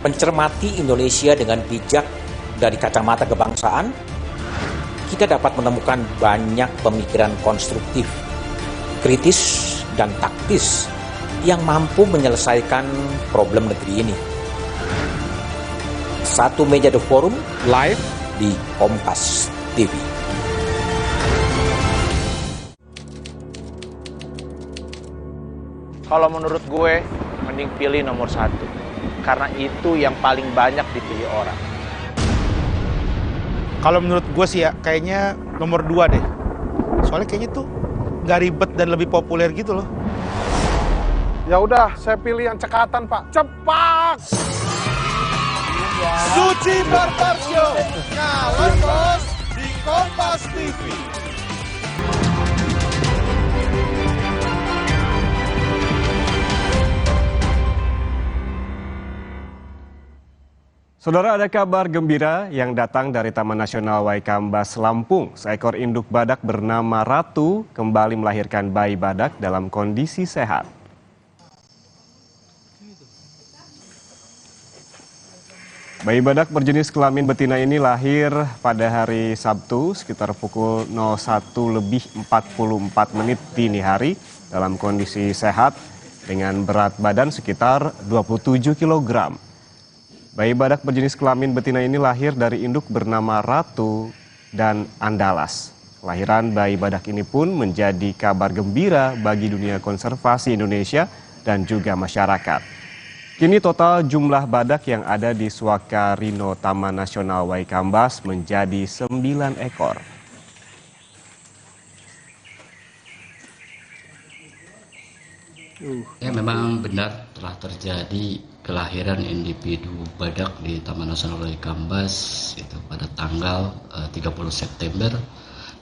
Mencermati Indonesia dengan bijak dari kacamata kebangsaan, kita dapat menemukan banyak pemikiran konstruktif, kritis, dan taktis yang mampu menyelesaikan problem negeri ini. Satu Meja The Forum live di Kompas TV. Kalau menurut gue, mending pilih nomor 1. Karena itu yang paling banyak dipilih orang. Kalau menurut gue sih ya, kayaknya nomor 2 deh. Soalnya kayaknya tuh nggak ribet dan lebih populer gitu loh. Ya udah, saya pilih yang cekatan, Pak. Cepat! Suci Barbar Show, Ngawan Bos di Kompas TV. Saudara, ada kabar gembira yang datang dari Taman Nasional Waikambas, Lampung. Seekor induk badak bernama Ratu kembali melahirkan bayi badak dalam kondisi sehat. Bayi badak berjenis kelamin betina ini lahir pada hari Sabtu sekitar pukul 01:44 dini hari dalam kondisi sehat dengan berat badan sekitar 27 kg. Bayi badak berjenis kelamin betina ini lahir dari induk bernama Ratu dan Andalas. Kelahiran bayi badak ini pun menjadi kabar gembira bagi dunia konservasi Indonesia dan juga masyarakat. Kini total jumlah badak yang ada di Suaka Rino Taman Nasional Waikambas menjadi 9 ekor. Ya, memang benar telah terjadi kelahiran individu badak di Taman Nasional Waikambas itu pada tanggal 30 September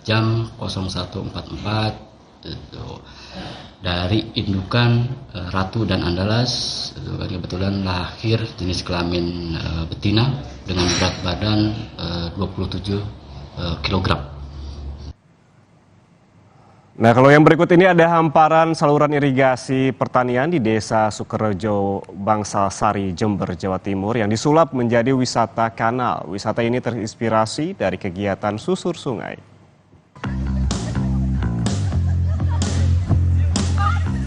jam 01.44 itu dari indukan Ratu dan Andalas. Itu kan kebetulan lahir jenis kelamin betina dengan berat badan 27 kg. Nah, kalau yang berikut ini ada hamparan saluran irigasi pertanian di Desa Sukorejo, Bangsal Sari, Jember, Jawa Timur yang disulap menjadi wisata kanal. Wisata ini terinspirasi dari kegiatan susur sungai.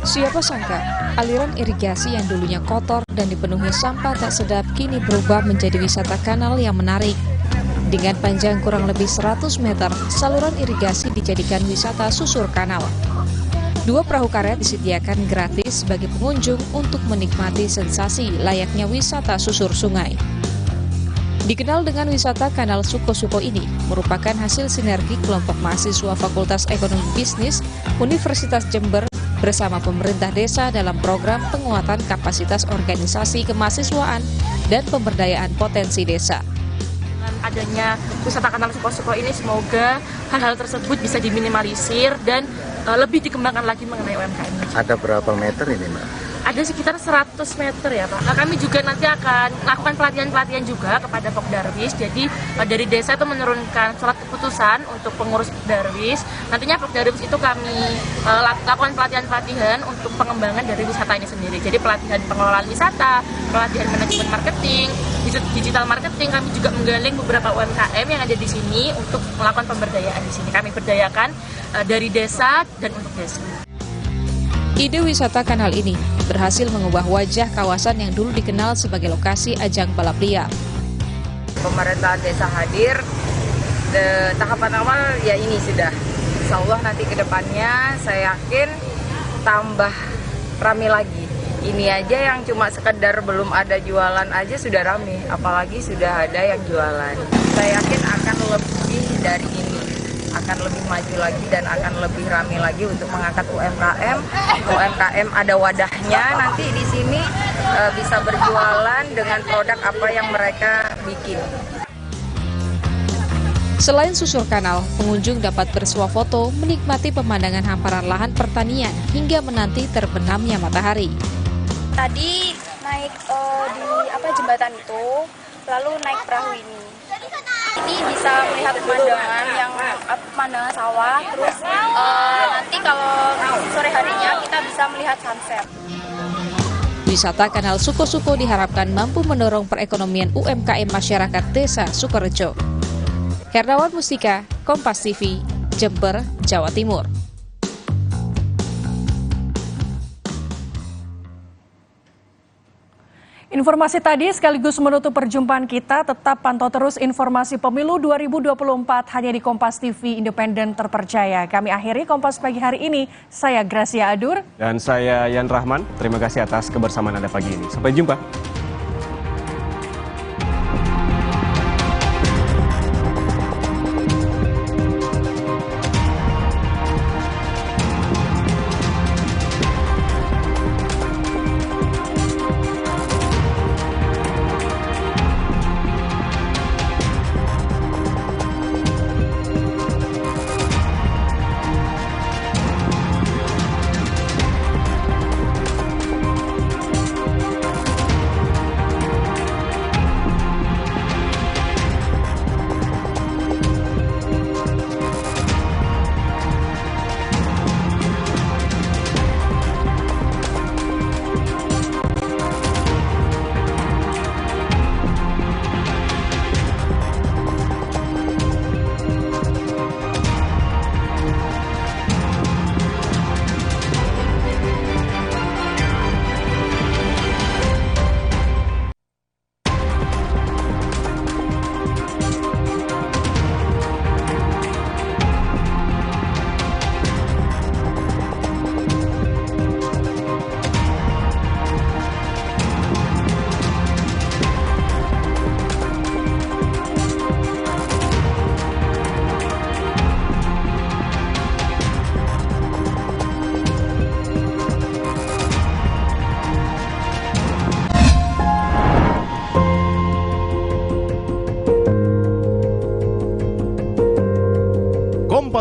Siapa sangka, aliran irigasi yang dulunya kotor dan dipenuhi sampah tak sedap kini berubah menjadi wisata kanal yang menarik. Dengan panjang kurang lebih 100 meter, saluran irigasi dijadikan wisata susur kanal. 2 perahu karet disediakan gratis bagi pengunjung untuk menikmati sensasi layaknya wisata susur sungai. Dikenal dengan wisata kanal Suko-Suko ini, merupakan hasil sinergi kelompok mahasiswa Fakultas Ekonomi Bisnis Universitas Jember bersama pemerintah desa dalam program penguatan kapasitas organisasi kemahasiswaan dan pemberdayaan potensi desa. Adanya wisata kanal Suko-Suko ini semoga hal-hal tersebut bisa diminimalisir dan lebih dikembangkan lagi mengenai UMKM. Ada berapa meter ini, Mbak? Ada sekitar 100 meter ya, Pak. Nah, kami juga nanti akan melakukan pelatihan-pelatihan juga kepada Pokdarwis. Jadi dari desa itu menurunkan surat keputusan untuk pengurus Pokdarwis. Nantinya Pokdarwis itu kami lakukan pelatihan-pelatihan untuk pengembangan dari wisata ini sendiri. Jadi pelatihan pengelolaan wisata, pelatihan manajemen marketing, digital marketing. Kami juga menggaling beberapa UMKM yang ada di sini untuk melakukan pemberdayaan di sini. Kami berdayakan dari desa dan untuk desa. Ide wisata kanal ini berhasil mengubah wajah kawasan yang dulu dikenal sebagai lokasi ajang balap liar. Pemerintahan desa hadir, tahapan awal ya ini sudah. Insya Allah nanti ke depannya saya yakin tambah rame lagi. Ini aja yang cuma sekedar belum ada jualan aja sudah rame, apalagi sudah ada yang jualan. Saya yakin akan lebih dari ini, akan lebih maju lagi dan akan lebih ramai lagi untuk mengangkat UMKM. UMKM ada wadahnya nanti di sini bisa berjualan dengan produk apa yang mereka bikin. Selain susur kanal, pengunjung dapat bersuah foto, menikmati pemandangan hamparan lahan pertanian hingga menanti terbenamnya matahari. Tadi naik di jembatan itu, lalu naik perahu ini. Ini bisa melihat pemandangan sawah, terus nanti kalau sore harinya kita bisa melihat sunset. wisata Kanal Suko-Suko diharapkan mampu mendorong perekonomian UMKM masyarakat Desa Sukorejo. Herdawan Mustika, Kompas TV, Jember, Jawa Timur. Informasi tadi sekaligus menutup perjumpaan kita. Tetap pantau terus informasi pemilu 2024 hanya di Kompas TV independen terpercaya. Kami akhiri Kompas pagi hari ini. Saya Gracia Adur. Dan saya Yan Rahman. Terima kasih atas kebersamaan Anda pagi ini. Sampai jumpa.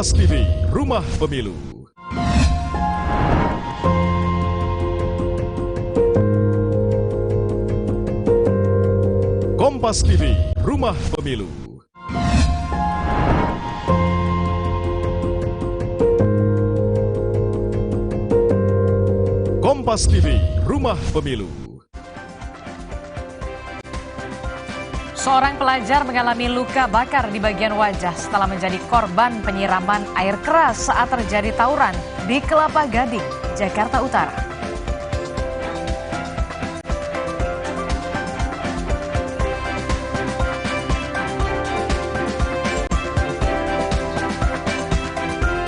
Kompas TV, Rumah Pemilu. Kompas TV, Rumah Pemilu. Kompas TV, Rumah Pemilu. Seorang pelajar mengalami luka bakar di bagian wajah setelah menjadi korban penyiraman air keras saat terjadi tawuran di Kelapa Gading, Jakarta Utara.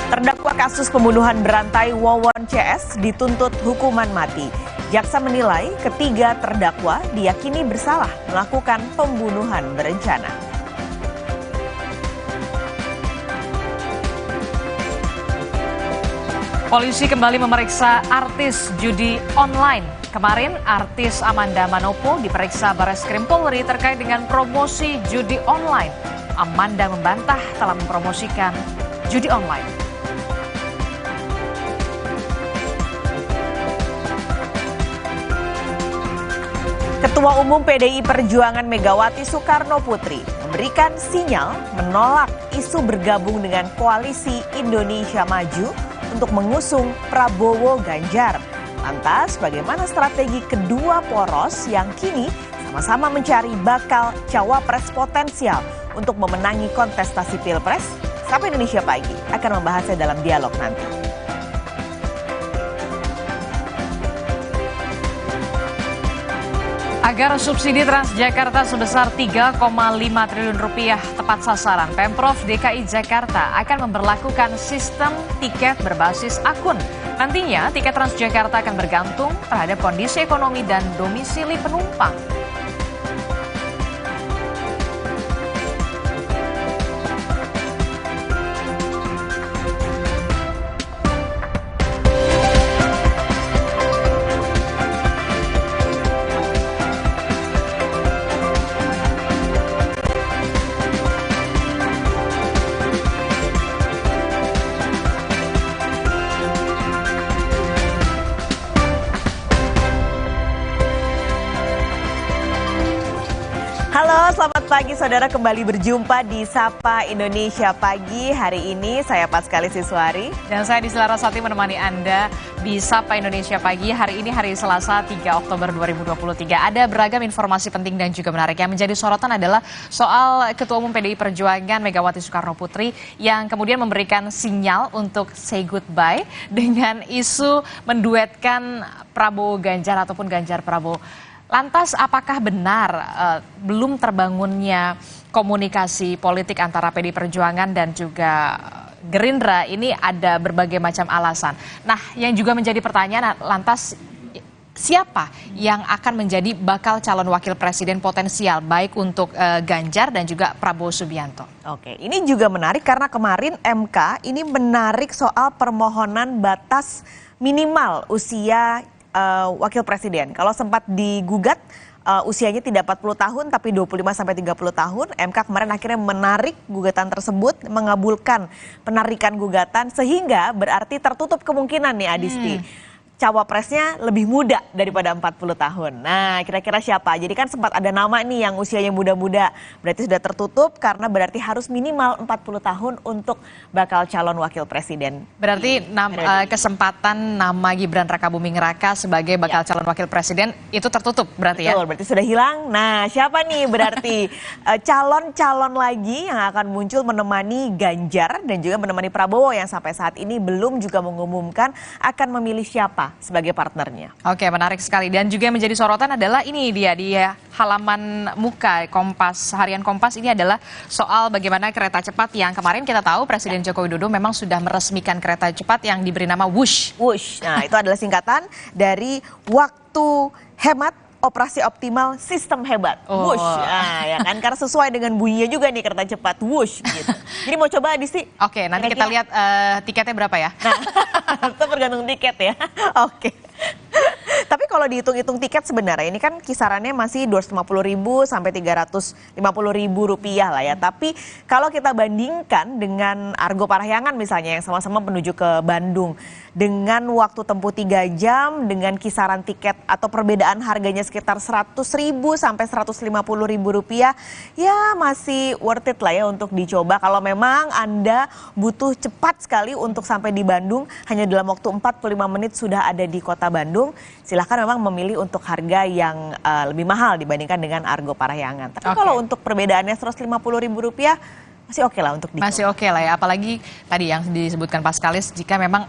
Terdakwa kasus pembunuhan berantai Wawon CS dituntut hukuman mati. Jaksa menilai ketiga terdakwa diyakini bersalah melakukan pembunuhan berencana. Polisi kembali memeriksa artis judi online. Kemarin artis Amanda Manopo diperiksa Barreskrim Polri terkait dengan promosi judi online. Amanda membantah telah mempromosikan judi online. Ketua Umum PDI Perjuangan Megawati Soekarno Putri memberikan sinyal menolak isu bergabung dengan Koalisi Indonesia Maju untuk mengusung Prabowo Ganjar. Lantas bagaimana strategi kedua poros yang kini sama-sama mencari bakal cawapres potensial untuk memenangi kontestasi Pilpres? Sapa Indonesia Pagi akan membahasnya dalam dialog nanti. Agar subsidi Transjakarta sebesar 3,5 triliun rupiah tepat sasaran, Pemprov DKI Jakarta akan memberlakukan sistem tiket berbasis akun. Nantinya tiket Transjakarta akan bergantung terhadap kondisi ekonomi dan domisili penumpang. Halo, selamat pagi saudara, kembali berjumpa di Sapa Indonesia Pagi. Hari ini saya Paskali Siswari. Dan saya Disla Rasati menemani Anda di Sapa Indonesia Pagi. Hari ini hari Selasa 3 Oktober 2023. Ada beragam informasi penting dan juga menarik. Yang menjadi sorotan adalah soal Ketua Umum PDI Perjuangan Megawati Soekarno Putri yang kemudian memberikan sinyal untuk say goodbye dengan isu menduetkan Prabowo Ganjar ataupun Ganjar Prabowo. Lantas apakah benar belum terbangunnya komunikasi politik antara PDI Perjuangan dan juga Gerindra ini ada berbagai macam alasan. Nah, yang juga menjadi pertanyaan lantas siapa yang akan menjadi bakal calon wakil presiden potensial baik untuk Ganjar dan juga Prabowo Subianto. Oke, ini juga menarik karena kemarin MK ini menarik soal permohonan batas minimal usia wakil presiden. Kalau sempat digugat usianya tidak 40 tahun tapi 25 sampai 30 tahun, MK kemarin akhirnya menarik gugatan tersebut, mengabulkan penarikan gugatan sehingga berarti tertutup kemungkinan nih Adisti. Cawapresnya lebih muda daripada 40 tahun. Nah, kira-kira siapa? Jadi kan sempat ada nama nih yang usianya muda-muda. Berarti sudah tertutup karena berarti harus minimal 40 tahun untuk bakal calon wakil presiden. Berarti kesempatan nama Gibran Rakabuming Raka sebagai bakal calon wakil presiden itu tertutup berarti ya? Betul, berarti sudah hilang. Nah, siapa nih berarti calon-calon lagi yang akan muncul menemani Ganjar dan juga menemani Prabowo yang sampai saat ini belum juga mengumumkan akan memilih siapa sebagai partnernya. Oke, menarik sekali. Dan juga yang menjadi sorotan adalah ini dia di halaman muka Kompas, harian Kompas ini adalah soal bagaimana kereta cepat yang kemarin kita tahu Presiden Joko Widodo memang sudah meresmikan kereta cepat yang diberi nama Wush. Wush. Nah, itu adalah singkatan dari waktu hemat, operasi optimal, sistem hebat. Wush. Nah, ya kan karena sesuai dengan bunyinya juga nih kereta cepat Wush gitu. Jadi mau coba Adisti? Oke, nanti kita lihat tiketnya berapa ya. Nah, itu tergantung tiket ya. Oke. Tapi kalau dihitung-hitung tiket sebenarnya ini kan kisarannya masih 250.000 sampai 350.000 rupiah lah ya. Tapi kalau kita bandingkan dengan Argo Parahyangan misalnya yang sama-sama menuju ke Bandung dengan waktu tempuh 3 jam dengan kisaran tiket atau perbedaan harganya sekitar 100.000 sampai 150.000 rupiah, ya masih worth it lah ya untuk dicoba. Kalau memang Anda butuh cepat sekali untuk sampai di Bandung, hanya dalam waktu 45 menit sudah ada di kota Bandung, silahkan memang memilih untuk harga yang lebih mahal dibandingkan dengan Argo Parahyangan. Tapi kalau untuk perbedaannya 150.000 rupiah, masih oke lah untuk dicoba. Masih oke lah ya, apalagi tadi yang disebutkan Paskalis jika memang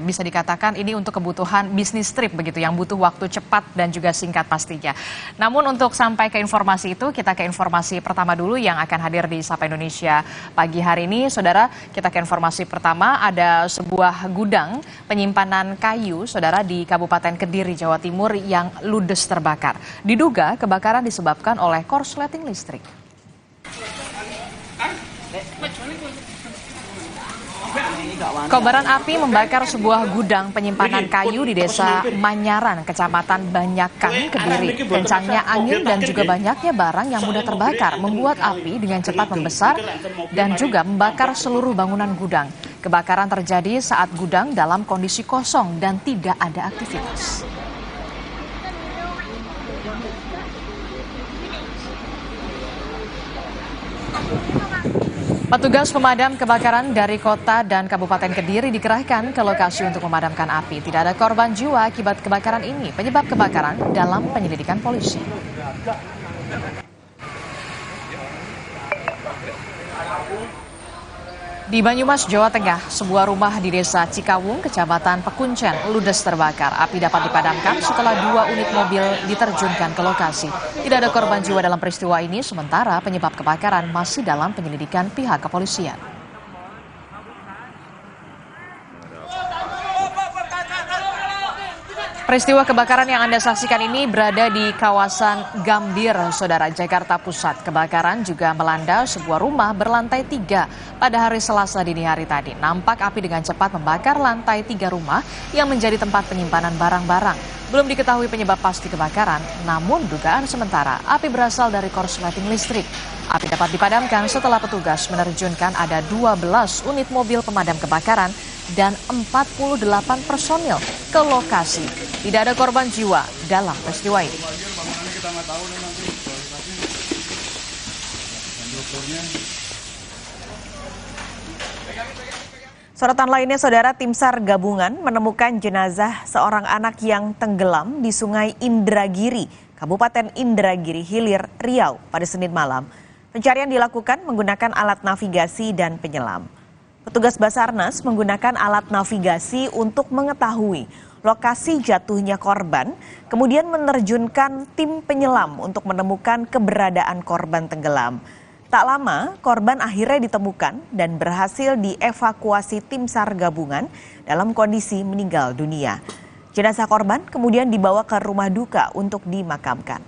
bisa dikatakan ini untuk kebutuhan bisnis trip begitu yang butuh waktu cepat dan juga singkat pastinya. Namun untuk sampai ke informasi itu kita ke informasi pertama dulu yang akan hadir di Sapa Indonesia pagi hari ini. Saudara, kita ke informasi pertama, ada sebuah gudang penyimpanan kayu saudara di Kabupaten Kediri, Jawa Timur yang ludes terbakar. Diduga kebakaran disebabkan oleh korsleting listrik. Kobaran api membakar sebuah gudang penyimpanan kayu di Desa Manyaran, Kecamatan Banyakan, Kediri. Kencangnya angin dan juga banyaknya barang yang mudah terbakar membuat api dengan cepat membesar dan juga membakar seluruh bangunan gudang. Kebakaran terjadi saat gudang dalam kondisi kosong dan tidak ada aktivitas. Petugas pemadam kebakaran dari kota dan Kabupaten Kediri dikerahkan ke lokasi untuk memadamkan api. Tidak ada korban jiwa akibat kebakaran ini. Penyebab kebakaran dalam penyelidikan polisi. Di Banyumas, Jawa Tengah, sebuah rumah di Desa Cikawung, Kecamatan Pekuncen, ludes terbakar. Api dapat dipadamkan setelah 2 unit mobil diterjunkan ke lokasi. Tidak ada korban jiwa dalam peristiwa ini, sementara penyebab kebakaran masih dalam penyelidikan pihak kepolisian. Peristiwa kebakaran yang Anda saksikan ini berada di kawasan Gambir, Saudara, Jakarta Pusat. Kebakaran juga melanda sebuah rumah berlantai 3 pada hari Selasa dini hari tadi. Nampak api dengan cepat membakar lantai 3 rumah yang menjadi tempat penyimpanan barang-barang. Belum diketahui penyebab pasti kebakaran, namun dugaan sementara api berasal dari korsleting listrik. Api dapat dipadamkan setelah petugas menerjunkan ada 12 unit mobil pemadam kebakaran dan 48 personil ke lokasi. Tidak ada korban jiwa dalam peristiwa ini. Sorotan lainnya, Saudara, tim SAR gabungan menemukan jenazah seorang anak yang tenggelam di Sungai Indragiri, Kabupaten Indragiri Hilir, Riau pada Senin malam. Pencarian dilakukan menggunakan alat navigasi dan penyelam. Petugas Basarnas menggunakan alat navigasi untuk mengetahui lokasi jatuhnya korban, kemudian menerjunkan tim penyelam untuk menemukan keberadaan korban tenggelam. Tak lama, korban akhirnya ditemukan dan berhasil dievakuasi tim SAR gabungan dalam kondisi meninggal dunia. Jenazah korban kemudian dibawa ke rumah duka untuk dimakamkan.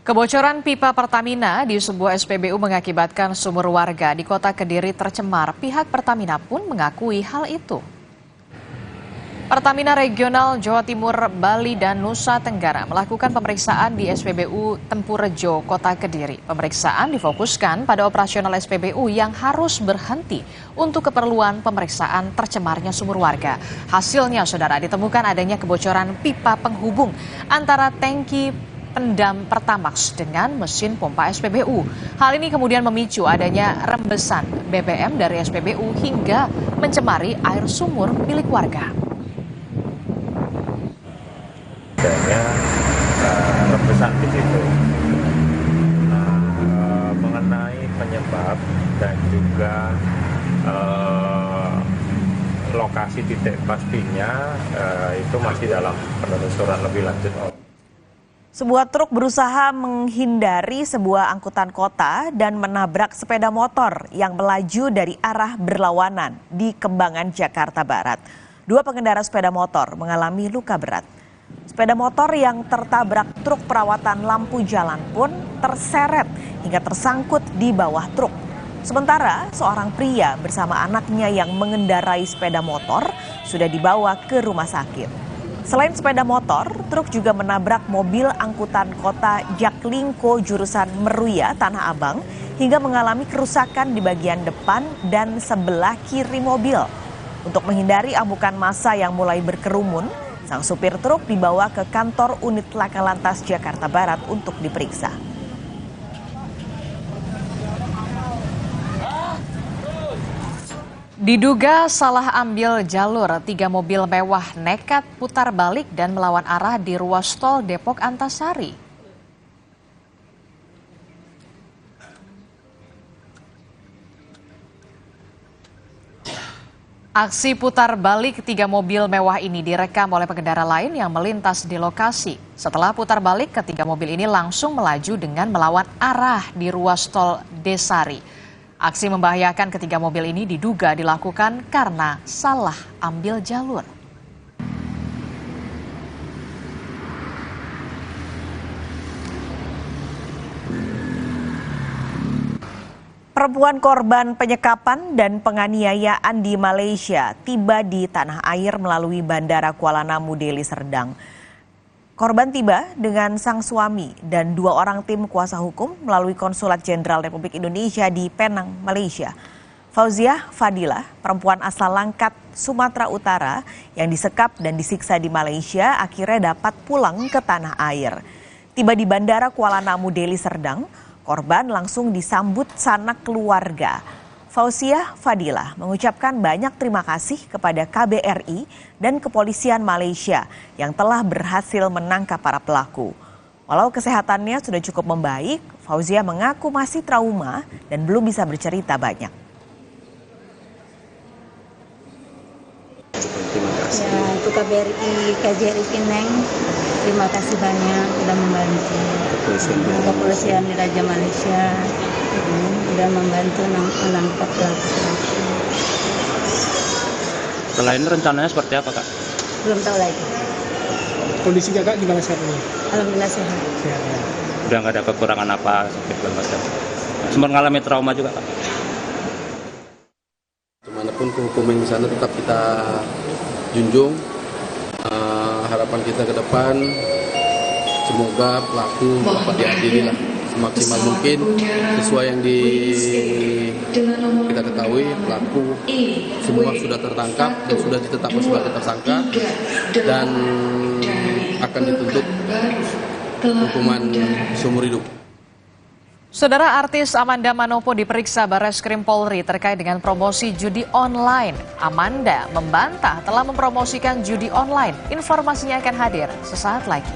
Kebocoran pipa Pertamina di sebuah SPBU mengakibatkan sumur warga di Kota Kediri tercemar. Pihak Pertamina pun mengakui hal itu. Pertamina Regional Jawa Timur, Bali, dan Nusa Tenggara melakukan pemeriksaan di SPBU Tempurejo, Kota Kediri. Pemeriksaan difokuskan pada operasional SPBU yang harus berhenti untuk keperluan pemeriksaan tercemarnya sumur warga. Hasilnya, Saudara, ditemukan adanya kebocoran pipa penghubung antara tangki pendam Pertamax dengan mesin pompa SPBU. Hal ini kemudian memicu adanya rembesan BBM dari SPBU hingga mencemari air sumur milik warga. Adanya rembesan di situ. Mengenai penyebab dan juga lokasi titik pastinya itu masih dalam penelusuran lebih lanjut. Sebuah truk berusaha menghindari sebuah angkutan kota dan menabrak sepeda motor yang melaju dari arah berlawanan di Kembangan, Jakarta Barat. Dua pengendara sepeda motor mengalami luka berat. Sepeda motor yang tertabrak truk perawatan lampu jalan pun terseret hingga tersangkut di bawah truk. Sementara seorang pria bersama anaknya yang mengendarai sepeda motor sudah dibawa ke rumah sakit. Selain sepeda motor, truk juga menabrak mobil angkutan kota Jaklingko jurusan Meruya, Tanah Abang, hingga mengalami kerusakan di bagian depan dan sebelah kiri mobil. Untuk menghindari amukan massa yang mulai berkerumun, sang supir truk dibawa ke kantor unit Laka Lantas Jakarta Barat untuk diperiksa. Diduga salah ambil jalur, 3 mobil mewah nekat putar balik dan melawan arah di ruas tol Depok Antasari. Aksi putar balik 3 mobil mewah ini direkam oleh pengendara lain yang melintas di lokasi. Setelah putar balik, 3 mobil ini langsung melaju dengan melawan arah di ruas tol Desari. Aksi membahayakan 3 mobil ini diduga dilakukan karena salah ambil jalur. Perempuan korban penyekapan dan penganiayaan di Malaysia tiba di tanah air melalui Bandara Kuala Namu, Deli Serdang. Korban tiba dengan sang suami dan 2 orang tim kuasa hukum melalui Konsulat Jenderal Republik Indonesia di Penang, Malaysia. Fauziah Fadilah, perempuan asal Langkat, Sumatera Utara yang disekap dan disiksa di Malaysia akhirnya dapat pulang ke tanah air. Tiba di Bandara Kuala Namu, Deli Serdang, korban langsung disambut sanak keluarga. Fauziah Fadilah mengucapkan banyak terima kasih kepada KBRI dan Kepolisian Malaysia yang telah berhasil menangkap para pelaku. Walau kesehatannya sudah cukup membaik, Fauziah mengaku masih trauma dan belum bisa bercerita banyak. Terima kasih. Ya, untuk KJRI Penang, terima kasih banyak sudah membantu. Kepolisian di Raja Malaysia sudah membantu menangkap pelaku. Setelah ini rencananya seperti apa, Kak? Belum tahu lagi. Kondisi kakak gimana saat ini? Alhamdulillah sehat. Sehat ya. Udah nggak ada kekurangan apa, sakit macam. Sempat mengalami trauma juga, Kak? Dimanapun kehukuman di sana tetap kita junjung. Harapan kita ke depan semoga pelaku dapat diadili lah. semaksimal mungkin sesuai yang kita ketahui. Pelaku semua sudah tertangkap dan sudah ditetapkan sebagai tersangka dan akan dituntut hukuman seumur hidup. Saudara, artis Amanda Manopo diperiksa Barreskrim Polri terkait dengan promosi judi online. Amanda membantah telah mempromosikan judi online. Informasinya akan hadir sesaat lagi.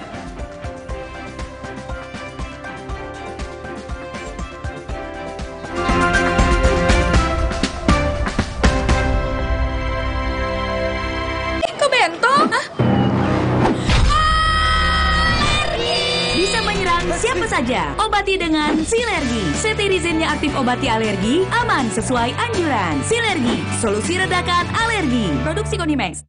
Kok bento? Bisa menyerang siapa saja. Obati dengan Silergi. Cetirizine-nya aktif obati alergi, aman sesuai anjuran. Silergi, solusi redakan alergi. Produksi Konimax.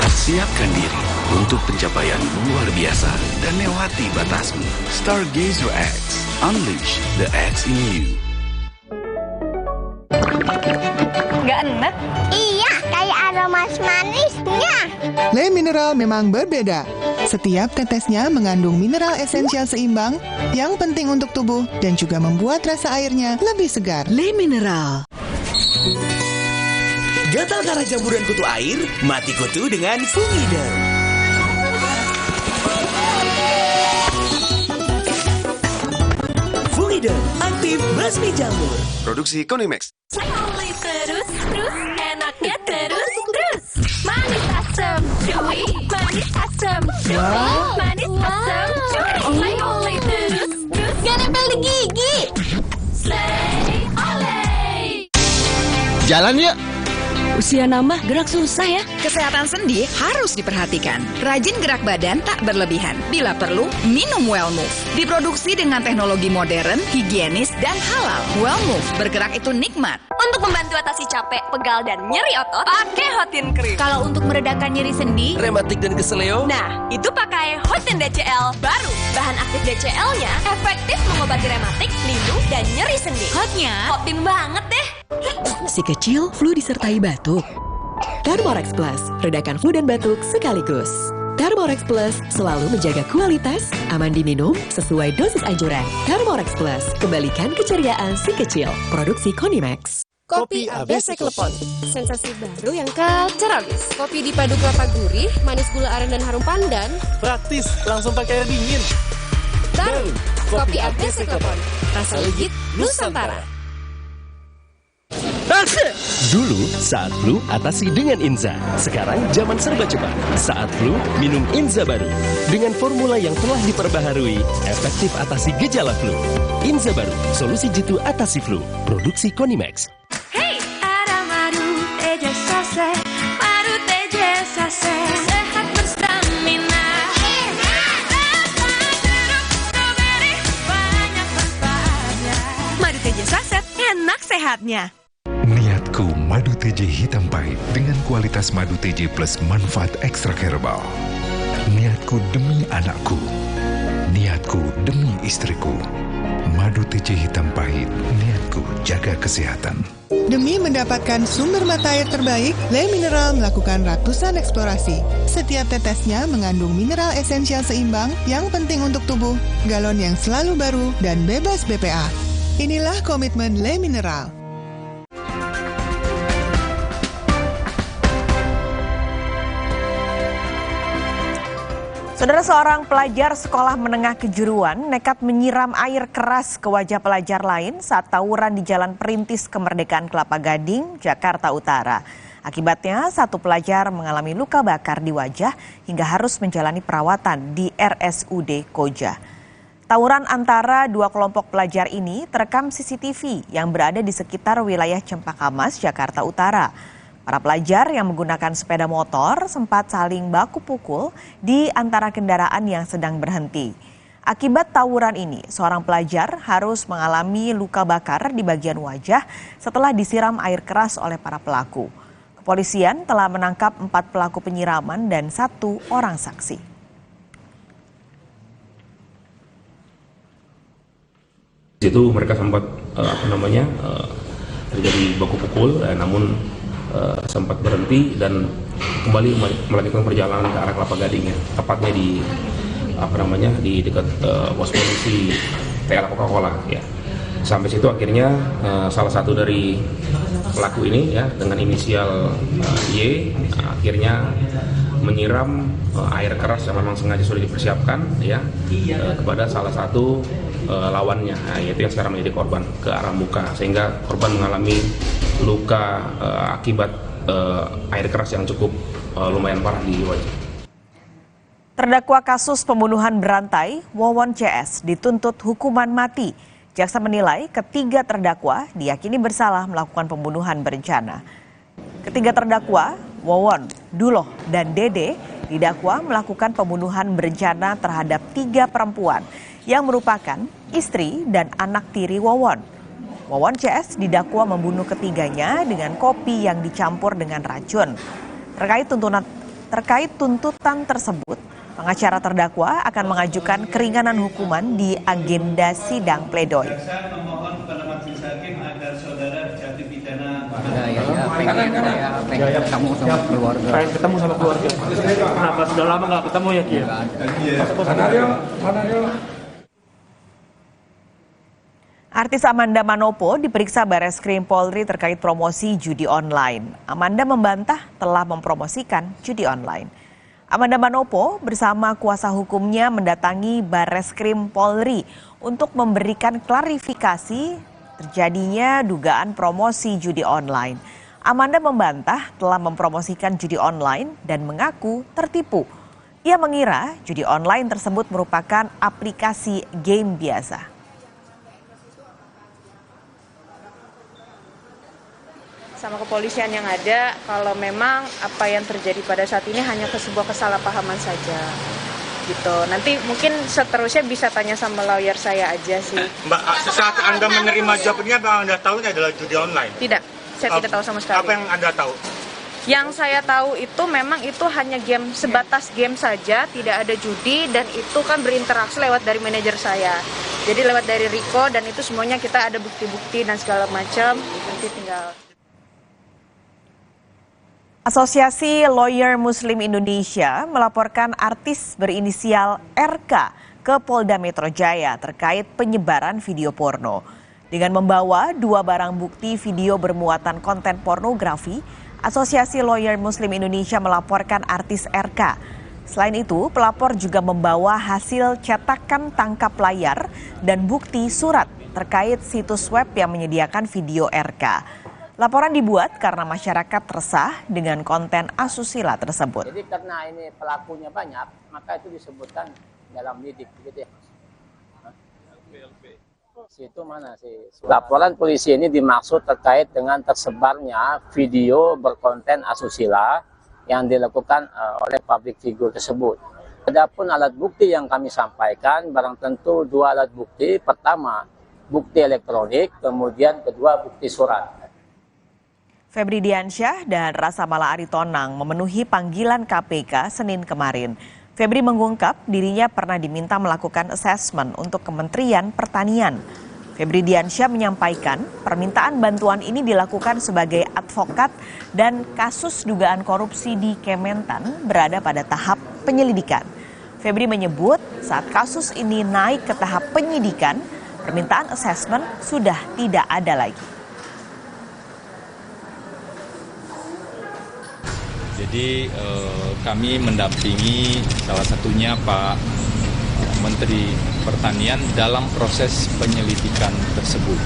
Siapkan diri untuk pencapaian luar biasa dan lewati batasmu. Stargazer X. Unleash the X in you. Nggak enak? Iya, kayak ada manisnya. Le Mineral memang berbeda. Setiap tetesnya mengandung mineral esensial seimbang yang penting untuk tubuh dan juga membuat rasa airnya lebih segar. Le Mineral. Gatal karena campuran kutu air? Mati kutu dengan Fungiderm. Fungiderm, aktif basmi jamur. Produksi Konimax. Terus, enaknya terus. Manis asam, cuy. Manis asam, cuy. Manis asam, cuy. Oleh terus. Gak nempel di gigi. Slay, oleh. Jalan yuk. Usia nambah, gerak susah ya. Kesehatan sendi harus diperhatikan. Rajin gerak badan tak berlebihan. Bila perlu, minum Wellmove. Diproduksi dengan teknologi modern, higienis, dan halal. Wellmove, bergerak itu nikmat. Untuk membantu atasi capek, pegal, dan nyeri otot, pakai Hotin Cream. Kalau untuk meredakan nyeri sendi, rematik dan keseleo, nah, itu pakai Hotin DCL baru. Bahan aktif DCL-nya efektif mengobati rematik, lindung, dan nyeri sendi. Hotnya, Hotin banget deh. Si kecil flu disertai batuk. Thermorex Plus, redakan flu dan batuk sekaligus. Thermorex Plus selalu menjaga kualitas, aman diminum, sesuai dosis anjuran. Thermorex Plus, kembalikan keceriaan si kecil. Produksi Konimax. Kopi ABC Klepon, sensasi baru yang kacau habis. Kopi dipadu kelapa gurih, manis gula aren dan harum pandan. praktis, langsung pakai air dingin. Baru, Kopi ABC Klepon, rasa legit Nusantara. Dulu, saat flu, atasi dengan Inza. Sekarang, zaman serba cepat. Saat flu, minum Inza baru. Dengan formula yang telah diperbaharui, efektif atasi gejala flu. Inza baru, solusi jitu atasi flu. Produksi Konimax. Hey, ada madu teja sase, madu teja sase, sehat berstamina. Rasa jeruk strawberry, banyak manfaatnya. Madu teja saset, enak sehatnya. Niatku madu TJ hitam pahit dengan kualitas madu TJ plus manfaat ekstra herbal. Niatku demi anakku. Niatku demi istriku. Madu TJ hitam pahit, niatku jaga kesehatan. Demi mendapatkan sumber mata air terbaik, Le Mineral melakukan ratusan eksplorasi. Setiap tetesnya mengandung mineral esensial seimbang yang penting untuk tubuh, galon yang selalu baru, dan bebas BPA. Inilah komitmen Le Mineral. Saudara, seorang pelajar sekolah menengah kejuruan nekat menyiram air keras ke wajah pelajar lain saat tawuran di Jalan Perintis Kemerdekaan Kelapa Gading, Jakarta Utara. Akibatnya, satu pelajar mengalami luka bakar di wajah hingga harus menjalani perawatan di RSUD Koja. Tawuran antara dua kelompok pelajar ini terekam CCTV yang berada di sekitar wilayah Cempaka Mas, Jakarta Utara. Para pelajar yang menggunakan sepeda motor sempat saling baku pukul di antara kendaraan yang sedang berhenti. Akibat tawuran ini, seorang pelajar harus mengalami luka bakar di bagian wajah setelah disiram air keras oleh para pelaku. Kepolisian telah menangkap 4 pelaku penyiraman dan 1 orang saksi. Di situ mereka sempat terjadi baku pukul, namun sempat berhenti dan kembali melanjutkan perjalanan ke arah Kelapa Gading ya, tepatnya di di dekat pos polisi TL Coca-Cola ya. Sampai situ akhirnya salah satu dari pelaku ini ya dengan inisial Y akhirnya menyiram air keras yang memang sengaja sudah dipersiapkan ya kepada salah satu lawannya, yaitu yang sekarang menjadi korban, ke arah muka, sehingga korban mengalami luka akibat air keras yang cukup lumayan parah di wajah. Terdakwa kasus pembunuhan berantai Wawon CS dituntut hukuman mati. Jaksa menilai ketiga terdakwa diyakini bersalah melakukan pembunuhan berencana. Ketiga terdakwa, Wawon, Duloh, dan Dede, didakwa melakukan pembunuhan berencana terhadap 3 perempuan yang merupakan istri dan anak tiri Wawon. Wawon CS didakwa membunuh ketiganya dengan kopi yang dicampur dengan racun. Terkait tuntutan tersebut, pengacara terdakwa akan mengajukan keringanan hukuman di agenda sidang pledoi. Jaksa memohon kepada majelis hakim agar saudara dijatuhi pidana. Pengen ketemu sama keluarga. Pengen ketemu sama keluarga. Kenapa sudah lama nggak ketemu ya Ki? Artis Amanda Manopo diperiksa Bareskrim Polri terkait promosi judi online. Amanda membantah telah mempromosikan judi online. Amanda Manopo bersama kuasa hukumnya mendatangi Bareskrim Polri untuk memberikan klarifikasi terjadinya dugaan promosi judi online. Amanda membantah telah mempromosikan judi online dan mengaku tertipu. Ia mengira judi online tersebut merupakan aplikasi game biasa. Sama kepolisian yang ada, kalau memang apa yang terjadi pada saat ini hanya sebuah kesalahpahaman saja gitu. Nanti mungkin seterusnya bisa tanya sama lawyer saya aja sih. Mbak, sesaat Anda menerima job ini, apa Anda tahu ini adalah judi online? Tidak, saya tidak tahu sama sekali. Apa yang Anda tahu? Yang saya tahu itu memang itu hanya game, sebatas game saja, tidak ada judi, dan itu kan berinteraksi lewat dari manajer saya. Jadi lewat dari Riko, dan itu semuanya kita ada bukti-bukti dan segala macam, nanti tinggal. Asosiasi Lawyer Muslim Indonesia melaporkan artis berinisial RK ke Polda Metro Jaya terkait penyebaran video porno. Dengan membawa 2 barang bukti video bermuatan konten pornografi, Asosiasi Lawyer Muslim Indonesia melaporkan artis RK. Selain itu, pelapor juga membawa hasil cetakan tangkap layar dan bukti surat terkait situs web yang menyediakan video RK. Laporan dibuat karena masyarakat resah dengan konten asusila tersebut. Jadi karena ini pelakunya banyak, maka itu disebutkan dalam lidik, begitu ya Mas? Situ mana sih? Laporan polisi ini dimaksud terkait dengan tersebarnya video berkonten asusila yang dilakukan oleh public figure tersebut. Adapun alat bukti yang kami sampaikan, barang tentu 2 alat bukti. Pertama, bukti elektronik, kemudian kedua bukti surat. Febri Diansyah dan Rasa Mala Aritonang memenuhi panggilan KPK Senin kemarin. Febri mengungkap dirinya pernah diminta melakukan asesmen untuk Kementerian Pertanian. Febri Diansyah menyampaikan permintaan bantuan ini dilakukan sebagai advokat dan kasus dugaan korupsi di Kementan berada pada tahap penyelidikan. Febri menyebut saat kasus ini naik ke tahap penyidikan, permintaan asesmen sudah tidak ada lagi. Jadi kami mendampingi salah satunya Pak Menteri Pertanian dalam proses penyelidikan tersebut.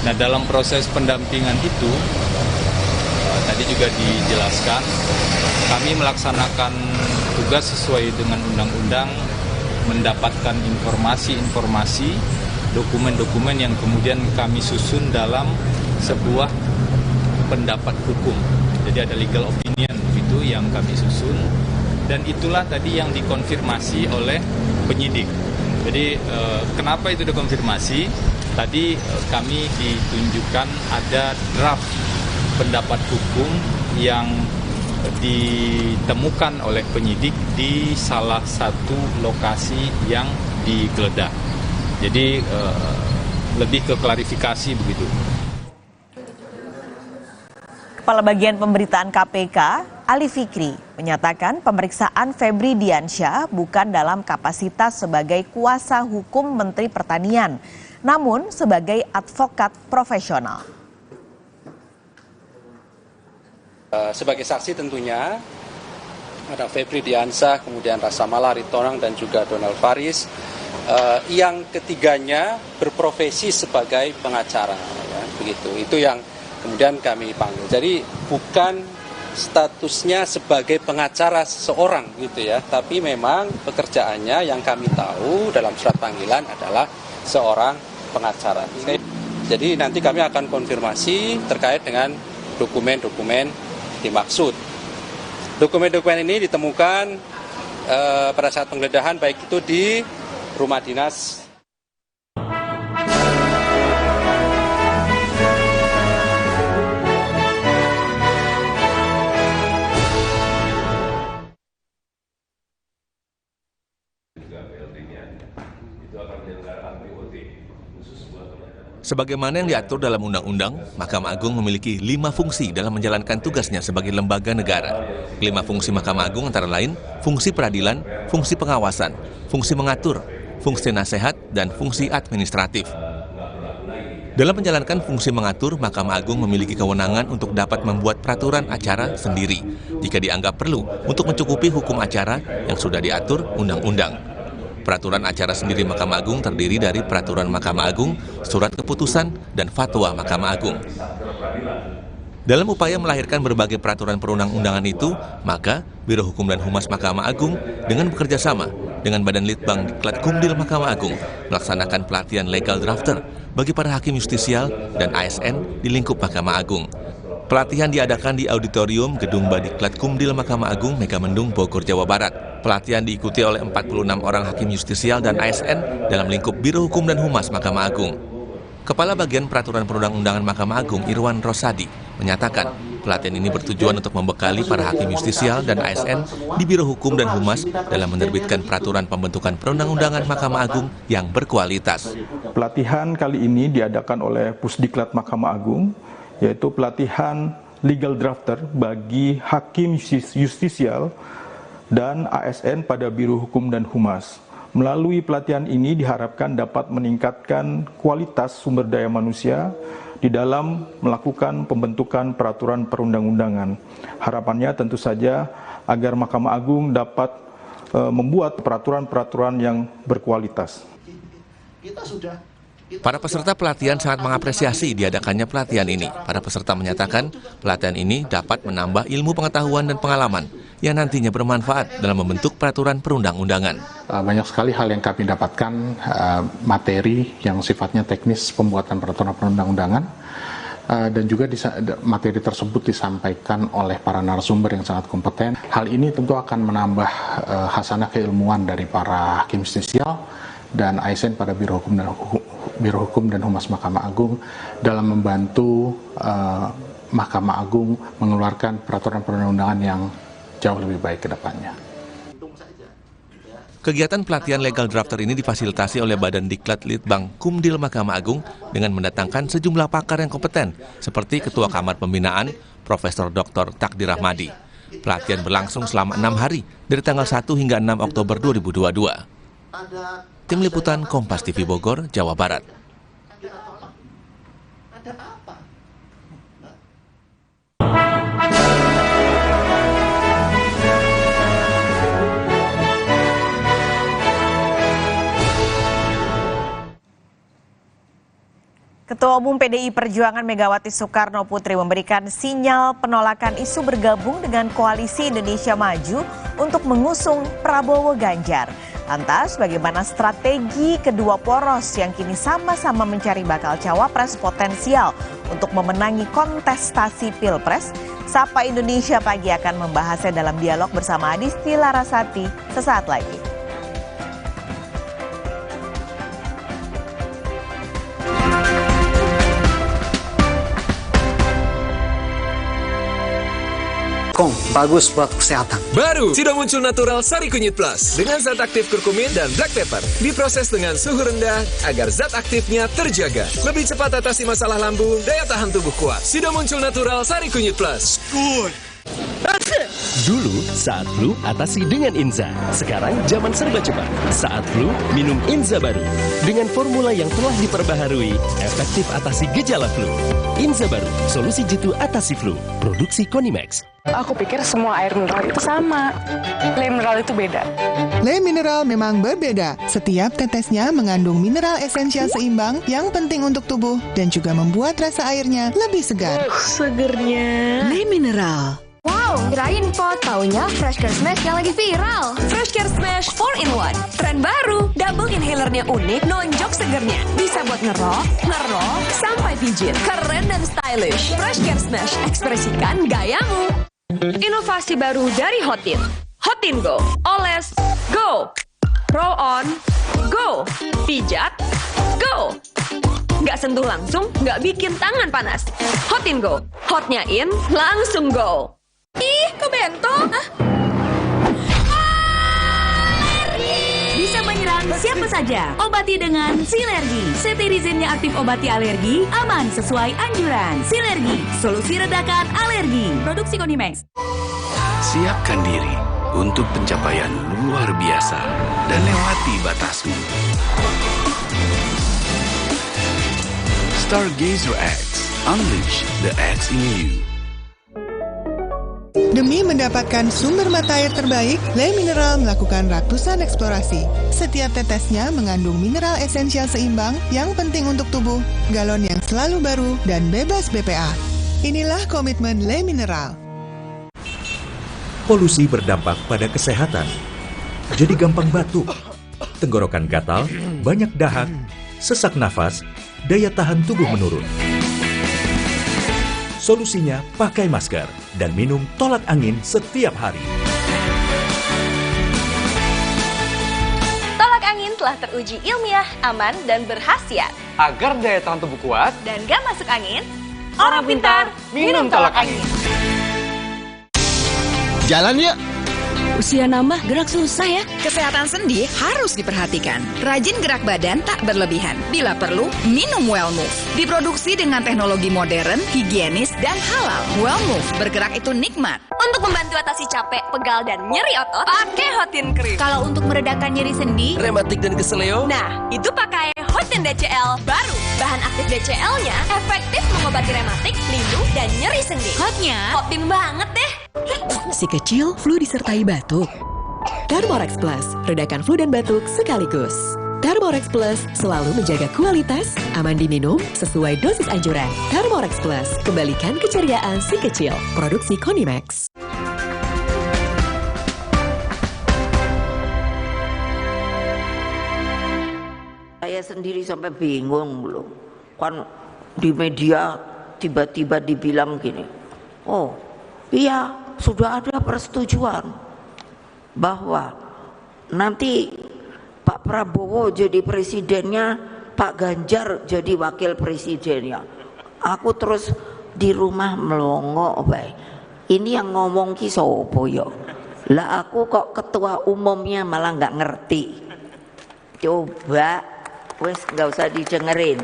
Nah, dalam proses pendampingan itu tadi juga dijelaskan kami melaksanakan tugas sesuai dengan undang-undang, mendapatkan informasi-informasi, dokumen-dokumen yang kemudian kami susun dalam sebuah pendapat hukum. Jadi ada legal opinion itu yang kami susun, dan itulah tadi yang dikonfirmasi oleh penyidik. Jadi kenapa itu dikonfirmasi? Tadi kami ditunjukkan ada draft pendapat hukum yang ditemukan oleh penyidik di salah satu lokasi yang digeledah. Jadi lebih ke klarifikasi begitu. Kepala Bagian Pemberitaan KPK, Ali Fikri menyatakan pemeriksaan Febri Diansyah bukan dalam kapasitas sebagai kuasa hukum Menteri Pertanian, namun sebagai advokat profesional. Sebagai saksi tentunya ada Febri Diansyah, kemudian Rasa Mala Ritonang dan juga Donald Faris, yang ketiganya berprofesi sebagai pengacara, ya, begitu. Itu yang kemudian kami panggil. Jadi bukan statusnya sebagai pengacara seseorang gitu ya, tapi memang pekerjaannya yang kami tahu dalam surat panggilan adalah seorang pengacara. Jadi nanti kami akan konfirmasi terkait dengan dokumen-dokumen dimaksud. Dokumen-dokumen ini ditemukan pada saat penggeledahan baik itu di rumah dinas. Sebagaimana yang diatur dalam Undang-Undang, Mahkamah Agung memiliki 5 fungsi dalam menjalankan tugasnya sebagai lembaga negara. 5 fungsi Mahkamah Agung antara lain fungsi peradilan, fungsi pengawasan, fungsi mengatur, fungsi nasihat, dan fungsi administratif. Dalam menjalankan fungsi mengatur, Mahkamah Agung memiliki kewenangan untuk dapat membuat peraturan acara sendiri jika dianggap perlu untuk mencukupi hukum acara yang sudah diatur undang-undang. Peraturan acara sendiri Mahkamah Agung terdiri dari peraturan Mahkamah Agung, surat keputusan, dan fatwa Mahkamah Agung. Dalam upaya melahirkan berbagai peraturan perundang-undangan itu, maka Biro Hukum dan Humas Mahkamah Agung dengan bekerja sama dengan Badan Litbang Diklat Kumdil Mahkamah Agung melaksanakan pelatihan legal drafter bagi para hakim justisial dan ASN di lingkup Mahkamah Agung. Pelatihan diadakan di auditorium Gedung Badiklat Kumdil Mahkamah Agung Megamendung, Bogor, Jawa Barat. Pelatihan diikuti oleh 46 orang hakim justisial dan ASN dalam lingkup Biro Hukum dan Humas Mahkamah Agung. Kepala Bagian Peraturan Perundang-undangan Mahkamah Agung Irwan Rosadi menyatakan pelatihan ini bertujuan untuk membekali para hakim justisial dan ASN di Biro Hukum dan Humas dalam menerbitkan peraturan pembentukan perundang-undangan Mahkamah Agung yang berkualitas. Pelatihan kali ini diadakan oleh Pusdiklat Mahkamah Agung, yaitu pelatihan legal drafter bagi hakim justisial dan ASN pada Biro Hukum dan Humas. Melalui pelatihan ini diharapkan dapat meningkatkan kualitas sumber daya manusia di dalam melakukan pembentukan peraturan perundang-undangan. Harapannya tentu saja agar Mahkamah Agung dapat membuat peraturan-peraturan yang berkualitas. Para peserta pelatihan sangat mengapresiasi diadakannya pelatihan ini. Para peserta menyatakan pelatihan ini dapat menambah ilmu pengetahuan dan pengalaman yang nantinya bermanfaat dalam membentuk peraturan perundang-undangan. Banyak sekali hal yang kami dapatkan, materi yang sifatnya teknis pembuatan peraturan perundang-undangan, dan juga materi tersebut disampaikan oleh para narasumber yang sangat kompeten. Hal ini tentu akan menambah hasanah keilmuan dari para hakim justisial dan ASN pada Biro Hukum dan Humas Mahkamah Agung dalam membantu Mahkamah Agung mengeluarkan peraturan perundang-undangan yang jauh lebih baik ke depannya. Kegiatan pelatihan legal drafter ini difasilitasi oleh Badan Diklat Litbang Kumdil Mahkamah Agung dengan mendatangkan sejumlah pakar yang kompeten seperti Ketua Kamar Pembinaan, Profesor Dr. Takdir Rahmadi. Pelatihan berlangsung selama 6 hari dari tanggal 1 hingga 6 Oktober 2022. Tim Liputan Kompas TV Bogor, Jawa Barat. Ketua Umum PDI Perjuangan Megawati Soekarno Putri memberikan sinyal penolakan isu bergabung dengan Koalisi Indonesia Maju untuk mengusung Prabowo Ganjar. Lantas, bagaimana strategi kedua poros yang kini sama-sama mencari bakal cawapres potensial untuk memenangi kontestasi Pilpres? Sapa Indonesia Pagi akan membahasnya dalam dialog bersama Adisti Larasati sesaat lagi. Bagus buat kesehatan. Baru, sudah muncul Natural Sari Kunyit Plus dengan zat aktif kurkumin dan black pepper. Diproses dengan suhu rendah agar zat aktifnya terjaga. Lebih cepat atasi masalah lambung, daya tahan tubuh kuat. Sudah muncul Natural Sari Kunyit Plus. Good. Dulu, saat flu, atasi dengan Inza. Sekarang, zaman serba cepat. Saat flu, minum Inza baru. Dengan formula yang telah diperbaharui, efektif atasi gejala flu. Inza baru, solusi jitu atasi flu. Produksi Konimax. Aku pikir semua air mineral itu sama. Le mineral itu beda. Le mineral memang berbeda. Setiap tetesnya mengandung mineral esensial seimbang yang penting untuk tubuh dan juga membuat rasa airnya lebih segar. Segernya. Le mineral. Wow, kirain po, taunya Fresh Care Smash yang lagi viral. Fresh Care Smash 4-in-1. Tren baru, double inhalernya unik, nonjok segernya. Bisa buat ngerok, sampai pijit. Keren dan stylish. Fresh Care Smash, ekspresikan gayamu. Inovasi baru dari Hotin. Hotin Go. Oles, go. Roll on, go. Pijat, go. Nggak sentuh langsung, nggak bikin tangan panas. Hotin Go. Hotnya in, langsung go. Ih, kok bento? Bisa menyerang siapa saja. Obati dengan Silergi. Cetirizine aktif obati alergi, aman sesuai anjuran. Silergi, solusi redakan alergi. Produksi Konimax. Siapkan diri untuk pencapaian luar biasa dan lewati batasmu. Stargazer X, unleash the X in you. Demi mendapatkan sumber mata air terbaik, Le Mineral melakukan ratusan eksplorasi. Setiap tetesnya mengandung mineral esensial seimbang yang penting untuk tubuh, galon yang selalu baru, dan bebas BPA. Inilah komitmen Le Mineral. Polusi berdampak pada kesehatan. Jadi gampang batuk, tenggorokan gatal, banyak dahak, sesak nafas, daya tahan tubuh menurun. Solusinya pakai masker dan minum tolak angin setiap hari. Tolak angin telah teruji ilmiah, aman, dan berkhasiat. Agar daya tahan tubuh kuat dan gak masuk angin, orang pintar minum tolak angin. Jalan yuk! Usia nambah, gerak susah ya. Kesehatan sendi harus diperhatikan. Rajin gerak badan tak berlebihan. Bila perlu, minum Wellmove. Diproduksi dengan teknologi modern, higienis, dan halal. Wellmove, bergerak itu nikmat. Untuk membantu atasi capek, pegal, dan nyeri otot, pakai Hotin Cream. Kalau untuk meredakan nyeri sendi, rematik dan keseleo, nah, itu pakai Hotin DCL baru. Bahan aktif DCL-nya efektif mengobati rematik, linu, dan nyeri sendi. Hotnya Hotin banget deh. Si kecil flu disertai batuk. Thermorex Plus, redakan flu dan batuk sekaligus. Thermorex Plus selalu menjaga kualitas, aman diminum, sesuai dosis anjuran. Thermorex Plus, kembalikan keceriaan si kecil. Produksi Konimax. Saya sendiri sampai bingung loh. Kan di media tiba-tiba dibilang gini, oh iya sudah ada persetujuan bahwa nanti Pak Prabowo jadi presidennya, Pak Ganjar jadi wakil presidennya. Aku terus di rumah melongo baik. Ini yang ngomong ki sopo yo. Lah aku kok ketua umumnya malah nggak ngerti. Coba wes nggak usah didengerin.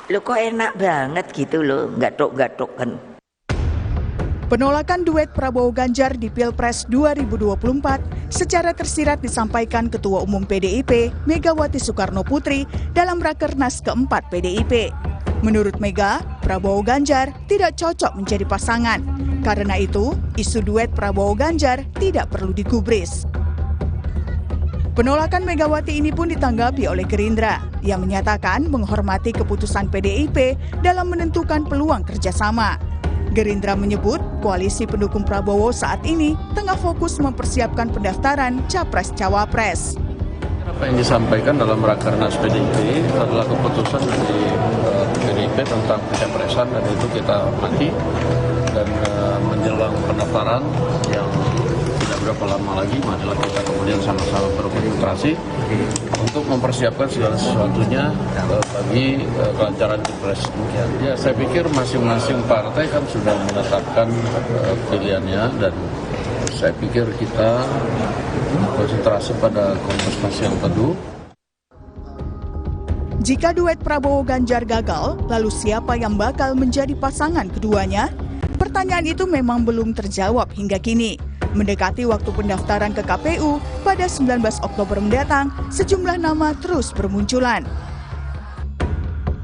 Lo kok enak banget gitu loh, gatok-gatok kan. Penolakan duet Prabowo Ganjar di Pilpres 2024 secara tersirat disampaikan Ketua Umum PDIP Megawati Soekarno Putri dalam Rakernas keempat PDIP. Menurut Mega, Prabowo Ganjar tidak cocok menjadi pasangan. Karena itu, isu duet Prabowo Ganjar tidak perlu digubris. Penolakan Megawati ini pun ditanggapi oleh Gerindra yang menyatakan menghormati keputusan PDIP dalam menentukan peluang kerjasama. Gerindra menyebut koalisi pendukung Prabowo saat ini tengah fokus mempersiapkan pendaftaran Capres-Cawapres. Apa yang disampaikan dalam Rakernas PDIP adalah keputusan dari PDIP tentang pencapresan dan itu kita hormati dan menjelang pendaftaran yang tidak berapa lama lagi adalah kita kemudian sama-sama berkonsentrasi untuk mempersiapkan segala sesuatunya bagi kelancaran Pilpres. Ya, saya pikir masing-masing partai kan sudah menetapkan pilihannya dan saya pikir kita konsentrasi pada kontestasi yang teduh. Jika duet Prabowo Ganjar gagal, lalu siapa yang bakal menjadi pasangan keduanya? Pertanyaan itu memang belum terjawab hingga kini. Mendekati waktu pendaftaran ke KPU pada 19 Oktober mendatang, sejumlah nama terus bermunculan.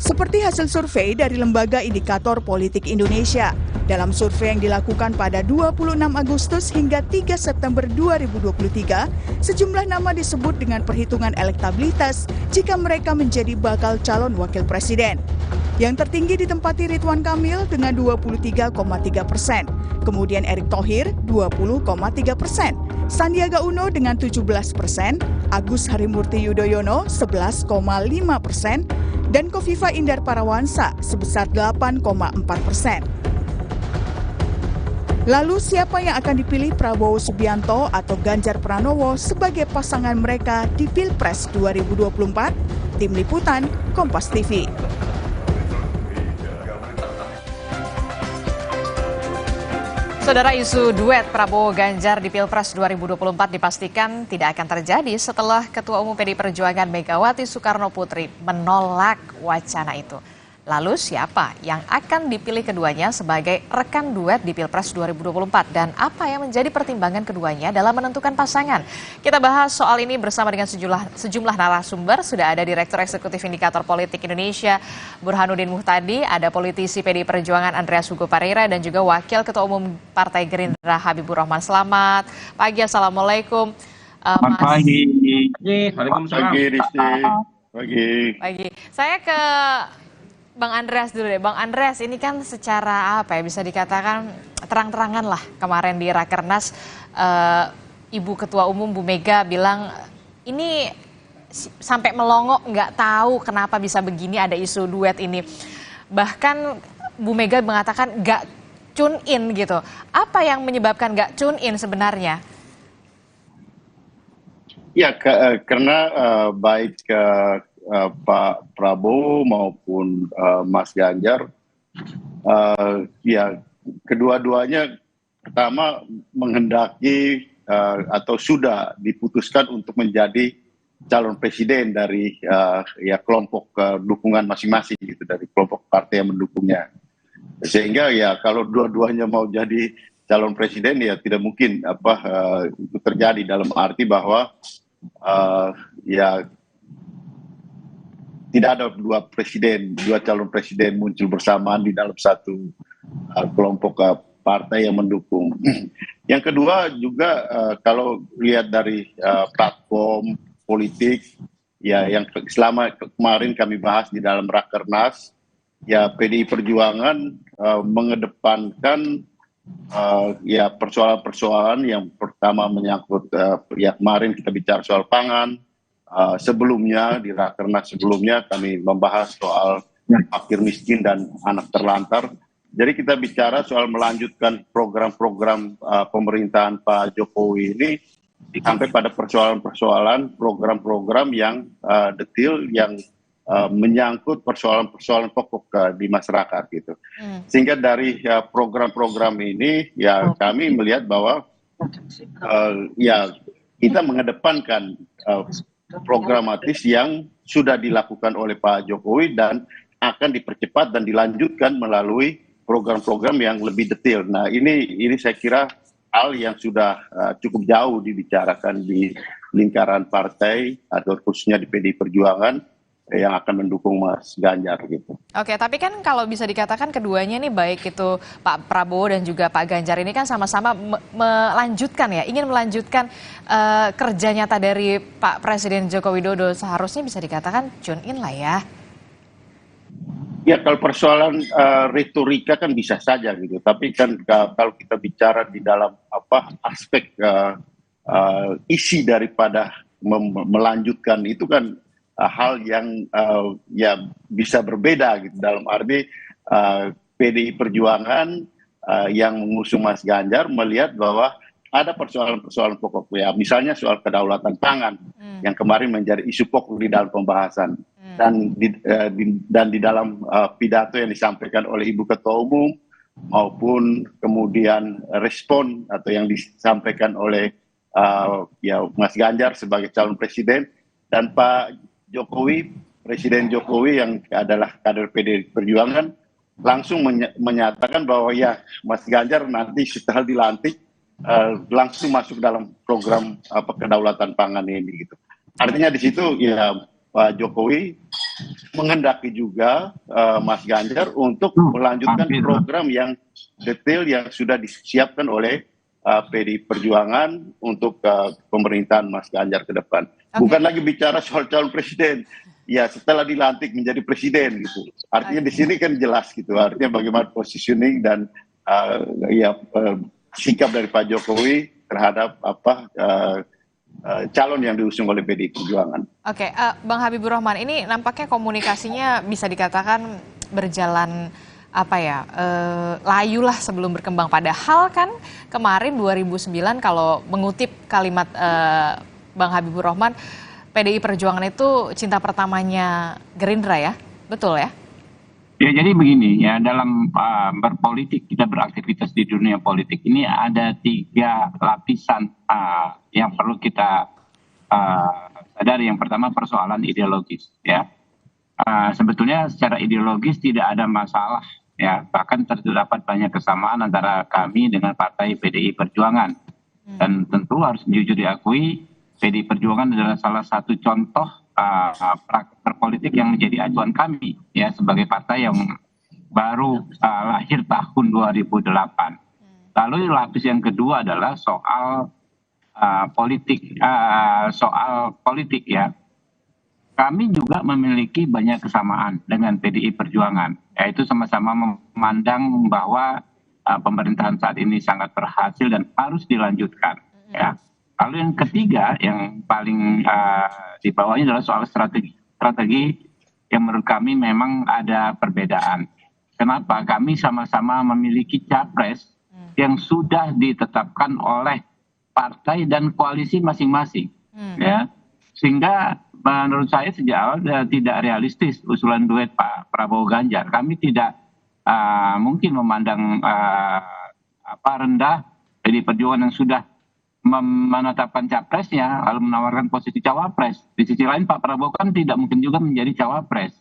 Seperti hasil survei dari Lembaga Indikator Politik Indonesia. Dalam survei yang dilakukan pada 26 Agustus hingga 3 September 2023, sejumlah nama disebut dengan perhitungan elektabilitas jika mereka menjadi bakal calon wakil presiden. Yang tertinggi ditempati Ridwan Kamil dengan 23,3%, kemudian Erick Thohir 20,3%, Sandiaga Uno dengan 17%, Agus Harimurti Yudhoyono 11,5%, dan Kofifa Indar Parawansa sebesar 8,4%. Lalu siapa yang akan dipilih Prabowo Subianto atau Ganjar Pranowo sebagai pasangan mereka di Pilpres 2024? Tim Liputan, Kompas TV. Saudara, isu duet Prabowo Ganjar di Pilpres 2024 dipastikan tidak akan terjadi setelah Ketua Umum PDI Perjuangan Megawati Soekarno Putri menolak wacana itu. Lalu siapa yang akan dipilih keduanya sebagai rekan duet di Pilpres 2024 dan apa yang menjadi pertimbangan keduanya dalam menentukan pasangan? Kita bahas soal ini bersama dengan sejumlah narasumber. Sudah ada Direktur Eksekutif Indikator Politik Indonesia Burhanuddin Muhtadi, ada politisi PDI Perjuangan Andreas Hugo Parera dan juga Wakil Ketua Umum Partai Gerindra Habibur Rahman. Selamat pagi, assalamualaikum. Selamat pagi. Waalaikumsalam. Pagi. Saya ke Bang Andreas dulu deh. Bang Andreas, ini kan secara apa ya, bisa dikatakan terang-terangan lah kemarin di Rakernas, Ibu Ketua Umum Bu Mega bilang ini sampai melongo, nggak tahu kenapa bisa begini, ada isu duet ini. Bahkan Bu Mega mengatakan nggak tune in gitu. Apa yang menyebabkan nggak tune in sebenarnya? Ya, karena baik Pak Prabowo maupun Mas Ganjar, ya kedua-duanya pertama menghendaki atau sudah diputuskan untuk menjadi calon presiden dari ya kelompok dukungan masing-masing gitu, dari kelompok partai yang mendukungnya. Sehingga ya kalau dua-duanya mau jadi calon presiden ya tidak mungkin itu terjadi, dalam arti bahwa ya tidak ada dua calon presiden muncul bersamaan di dalam satu kelompok partai yang mendukung. Yang kedua juga kalau lihat dari platform politik ya yang selama kemarin kami bahas di dalam Rakernas, ya PDI Perjuangan mengedepankan ya persoalan-persoalan yang pertama menyangkut ya kemarin kita bicara soal pangan. Sebelumnya di Rakernas sebelumnya kami membahas soal fakir miskin dan anak terlantar. Jadi kita bicara soal melanjutkan program-program pemerintahan Pak Jokowi ini sampai pada persoalan-persoalan program-program yang detail yang menyangkut persoalan-persoalan pokok di masyarakat gitu. Sehingga dari program-program ini ya kami melihat bahwa ya kita mengedepankan programatis yang sudah dilakukan oleh Pak Jokowi dan akan dipercepat dan dilanjutkan melalui program-program yang lebih detail. Nah ini saya kira hal yang sudah cukup jauh dibicarakan di lingkaran partai atau khususnya di PDI Perjuangan yang akan mendukung Mas Ganjar gitu. Oke, tapi kan kalau bisa dikatakan keduanya nih, baik itu Pak Prabowo dan juga Pak Ganjar ini kan sama-sama melanjutkan ya, ingin melanjutkan kerja nyata dari Pak Presiden Joko Widodo. Seharusnya bisa dikatakan tune in lah ya. Ya kalau persoalan retorika kan bisa saja gitu, tapi kan kalau kita bicara di dalam aspek isi daripada melanjutkan itu kan hal yang ya bisa berbeda gitu, dalam arti PDI Perjuangan yang mengusung Mas Ganjar melihat bahwa ada persoalan-persoalan pokok ya, misalnya soal kedaulatan pangan yang kemarin menjadi isu pokok di dalam pembahasan dan di dalam pidato yang disampaikan oleh Ibu Ketua Umum maupun kemudian respon atau yang disampaikan oleh ya Mas Ganjar sebagai calon presiden dan Pak Jokowi, Presiden Jokowi yang adalah kader PDI Perjuangan langsung menyatakan bahwa ya Mas Ganjar nanti setelah dilantik langsung masuk dalam program kedaulatan pangan ini gitu. Artinya di situ ya Pak Jokowi menghendaki juga Mas Ganjar untuk melanjutkan program yang detail yang sudah disiapkan oleh PDI Perjuangan untuk pemerintahan Mas Ganjar ke depan. Bukan lagi bicara soal calon presiden. Ya setelah dilantik menjadi presiden gitu. Artinya di sini kan jelas gitu. Artinya bagaimana positioning dan sikap dari Pak Jokowi terhadap calon yang diusung oleh PDI Perjuangan. Oke, Bang Habibur Rahman, ini nampaknya komunikasinya bisa dikatakan berjalan layu lah sebelum berkembang. Padahal kan kemarin 2009 kalau mengutip kalimat Bang Habibur Rahman, PDI Perjuangan itu cinta pertamanya Gerindra ya, betul ya? Ya jadi begini ya, dalam berpolitik, kita beraktivitas di dunia politik ini ada 3 lapisan yang perlu kita sadari. Yang pertama persoalan ideologis ya. Sebetulnya secara ideologis tidak ada masalah ya, bahkan terdapat banyak kesamaan antara kami dengan partai PDI Perjuangan. Dan tentu harus jujur diakui, PDI Perjuangan adalah salah satu contoh berpolitik yang menjadi acuan kami ya sebagai partai yang baru lahir tahun 2008. Lalu lapis yang kedua adalah soal politik ya. Kami juga memiliki banyak kesamaan dengan PDI Perjuangan, yaitu sama-sama memandang bahwa pemerintahan saat ini sangat berhasil dan harus dilanjutkan ya. Lalu yang ketiga, yang paling di bawahnya adalah soal strategi yang menurut kami memang ada perbedaan. Kenapa? Kami sama-sama memiliki capres yang sudah ditetapkan oleh partai dan koalisi masing-masing. Ya. Sehingga menurut saya sejak awal tidak realistis usulan duet Pak Prabowo Ganjar. Kami tidak mungkin memandang rendah PDI Perjuangan yang sudah menetapkan capresnya lalu menawarkan posisi cawapres. Di sisi lain Pak Prabowo kan tidak mungkin juga menjadi cawapres.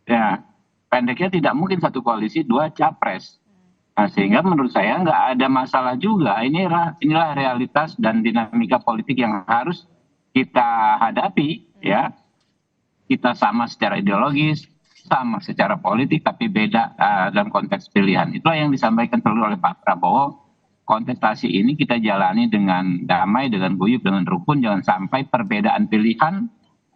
Ya, pendeknya tidak mungkin satu koalisi 2 capres. Nah, sehingga menurut saya nggak ada masalah juga. Inilah realitas dan dinamika politik yang harus kita hadapi ya. Kita sama secara ideologis, sama secara politik, tapi beda dalam konteks pilihan. Itulah yang disampaikan selalu oleh Pak Prabowo. Kontestasi ini kita jalani dengan damai, dengan guyup, dengan rukun. Jangan sampai perbedaan pilihan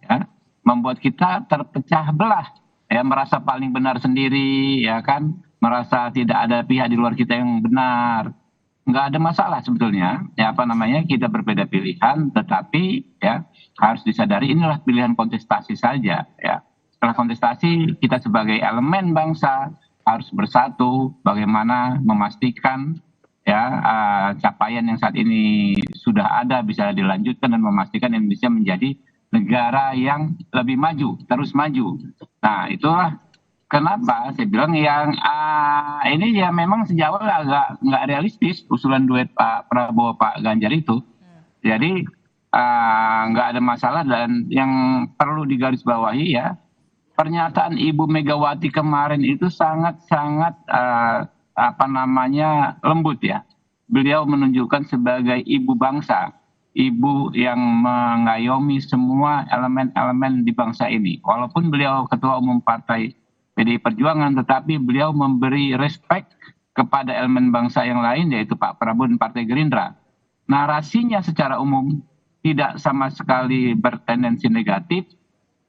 ya, membuat kita terpecah belah, ya, merasa paling benar sendiri, ya kan, merasa tidak ada pihak di luar kita yang benar. Nggak ada masalah sebetulnya, ya kita berbeda pilihan, tetapi ya harus disadari inilah pilihan kontestasi saja. Ya. Setelah kontestasi kita sebagai elemen bangsa harus bersatu, bagaimana memastikan capaian yang saat ini sudah ada bisa dilanjutkan dan memastikan Indonesia menjadi negara yang lebih maju, terus maju. Nah itulah kenapa saya bilang yang ini ya memang sejak awal agak nggak realistis usulan duet Pak Prabowo Pak Ganjar itu. Jadi nggak ada masalah, dan yang perlu digarisbawahi ya, pernyataan Ibu Megawati kemarin itu sangat-sangat lembut ya. Beliau menunjukkan sebagai ibu bangsa, ibu yang mengayomi semua elemen-elemen di bangsa ini. Walaupun beliau ketua umum partai PDI Perjuangan, tetapi beliau memberi respect kepada elemen bangsa yang lain, yaitu Pak Prabowo dan Partai Gerindra. Narasinya secara umum tidak sama sekali bertendensi negatif,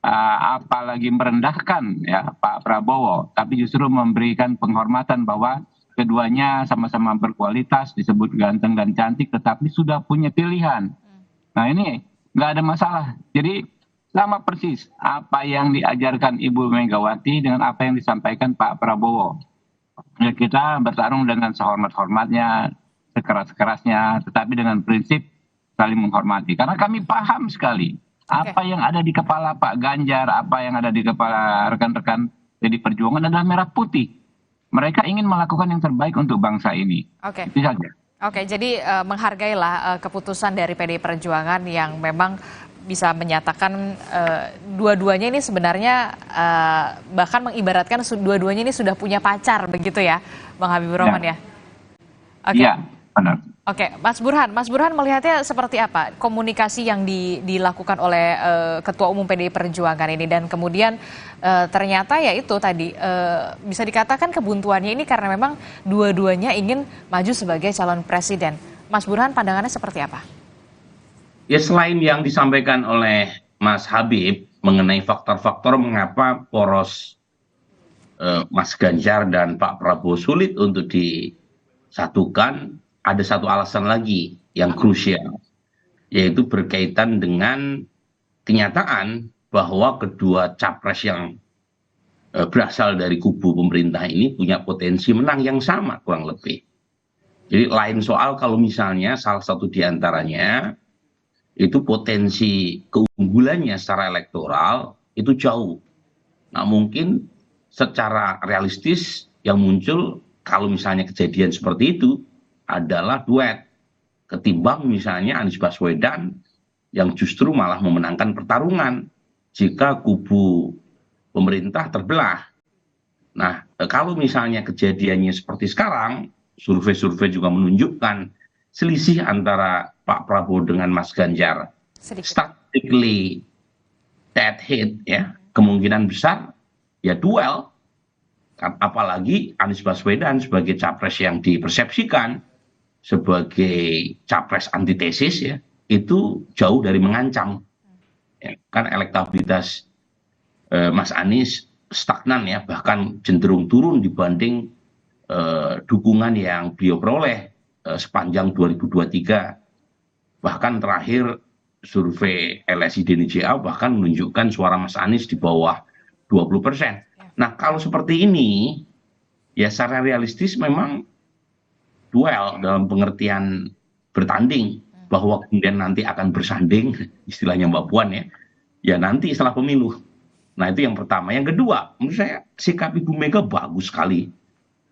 apalagi merendahkan ya Pak Prabowo, tapi justru memberikan penghormatan bahwa keduanya sama-sama berkualitas, disebut ganteng dan cantik, tetapi sudah punya pilihan. Nah ini nggak ada masalah. Jadi sama persis apa yang diajarkan Ibu Megawati dengan apa yang disampaikan Pak Prabowo. Ya, kita bertarung dengan sehormat-hormatnya, sekeras-kerasnya, tetapi dengan prinsip saling menghormati. Karena kami paham sekali apa yang ada di kepala Pak Ganjar, apa yang ada di kepala rekan-rekan PDI Perjuangan adalah merah putih. Mereka ingin melakukan yang terbaik untuk bangsa ini. Oke. Itu saja. Oke, jadi menghargailah keputusan dari PDI Perjuangan yang memang bisa menyatakan dua-duanya ini sebenarnya bahkan mengibaratkan dua-duanya ini sudah punya pacar begitu ya, Bang Habibur Rahman ya? Oke. Iya, benar. Oke, Mas Burhan melihatnya seperti apa komunikasi yang dilakukan oleh Ketua Umum PDI Perjuangan ini, dan kemudian ternyata ya itu tadi bisa dikatakan kebuntuannya ini karena memang dua-duanya ingin maju sebagai calon presiden. Mas Burhan, pandangannya seperti apa? Ya, selain yang disampaikan oleh Mas Habib mengenai faktor-faktor mengapa poros Mas Ganjar dan Pak Prabowo sulit untuk disatukan, ada satu alasan lagi yang krusial, yaitu berkaitan dengan kenyataan bahwa kedua capres yang berasal dari kubu pemerintah ini punya potensi menang yang sama kurang lebih. Jadi lain soal kalau misalnya salah satu di antaranya itu potensi keunggulannya secara elektoral itu jauh. Nah, mungkin secara realistis yang muncul kalau misalnya kejadian seperti itu adalah duet, ketimbang misalnya Anies Baswedan yang justru malah memenangkan pertarungan jika kubu pemerintah terbelah. Nah, kalau misalnya kejadiannya seperti sekarang, survei-survei juga menunjukkan selisih antara Pak Prabowo dengan Mas Ganjar statistically dead hit ya, kemungkinan besar ya duel. Apalagi Anies Baswedan sebagai capres yang dipersepsikan sebagai capres antitesis ya, itu jauh dari mengancam. Ya, kan elektabilitas Mas Anies stagnan ya, bahkan cenderung turun dibanding dukungan yang beliau peroleh sepanjang 2023. Bahkan terakhir survei LSI DNJA bahkan menunjukkan suara Mas Anies di bawah 20%. Nah, kalau seperti ini ya secara realistis memang duel dalam pengertian bertanding, bahwa kemudian nanti akan bersanding, istilahnya Mbak Puan ya, ya nanti setelah pemilu. Nah, itu yang pertama. Yang kedua, menurut saya sikap Ibu Mega bagus sekali.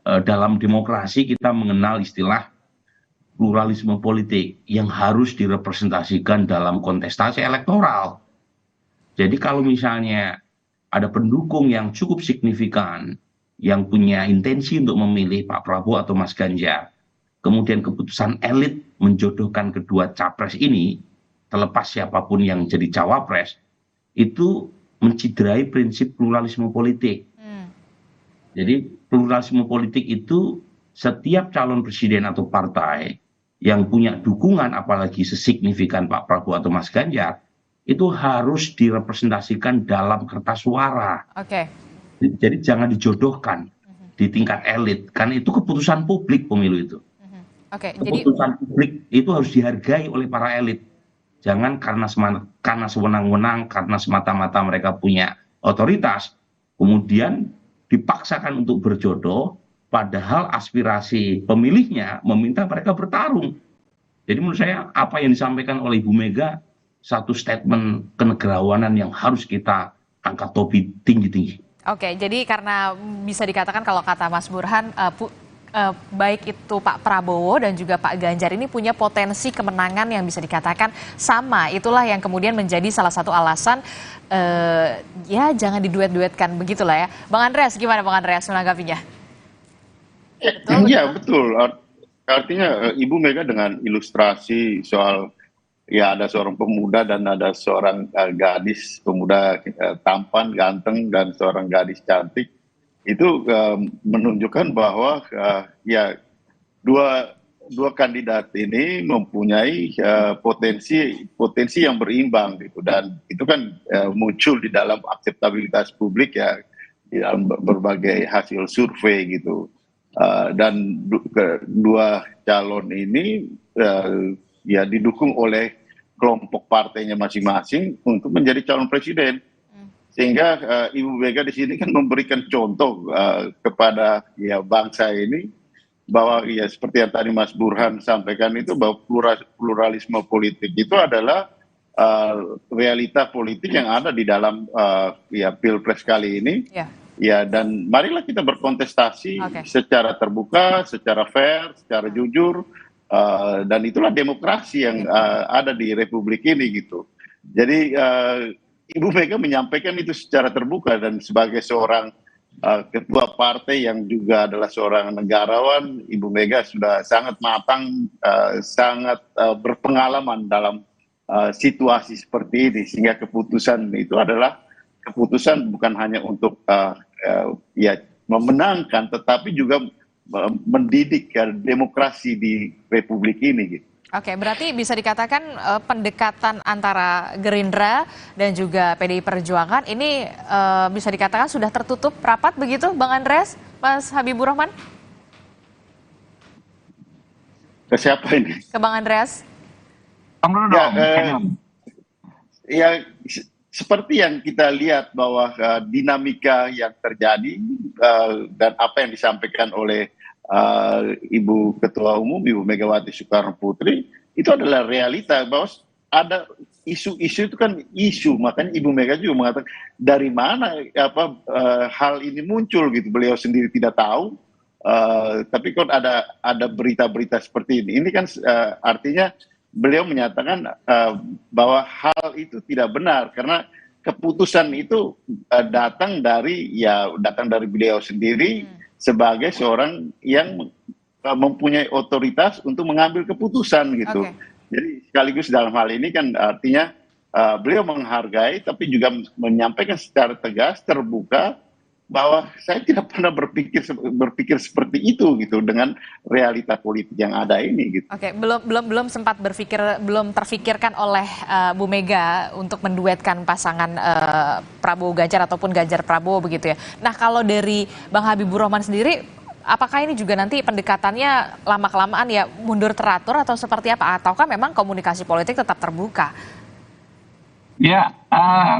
Dalam demokrasi kita mengenal istilah pluralisme politik yang harus direpresentasikan dalam kontestasi elektoral. Jadi kalau misalnya ada pendukung yang cukup signifikan yang punya intensi untuk memilih Pak Prabowo atau Mas Ganjar, kemudian keputusan elit menjodohkan kedua capres ini, terlepas siapapun yang jadi cawapres, itu menciderai prinsip pluralisme politik. Jadi pluralisme politik itu setiap calon presiden atau partai yang punya dukungan apalagi sesignifikan Pak Prabowo atau Mas Ganjar, itu harus direpresentasikan dalam kertas suara. Oke. Jadi jangan dijodohkan di tingkat elit, karena itu keputusan publik pemilu itu. Oke. Keputusan publik itu harus dihargai oleh para elit. Jangan karena sewenang-wenang, karena semata-mata mereka punya otoritas, kemudian dipaksakan untuk berjodoh, padahal aspirasi pemilihnya meminta mereka bertarung. Jadi menurut saya apa yang disampaikan oleh Ibu Mega satu statement kenegarawanan yang harus kita angkat topi tinggi-tinggi. Oke, jadi karena bisa dikatakan kalau kata Mas Burhan, baik itu Pak Prabowo dan juga Pak Ganjar ini punya potensi kemenangan yang bisa dikatakan sama. Itulah yang kemudian menjadi salah satu alasan ya jangan diduet-duetkan begitulah ya. Bang Andreas, gimana Bang Andreas menanggapinya? Iya betul. Artinya Ibu Mega dengan ilustrasi soal ya ada seorang pemuda dan ada seorang gadis, pemuda tampan, ganteng, dan seorang gadis cantik, itu menunjukkan bahwa ya dua kandidat ini mempunyai potensi yang berimbang gitu, dan itu kan muncul di dalam akseptabilitas publik ya, di dalam berbagai hasil survei gitu. Dan dua calon ini ya didukung oleh kelompok partainya masing-masing untuk menjadi calon presiden, sehingga Ibu Mega di sini kan memberikan contoh kepada ya bangsa ini bahwa ya seperti yang tadi Mas Burhan sampaikan itu, bahwa pluralisme politik itu adalah realita politik yang ada di dalam ya Pilpres kali ini. Ya, dan marilah kita berkontestasi secara terbuka, secara fair, secara jujur, dan itulah demokrasi yang ada di Republik ini gitu. Jadi Ibu Mega menyampaikan itu secara terbuka, dan sebagai seorang ketua partai yang juga adalah seorang negarawan, Ibu Mega sudah sangat matang, sangat berpengalaman dalam situasi seperti ini, sehingga keputusan itu adalah keputusan bukan hanya untuk ya memenangkan, tetapi juga mendidik demokrasi di Republik ini gitu. Oke, berarti bisa dikatakan pendekatan antara Gerindra dan juga PDI Perjuangan ini bisa dikatakan sudah tertutup rapat begitu, Bang Andreas, Mas Habibur Rahman? Ke siapa ini? Ke Bang Andreas. Ya, seperti yang kita lihat bahwa dinamika yang terjadi dan apa yang disampaikan oleh Ibu Ketua Umum, Ibu Megawati Soekarno Putri, itu adalah realita bahwa ada isu-isu itu kan isu, makanya Ibu Mega juga mengatakan dari mana hal ini muncul gitu, beliau sendiri tidak tahu, tapi kok ada berita-berita seperti ini. Ini kan artinya beliau menyatakan bahwa hal itu tidak benar karena keputusan itu datang dari beliau sendiri sebagai seorang yang mempunyai otoritas untuk mengambil keputusan gitu. Jadi sekaligus dalam hal ini kan artinya beliau menghargai tapi juga menyampaikan secara tegas, terbuka, bahwa saya tidak pernah berpikir seperti itu gitu dengan realita politik yang ada ini gitu. Oke, belum sempat belum terfikirkan oleh Bu Mega untuk menduetkan pasangan Prabowo Ganjar ataupun Ganjar Prabowo begitu ya. Nah, kalau dari Bang Habibur Rahman sendiri, apakah ini juga nanti pendekatannya lama-kelamaan ya mundur teratur atau seperti apa? Ataukah memang komunikasi politik tetap terbuka? Ya,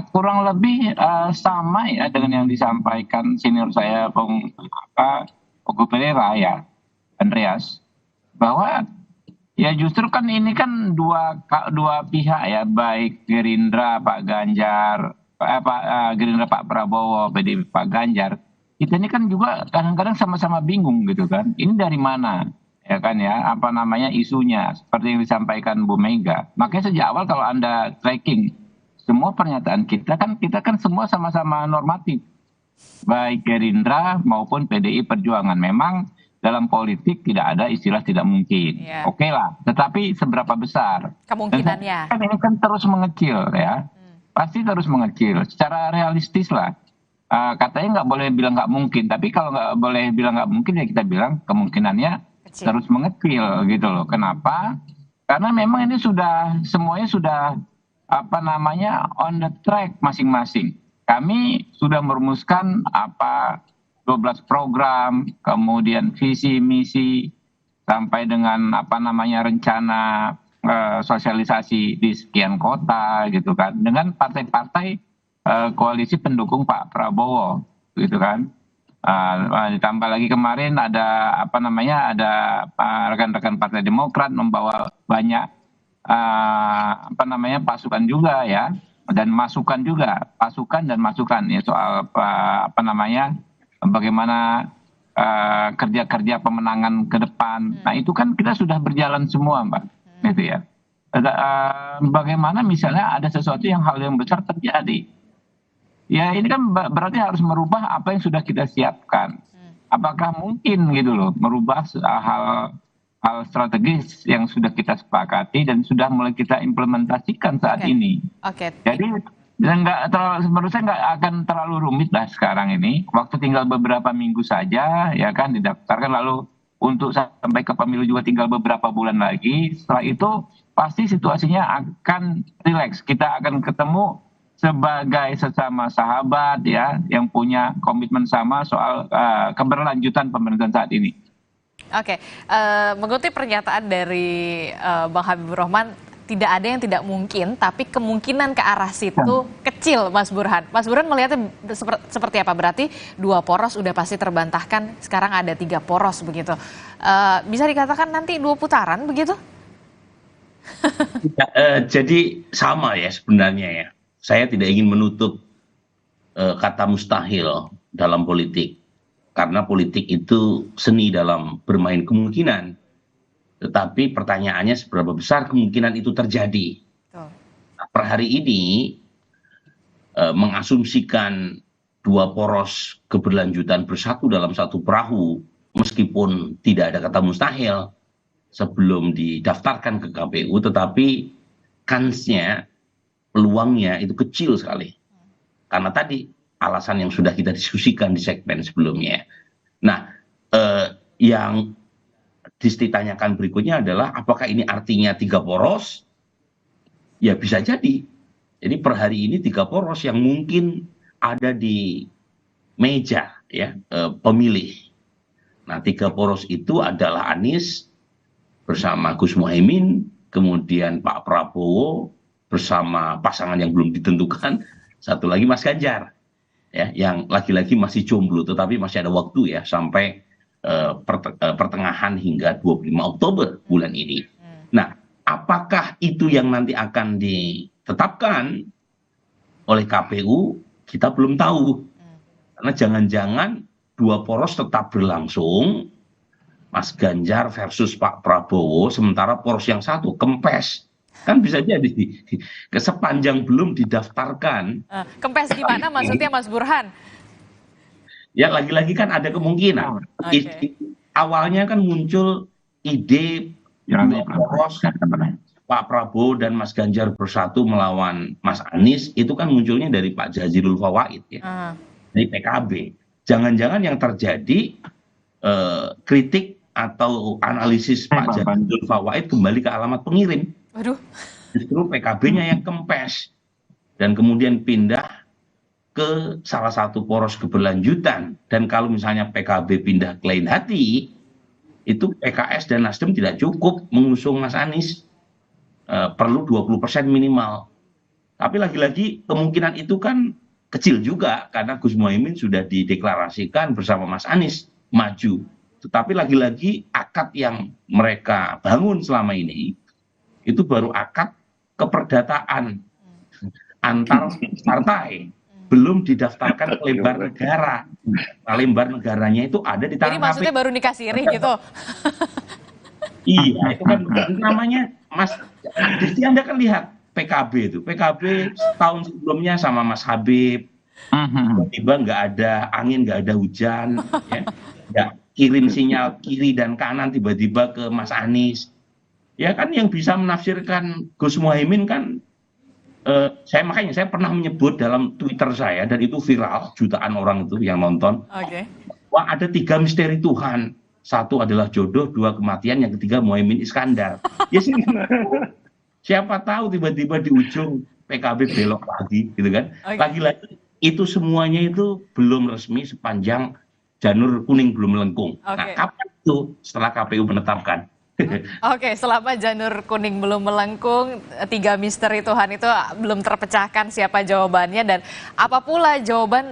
kurang lebih sama ya dengan yang disampaikan senior saya, Bung Pereira ya, Andreas, bahwa ya justru kan ini kan dua pihak ya, baik Gerindra Pak Ganjar, Gerindra Pak Prabowo, PDIP Pak Ganjar, kita ini kan juga kadang-kadang sama-sama bingung gitu kan, ini dari mana? Ya kan ya, apa namanya isunya, seperti yang disampaikan Bu Mega. Makanya sejak awal kalau Anda tracking, semua pernyataan kita kan semua sama-sama normatif, baik Gerindra maupun PDI Perjuangan. Memang dalam politik tidak ada istilah tidak mungkin, Oke lah. Tetapi seberapa besar kemungkinannya? Dan ini kan terus mengecil ya, pasti terus mengecil. Secara realistis lah, katanya nggak boleh bilang nggak mungkin, tapi kalau nggak boleh bilang nggak mungkin ya kita bilang kemungkinannya terus mengecil gitu loh. Kenapa? Karena memang ini semuanya sudah on the track masing-masing. Kami sudah merumuskan 12 program, kemudian visi misi sampai dengan rencana sosialisasi di sekian kota gitu kan, dengan partai-partai koalisi pendukung Pak Prabowo gitu kan. Ditambah lagi kemarin ada rekan-rekan Partai Demokrat membawa banyak pasukan juga ya, dan masukan juga, pasukan dan masukan ya soal bagaimana kerja-kerja pemenangan ke depan. Nah itu kan kita sudah berjalan semua Mbak, gitu ya. Bagaimana misalnya ada sesuatu hal yang besar terjadi, ya ini kan berarti harus merubah apa yang sudah kita siapkan. Apakah mungkin gitu loh merubah hal strategis yang sudah kita sepakati dan sudah mulai kita implementasikan saat ini. Jadi menurut saya nggak akan terlalu rumit lah sekarang ini. Waktu tinggal beberapa minggu saja ya kan didaftarkan, lalu untuk sampai ke pemilu juga tinggal beberapa bulan lagi. Setelah itu pasti situasinya akan rileks. Kita akan ketemu sebagai sesama sahabat ya yang punya komitmen sama soal keberlanjutan pemerintahan saat ini. Oke, mengutip pernyataan dari Bang Habibur Rahman, tidak ada yang tidak mungkin, tapi kemungkinan ke arah situ kecil, Mas Burhan. Mas Burhan melihatnya seperti apa? Berarti 2 poros udah pasti terbantahkan, sekarang ada 3 poros begitu. Bisa dikatakan nanti 2 putaran begitu? Jadi sama ya sebenarnya ya. Saya tidak ingin menutup kata mustahil dalam politik. Karena politik itu seni dalam bermain kemungkinan. Tetapi pertanyaannya seberapa besar kemungkinan itu terjadi. per hari ini mengasumsikan dua poros keberlanjutan bersatu dalam satu perahu, meskipun tidak ada kata mustahil sebelum didaftarkan ke KPU, tetapi kansnya, peluangnya itu kecil sekali. Karena tadi alasan yang sudah kita diskusikan di segmen sebelumnya. Nah, yang ditanyakan berikutnya adalah apakah ini artinya 3 poros? Ya bisa jadi. Jadi per hari ini 3 poros yang mungkin ada di meja ya pemilih. Nah, 3 poros itu adalah Anies bersama Gus Muhaimin, kemudian Pak Prabowo bersama pasangan yang belum ditentukan, satu lagi Mas Ganjar ya, yang lagi-lagi masih jomblo, tetapi masih ada waktu ya sampai pertengahan hingga 25 Oktober bulan ini. Nah, apakah itu yang nanti akan ditetapkan oleh KPU? Kita belum tahu. Karena jangan-jangan 2 poros tetap berlangsung, Mas Ganjar versus Pak Prabowo, sementara poros yang satu kempes. Kan bisa jadi sepanjang belum didaftarkan. Kempes gimana maksudnya Mas Burhan? Ya lagi-lagi kan ada kemungkinan. Awalnya kan muncul ide poros Pak Prabowo dan Mas Ganjar bersatu melawan Mas Anies, itu kan munculnya dari Pak Jazilul Fawait ya, dari PKB. Jangan-jangan yang terjadi kritik atau analisis Pak Jazilul Fawait kembali ke alamat pengirim. Waduh. Justru PKB-nya yang kempes dan kemudian pindah ke salah satu poros keberlanjutan. Dan kalau misalnya PKB pindah ke lain hati, itu PKS dan Nasdem tidak cukup mengusung Mas Anies. Perlu 20% minimal. Tapi lagi-lagi kemungkinan itu kan kecil juga karena Gus Muhaimin sudah dideklarasikan bersama Mas Anies maju. Tetapi lagi-lagi akad yang mereka bangun selama ini itu baru akad keperdataan antar partai, belum didaftarkan ke lembar negara. Nah, lembar negaranya itu ada di tangan KPU. Jadi maksudnya baru nikah siri gitu? Iya, itu kan namanya Mas Disti, Anda kan lihat PKB itu. PKB tahun sebelumnya sama Mas Habib, tiba-tiba nggak ada angin, nggak ada hujan, ya. Nggak kirim sinyal kiri dan kanan tiba-tiba ke Mas Anies. Ya kan yang bisa menafsirkan Gus Muhaimin kan, makanya saya pernah menyebut dalam Twitter saya, dan itu viral, jutaan orang itu yang nonton. Wah, ada 3 misteri Tuhan. 1 adalah jodoh, 2 kematian, yang ketiga Muhaimin Iskandar. Ya sih, siapa tahu tiba-tiba di ujung PKB belok lagi, gitu kan? Lagi-lagi itu semuanya itu belum resmi sepanjang janur kuning belum melengkung. Nah, kapan itu? Setelah KPU menetapkan. Oke, selama janur kuning belum melengkung, 3 misteri Tuhan itu belum terpecahkan siapa jawabannya, dan apa pula jawaban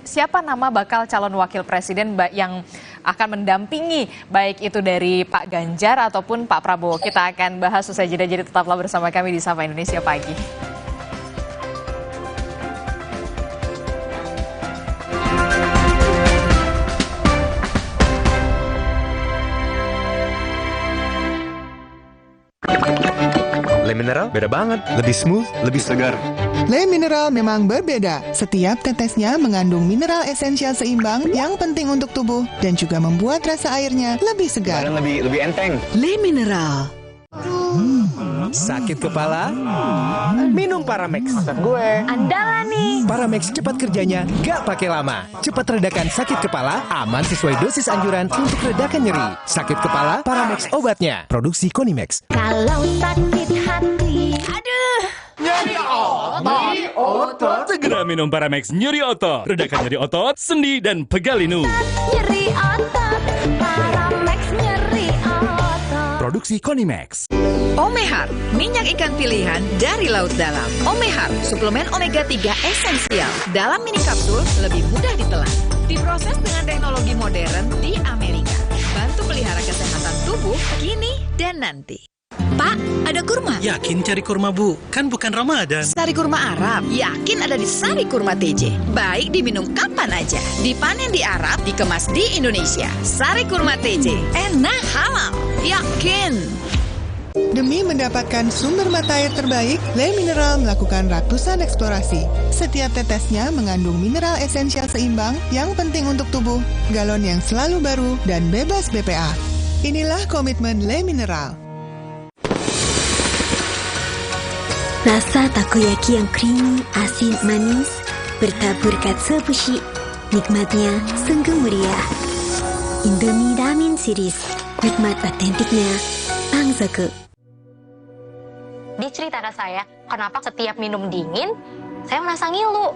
siapa nama bakal calon wakil presiden yang akan mendampingi, baik itu dari Pak Ganjar ataupun Pak Prabowo. Kita akan bahas usai jeda, jadi tetaplah bersama kami di Sapa Indonesia Pagi. Le Mineral beda banget, lebih smooth, lebih segar. Le Mineral memang berbeda. Setiap tetesnya mengandung mineral esensial seimbang yang penting untuk tubuh dan juga membuat rasa airnya lebih segar. Dan lebih enteng. Le Mineral. Sakit kepala? Minum Paramex. Maksud gue. Andalan nih. Paramex cepat kerjanya, gak pakai lama. Cepat redakan sakit kepala, aman sesuai dosis anjuran untuk redakan nyeri. Sakit kepala, Paramex obatnya. Produksi Konimex. Kalau sakit hati, aduh, nyeri otot. Segera minum Paramex nyeri otot. Redakan nyeri otot, sendi, dan pegal linu. nyeri otot, Paramex nyeri otot. Produksi Konimex. Omehar, minyak ikan pilihan dari laut dalam. Omehar, suplemen omega 3 esensial. Dalam mini kapsul, lebih mudah ditelan. Diproses dengan teknologi modern di Amerika. Bantu pelihara kesehatan tubuh kini dan nanti. Pak, ada kurma? Yakin cari kurma, Bu? Kan bukan Ramadan. Sari kurma Arab, yakin ada di Sari Kurma TJ. Baik diminum kapan aja. Dipanen di Arab, dikemas di Indonesia. Sari Kurma TJ, enak halal, yakin. Demi mendapatkan sumber mata air terbaik, Le Mineral melakukan ratusan eksplorasi. Setiap tetesnya mengandung mineral esensial seimbang yang penting untuk tubuh, galon yang selalu baru, dan bebas BPA. Inilah komitmen Le Mineral. Rasa takoyaki yang creamy, asin, manis, bertabur katsuobushi. Nikmatnya sungguh meriah. Indomie Ramen Series, nikmat otentiknya Pangzoku. Diceritakan saya, kenapa setiap minum dingin, saya merasa ngilu.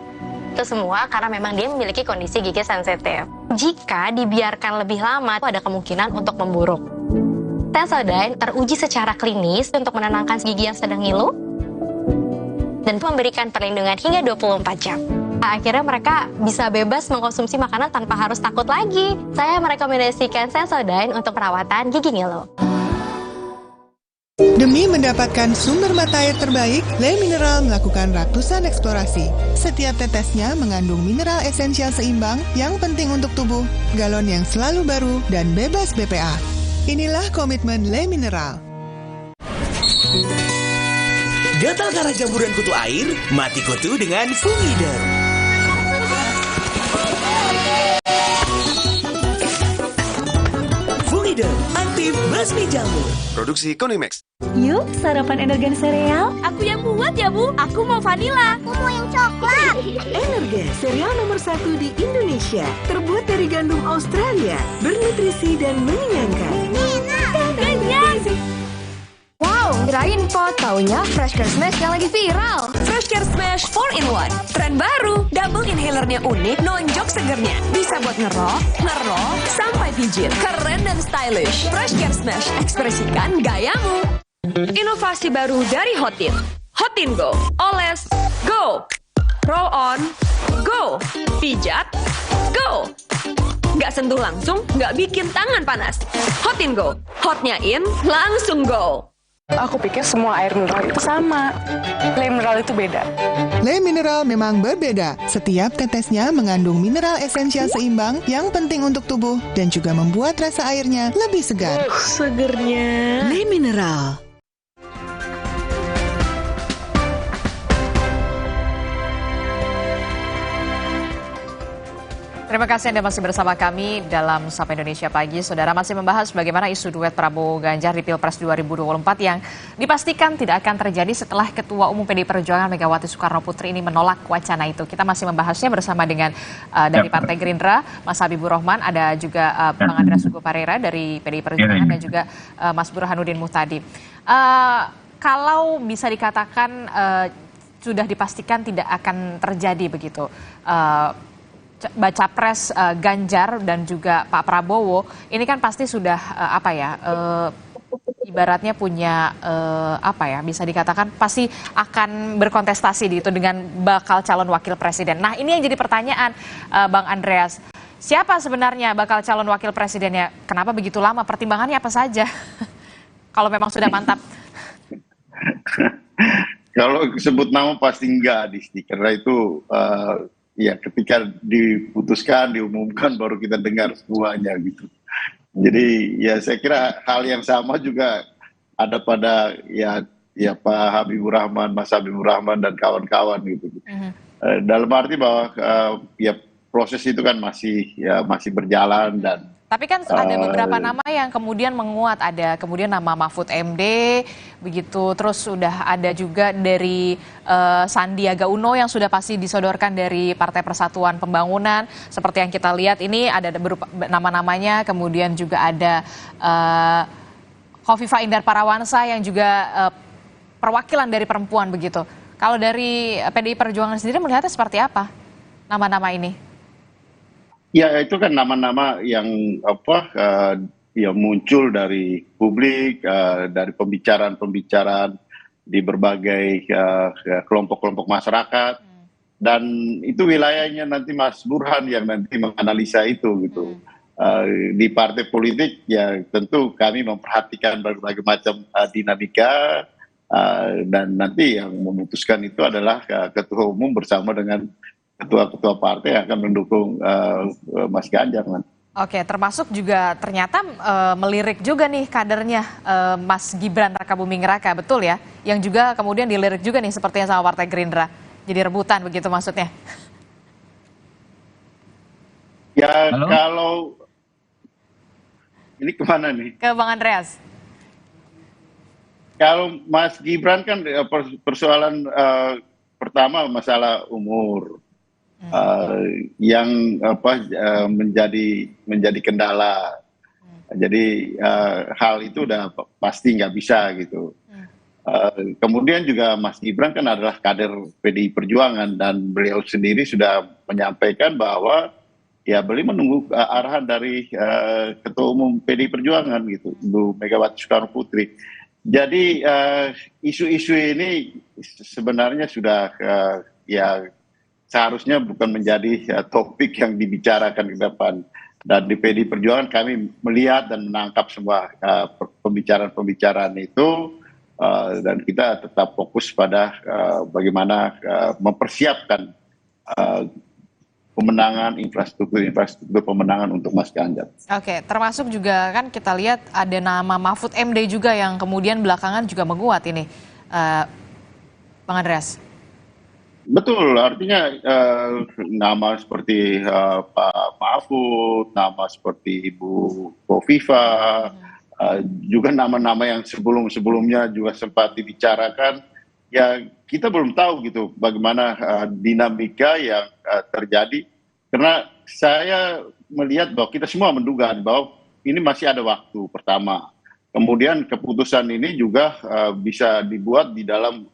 Itu semua karena memang dia memiliki kondisi gigi sensitif. Jika dibiarkan lebih lama, ada kemungkinan untuk memburuk. Sensodyne teruji secara klinis untuk menenangkan gigi yang sedang ngilu dan memberikan perlindungan hingga 24 jam. Akhirnya mereka bisa bebas mengkonsumsi makanan tanpa harus takut lagi. Saya merekomendasikan Sensodyne untuk perawatan gigi ngilu. Demi mendapatkan sumber mata air terbaik, Le Mineral melakukan ratusan eksplorasi. Setiap tetesnya mengandung mineral esensial seimbang yang penting untuk tubuh, galon yang selalu baru, dan bebas BPA. Inilah komitmen Le Mineral. Gatal karena jamburan kutu air? Mati kutu dengan Fungiderm. Fungiderm, aktif basmi jamur. Produksi Konimax. Yuk, sarapan Energen sereal. Aku yang buat ya, Bu. Aku mau vanila. Aku mau yang coklat. Energen, sereal nomor 1 di Indonesia. Terbuat dari gandum Australia, bernutrisi dan mengenyangkan. Kenyang. Wow, kirain po, taunya Fresh Care Smash yang lagi viral. Fresh Care Smash 4-in-1. Tren baru, double inhalernya unik, nonjok segernya. Bisa buat ngerok, sampai pijit. Keren dan stylish. Fresh Care Smash, ekspresikan gayamu. Inovasi baru dari Hotin. Hotin Go. Oles, go. Roll on, go. Pijat, go. Nggak sentuh langsung, nggak bikin tangan panas. Hotin Go. Hotnya in, langsung go. Aku pikir semua air mineral itu sama. Le Mineral itu beda. Le Mineral memang berbeda. Setiap tetesnya mengandung mineral esensial seimbang yang penting untuk tubuh dan juga membuat rasa airnya lebih segar. Segernya. Le Mineral. Terima kasih Anda masih bersama kami dalam Sapa Indonesia Pagi. Saudara masih membahas bagaimana isu duet Prabowo Ganjar di Pilpres 2024 yang dipastikan tidak akan terjadi setelah Ketua Umum PDI Perjuangan Megawati Soekarno Putri ini menolak wacana itu. Kita masih membahasnya bersama dengan dari Partai Gerindra, Mas Habibur Rahman, ada juga Bang Andreas Hugo Parera dari PDI Perjuangan dan juga Mas Burhanuddin Muhtadi. Kalau bisa dikatakan sudah dipastikan tidak akan terjadi begitu. Baca pres Ganjar dan juga Pak Prabowo ini kan pasti sudah ibaratnya punya bisa dikatakan pasti akan berkontestasi gitu dengan bakal calon wakil presiden. Nah ini yang jadi pertanyaan Bang Andreas, siapa sebenarnya bakal calon wakil presidennya? Kenapa begitu lama? Pertimbangannya apa saja? Kalau memang sudah mantap. Kalau sebut nama pasti enggak, karena itu ya ketika diputuskan, diumumkan baru kita dengar semuanya gitu. Jadi ya saya kira hal yang sama juga ada pada ya Pak Habibur Rahman, Mas Habibur Rahman dan kawan-kawan gitu. Dalam arti bahwa ya proses itu kan masih berjalan dan tapi kan ada beberapa nama yang kemudian menguat, ada kemudian nama Mahfud MD, begitu, terus sudah ada juga dari Sandiaga Uno yang sudah pasti disodorkan dari Partai Persatuan Pembangunan, seperti yang kita lihat ini ada berupa nama-namanya, kemudian juga ada Khofifah Indar Parawansa yang juga perwakilan dari perempuan begitu. Kalau dari PDI Perjuangan sendiri melihatnya seperti apa nama-nama ini? Ya itu kan nama-nama yang ya muncul dari publik, dari pembicaraan-pembicaraan di berbagai kelompok-kelompok masyarakat, dan itu wilayahnya nanti Mas Burhan yang nanti menganalisa itu gitu. Di partai politik ya tentu kami memperhatikan berbagai macam dinamika, dan nanti yang memutuskan itu adalah ketua umum bersama dengan ketua-ketua partai yang akan mendukung Mas Ganjar. Oke, termasuk juga ternyata melirik juga nih kadernya Mas Gibran Rakabuming Raka, betul ya? Yang juga kemudian dilirik juga nih sepertinya sama Partai Gerindra. Jadi rebutan begitu maksudnya? Ya kalau ini kemana nih? Ke Bang Andreas. Kalau Mas Gibran kan persoalan pertama masalah umur. Yang menjadi kendala. Jadi hal itu udah pasti nggak bisa gitu. Kemudian juga Mas Gibran kan adalah kader PDI Perjuangan dan beliau sendiri sudah menyampaikan bahwa ya beliau menunggu arahan dari Ketua Umum PDI Perjuangan gitu, Bu Megawati Soekarno Putri. Jadi isu-isu ini sebenarnya sudah ya seharusnya bukan menjadi topik yang dibicarakan ke depan. Dan di PDI Perjuangan kami melihat dan menangkap semua pembicaraan-pembicaraan itu, dan kita tetap fokus pada bagaimana mempersiapkan pemenangan infrastruktur pemenangan untuk Mas Ganjar. Oke, termasuk juga kan kita lihat ada nama Mahfud MD juga yang kemudian belakangan juga menguat ini, Bang Andreas. Betul, artinya nama seperti Pak Mahfud, nama seperti Ibu Kofifa, juga nama-nama yang sebelum-sebelumnya juga sempat dibicarakan, ya kita belum tahu gitu bagaimana dinamika yang terjadi. Karena saya melihat bahwa kita semua menduga bahwa ini masih ada waktu pertama. Kemudian keputusan ini juga bisa dibuat di dalam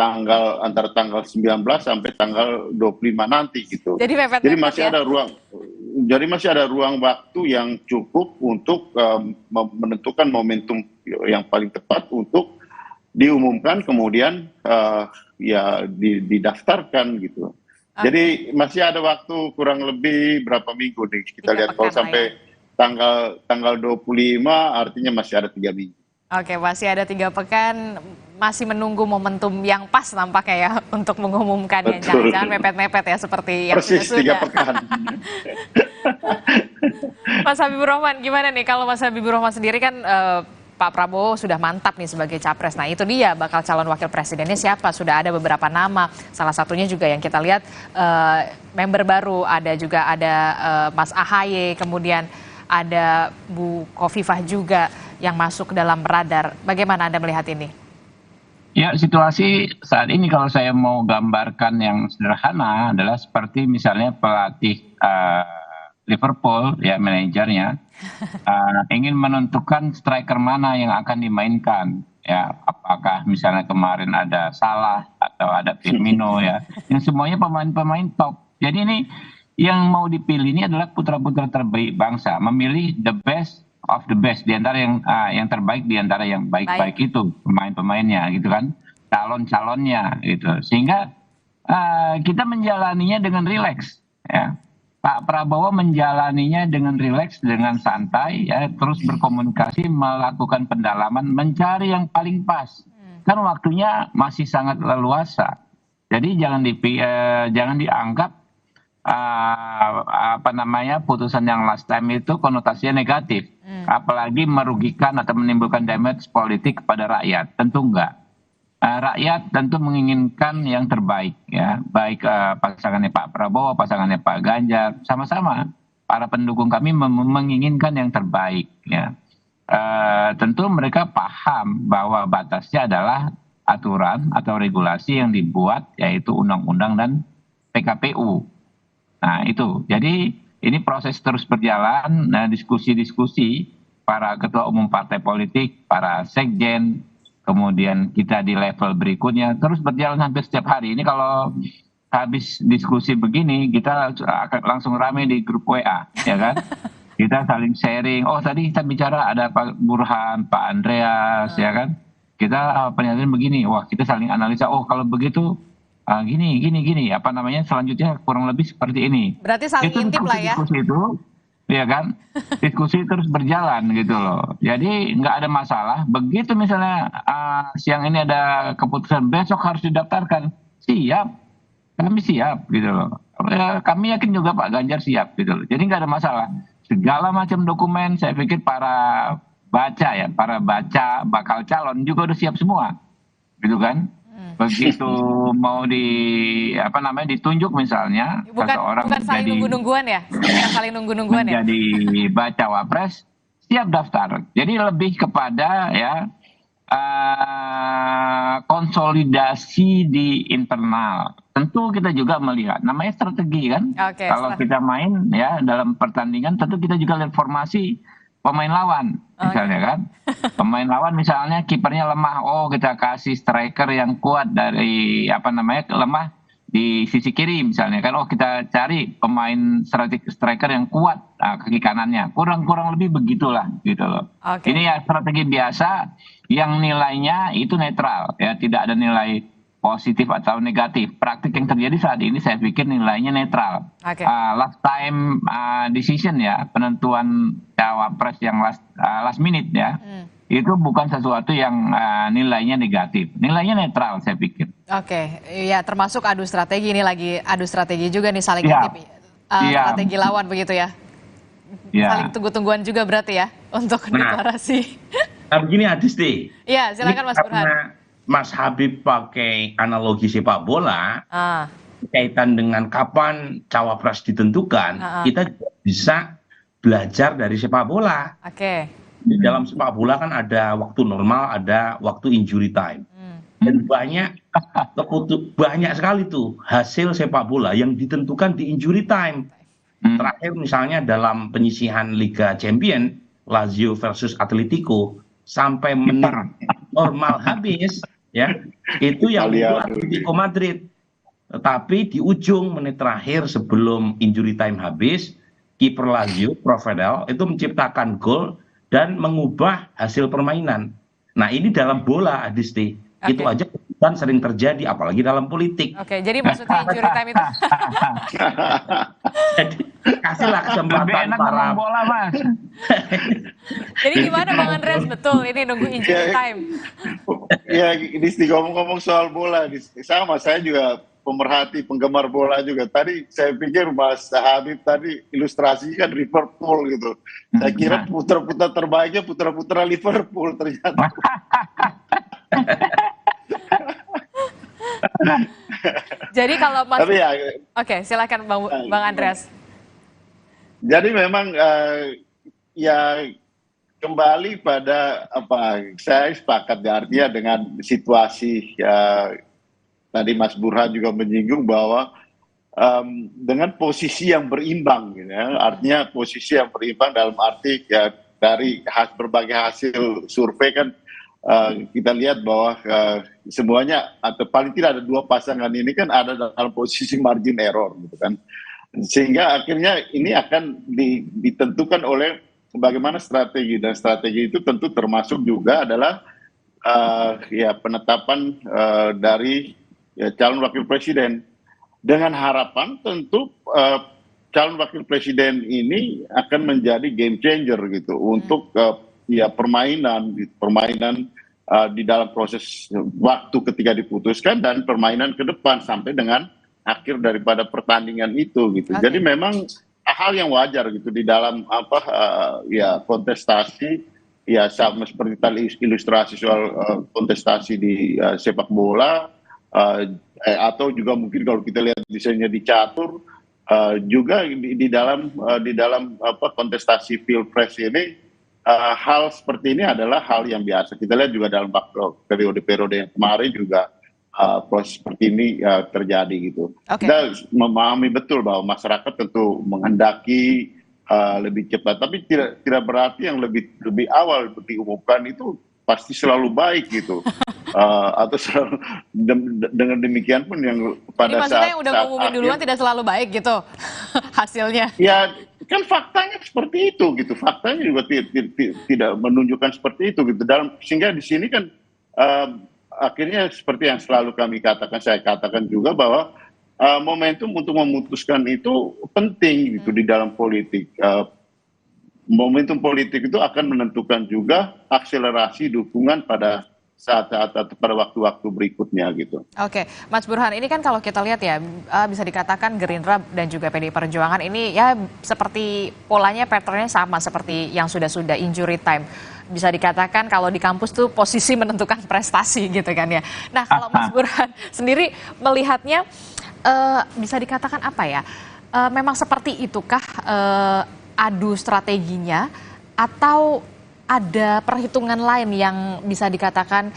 antara tanggal 19 sampai tanggal 25 nanti gitu. Jadi masih ada ruang. Jadi masih ada ruang waktu yang cukup untuk menentukan momentum yang paling tepat untuk diumumkan kemudian ya didaftarkan gitu. Jadi masih ada waktu kurang lebih berapa minggu nih kita lihat kalau sampai tanggal 25 artinya masih ada 3 minggu. Oke, masih ada 3 pekan, masih menunggu momentum yang pas nampaknya ya untuk mengumumkannya. Jangan mepet-mepet ya seperti yang sudah-sudah. 3 pekan. Mas Habibur Rahman, gimana nih kalau Mas Habibur Rahman sendiri kan Pak Prabowo sudah mantap nih sebagai capres. Nah itu dia bakal calon wakil presidennya siapa? Sudah ada beberapa nama. Salah satunya juga yang kita lihat member baru, ada juga Mas AHY, kemudian ada Bu Kofifah juga yang masuk ke dalam radar. Bagaimana Anda melihat ini? Ya, situasi saat ini kalau saya mau gambarkan yang sederhana adalah seperti misalnya pelatih Liverpool, ya manajernya, ingin menentukan striker mana yang akan dimainkan. Ya, apakah misalnya kemarin ada Salah atau ada Firmino ya. Yang semuanya pemain-pemain top. Jadi ini yang mau dipilih ini adalah putra-putra terbaik bangsa, memilih the best of the best di antara yang terbaik di antara yang baik-baik itu pemain-pemainnya gitu kan, calon-calonnya gitu, sehingga kita menjalaninya dengan rileks ya. Pak Prabowo menjalaninya dengan rileks, dengan santai ya, terus berkomunikasi, melakukan pendalaman, mencari yang paling pas. Kan waktunya masih sangat leluasa. Jadi jangan dianggap putusan yang last time itu konotasinya negatif, apalagi merugikan atau menimbulkan damage politik kepada rakyat. Tentu enggak. Rakyat tentu menginginkan yang terbaik ya, baik pasangannya Pak Prabowo, pasangannya Pak Ganjar, sama-sama para pendukung kami menginginkan yang terbaik ya. Tentu mereka paham bahwa batasnya adalah aturan atau regulasi yang dibuat, yaitu undang-undang dan PKPU. Nah itu, jadi ini proses terus berjalan, diskusi-diskusi para ketua umum partai politik, para sekjen, kemudian kita di level berikutnya terus berjalan hampir setiap hari. Ini kalau habis diskusi begini kita akan langsung rame di grup WA, ya kan? Kita saling sharing. Oh tadi kita bicara ada Pak Burhan, Pak Andreas, ya kan? Kita pernyataan begini, wah kita saling analisa. Oh kalau begitu gini, selanjutnya kurang lebih seperti ini. Berarti saling intip lah ya. Diskusi itu, ya kan? Diskusi terus berjalan gitu loh. Jadi nggak ada masalah. Begitu misalnya siang ini ada keputusan besok harus didaftarkan, siap, kami siap gitu loh. Kami yakin juga Pak Ganjar siap gitu loh. Jadi nggak ada masalah. segala macam dokumen, saya pikir para baca bakal calon juga udah siap semua, gitu kan? Begitu mau ditunjuk misalnya seseorang bukan saling nunggu-nungguan ya, bukan saling nunggu-nungguan ya. Jadi baca wapres siap daftar. Jadi lebih kepada konsolidasi di internal. Tentu kita juga melihat namanya strategi kan. Kalau kita main ya dalam pertandingan, tentu kita juga lihat formasi pemain lawan misalnya kan. Pemain lawan misalnya kipernya lemah, kita kasih striker yang kuat dari lemah di sisi kiri misalnya kan. Kita cari pemain striker yang kuat kaki kanannya. Kurang lebih begitulah gitu loh. Ini ya strategi biasa yang nilainya itu netral ya, tidak ada nilai positif atau negatif. Praktik yang terjadi saat ini saya pikir nilainya netral. Last time decision ya, penentuan cawapres yang last minute ya, itu bukan sesuatu yang nilainya negatif. Nilainya netral saya pikir. Ya termasuk adu strategi, ini lagi adu strategi juga nih, saling ngintip strategi lawan begitu ya. Saling tunggu-tungguan juga berarti ya untuk deklarasi. Begini Adisti. Iya, silakan Mas Burhan. Mas Habib pakai analogi sepak bola, kaitan dengan kapan cawapres ditentukan, kita juga bisa belajar dari sepak bola. Di dalam sepak bola kan ada waktu normal, ada waktu injury time. Dan banyak sekali tuh hasil sepak bola yang ditentukan di injury time. Terakhir misalnya dalam penyisihan Liga Champion, Lazio versus Atletico, sampai menit normal habis, ya itu yang Atletico Madrid. Tetapi di ujung menit terakhir sebelum injury time habis, kiper Lazio Provedel itu menciptakan gol dan mengubah hasil permainan. Nah ini dalam bola Adisti, itu aja kan sering terjadi, apalagi dalam politik. Jadi maksudnya injury time itu jadi kasihlah kesempatan para bola Mas. Jadi gimana Bang Andreas, betul ini nunggu injury time? Ya, Disti ngomong-ngomong soal bola, sama saya juga pemerhati, penggemar bola juga. Tadi saya pikir Mas Habib tadi ilustrasi kan Liverpool gitu. Saya kira putra-putra terbaiknya putra-putra Liverpool ternyata. Jadi kalau Mas, silakan Bang Andreas. Jadi memang ya kembali pada saya sepakat artinya dengan situasi tadi Mas Burhan juga menyinggung bahwa dengan posisi yang berimbang, gitu ya, artinya posisi yang berimbang dalam arti ya dari berbagai hasil survei kan kita lihat bahwa semuanya atau paling tidak ada dua pasangan ini kan ada dalam posisi margin error gitu kan, sehingga akhirnya ini akan ditentukan oleh bagaimana strategi, dan strategi itu tentu termasuk juga adalah penetapan dari calon wakil presiden, dengan harapan tentu calon wakil presiden ini akan menjadi game changer gitu untuk permainan di dalam proses waktu ketika diputuskan dan permainan ke depan sampai dengan akhir daripada pertandingan itu gitu. Jadi memang hal yang wajar gitu di dalam kontestasi sama seperti tadi ilustrasi soal kontestasi di sepak bola, atau juga mungkin kalau kita lihat desainnya di catur, juga di dalam kontestasi pilpres ini hal seperti ini adalah hal yang biasa. Kita lihat juga dalam periode-periode yang kemarin juga proses seperti ini terjadi gitu. Kita memahami betul bahwa masyarakat tentu menghendaki lebih cepat, tapi tidak berarti yang lebih awal diumumkan itu pasti selalu baik gitu. Atau selalu, dengan demikian pun yang pada saat yang udah ngumumin duluan tidak selalu baik gitu hasilnya. Ya kan faktanya seperti itu gitu, faktanya juga tidak menunjukkan seperti itu gitu. Sehingga di sini kan akhirnya seperti yang selalu saya katakan juga bahwa momentum untuk memutuskan itu penting gitu di dalam politik. Momentum politik itu akan menentukan juga akselerasi dukungan pada saat pada waktu-waktu berikutnya gitu. Oke, Mas Burhan, ini kan kalau kita lihat ya, bisa dikatakan Gerindra dan juga PDI Perjuangan ini ya seperti polanya, patternnya sama seperti yang sudah injury time. Bisa dikatakan kalau di kampus tuh posisi menentukan prestasi gitu kan ya. Nah kalau Mas Burhan sendiri melihatnya bisa dikatakan apa ya, memang seperti itukah adu strateginya atau ada perhitungan lain yang bisa dikatakan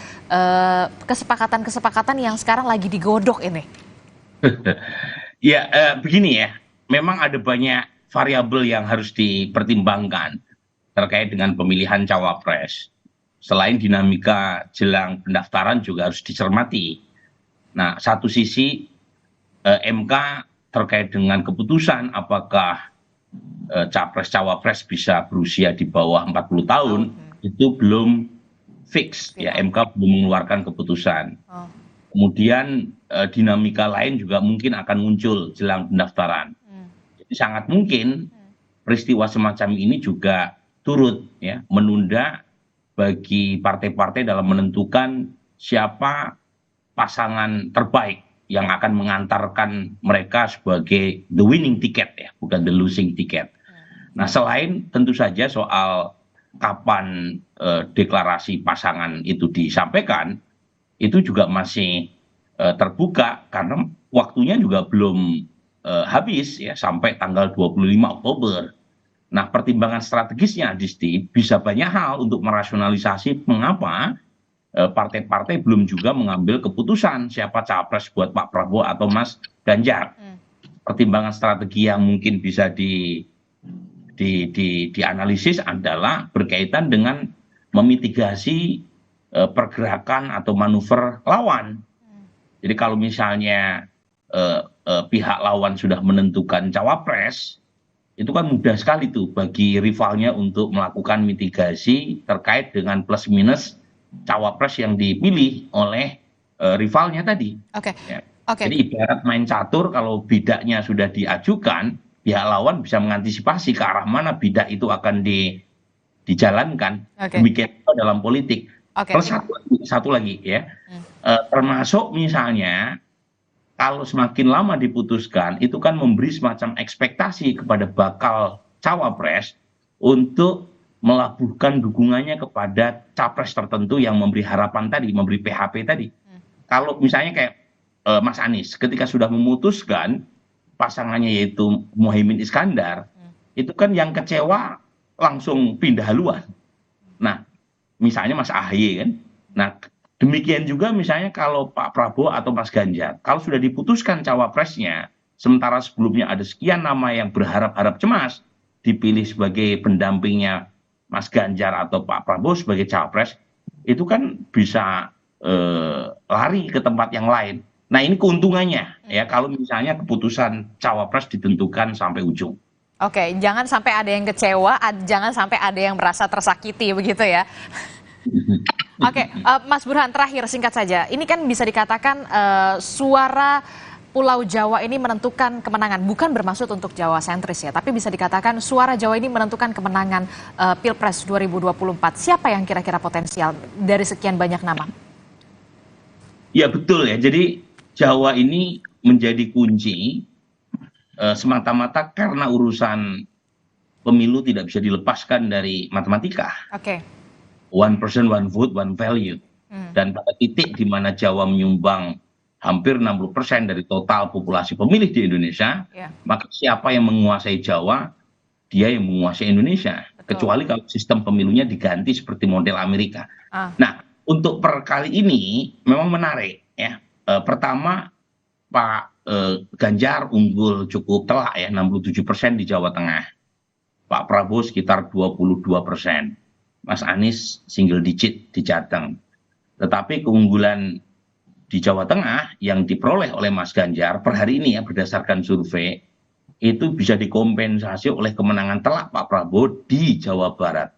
kesepakatan-kesepakatan yang sekarang lagi digodok ini? Ya, begini ya, memang ada banyak variabel yang harus dipertimbangkan terkait dengan pemilihan cawapres. Selain dinamika jelang pendaftaran juga harus dicermati. Nah, satu sisi MK terkait dengan keputusan apakah capres-cawapres bisa berusia di bawah 40 tahun, itu belum fix, ya MK belum mengeluarkan keputusan. Kemudian dinamika lain juga mungkin akan muncul jelang pendaftaran. Jadi sangat mungkin peristiwa semacam ini juga turut ya menunda bagi partai-partai dalam menentukan siapa pasangan terbaik yang akan mengantarkan mereka sebagai the winning ticket ya, bukan the losing ticket. Nah, selain tentu saja soal kapan deklarasi pasangan itu disampaikan, itu juga masih terbuka karena waktunya juga belum habis ya sampai tanggal 25 Oktober. Nah, pertimbangan strategisnya Disti bisa banyak hal untuk merasionalisasi mengapa partai-partai belum juga mengambil keputusan siapa capres buat Pak Prabowo atau Mas Ganjar. Pertimbangan strategi yang mungkin bisa dianalisis adalah berkaitan dengan memitigasi pergerakan atau manuver lawan. Jadi kalau misalnya pihak lawan sudah menentukan cawapres, itu kan mudah sekali tuh bagi rivalnya untuk melakukan mitigasi terkait dengan plus minus cawapres yang dipilih oleh rivalnya tadi. Ya. Jadi ibarat main catur, kalau bidaknya sudah diajukan, pihak lawan bisa mengantisipasi ke arah mana bidak itu akan dijalankan. Demikian dalam politik. Plus satu lagi ya, termasuk misalnya kalau semakin lama diputuskan, itu kan memberi semacam ekspektasi kepada bakal cawapres untuk melabuhkan dukungannya kepada capres tertentu yang memberi harapan tadi, memberi PHP tadi. Kalau misalnya kayak Mas Anies, ketika sudah memutuskan pasangannya yaitu Muhaimin Iskandar, itu kan yang kecewa langsung pindah haluan. Nah, misalnya Mas Ahaye kan. Nah, demikian juga misalnya kalau Pak Prabowo atau Mas Ganjar, kalau sudah diputuskan cawapresnya, sementara sebelumnya ada sekian nama yang berharap-harap cemas dipilih sebagai pendampingnya Mas Ganjar atau Pak Prabowo sebagai cawapres, itu kan bisa lari ke tempat yang lain. Nah, ini keuntungannya ya kalau misalnya keputusan cawapres ditentukan sampai ujung. Oke, jangan sampai ada yang kecewa, jangan sampai ada yang merasa tersakiti begitu ya. Oke, Mas Burhan, terakhir singkat saja. Ini kan bisa dikatakan suara Pulau Jawa ini menentukan kemenangan, bukan bermaksud untuk Jawa sentris ya, tapi bisa dikatakan suara Jawa ini menentukan kemenangan Pilpres 2024. Siapa yang kira-kira potensial dari sekian banyak nama? Ya betul ya, jadi Jawa ini menjadi kunci semata-mata karena urusan pemilu tidak bisa dilepaskan dari matematika. One person, one vote, one value. Dan pada titik di mana Jawa menyumbang hampir 60% dari total populasi pemilih di Indonesia, maka siapa yang menguasai Jawa, dia yang menguasai Indonesia. Kecuali kalau sistem pemilunya diganti seperti model Amerika. Nah, untuk per kali ini memang menarik ya. Pertama, Pak Ganjar unggul cukup telak ya, 67% di Jawa Tengah. Pak Prabowo sekitar 22%. Mas Anies single digit di Jateng. Tetapi keunggulan di Jawa Tengah yang diperoleh oleh Mas Ganjar per hari ini ya berdasarkan survei itu bisa dikompensasi oleh kemenangan telak Pak Prabowo di Jawa Barat.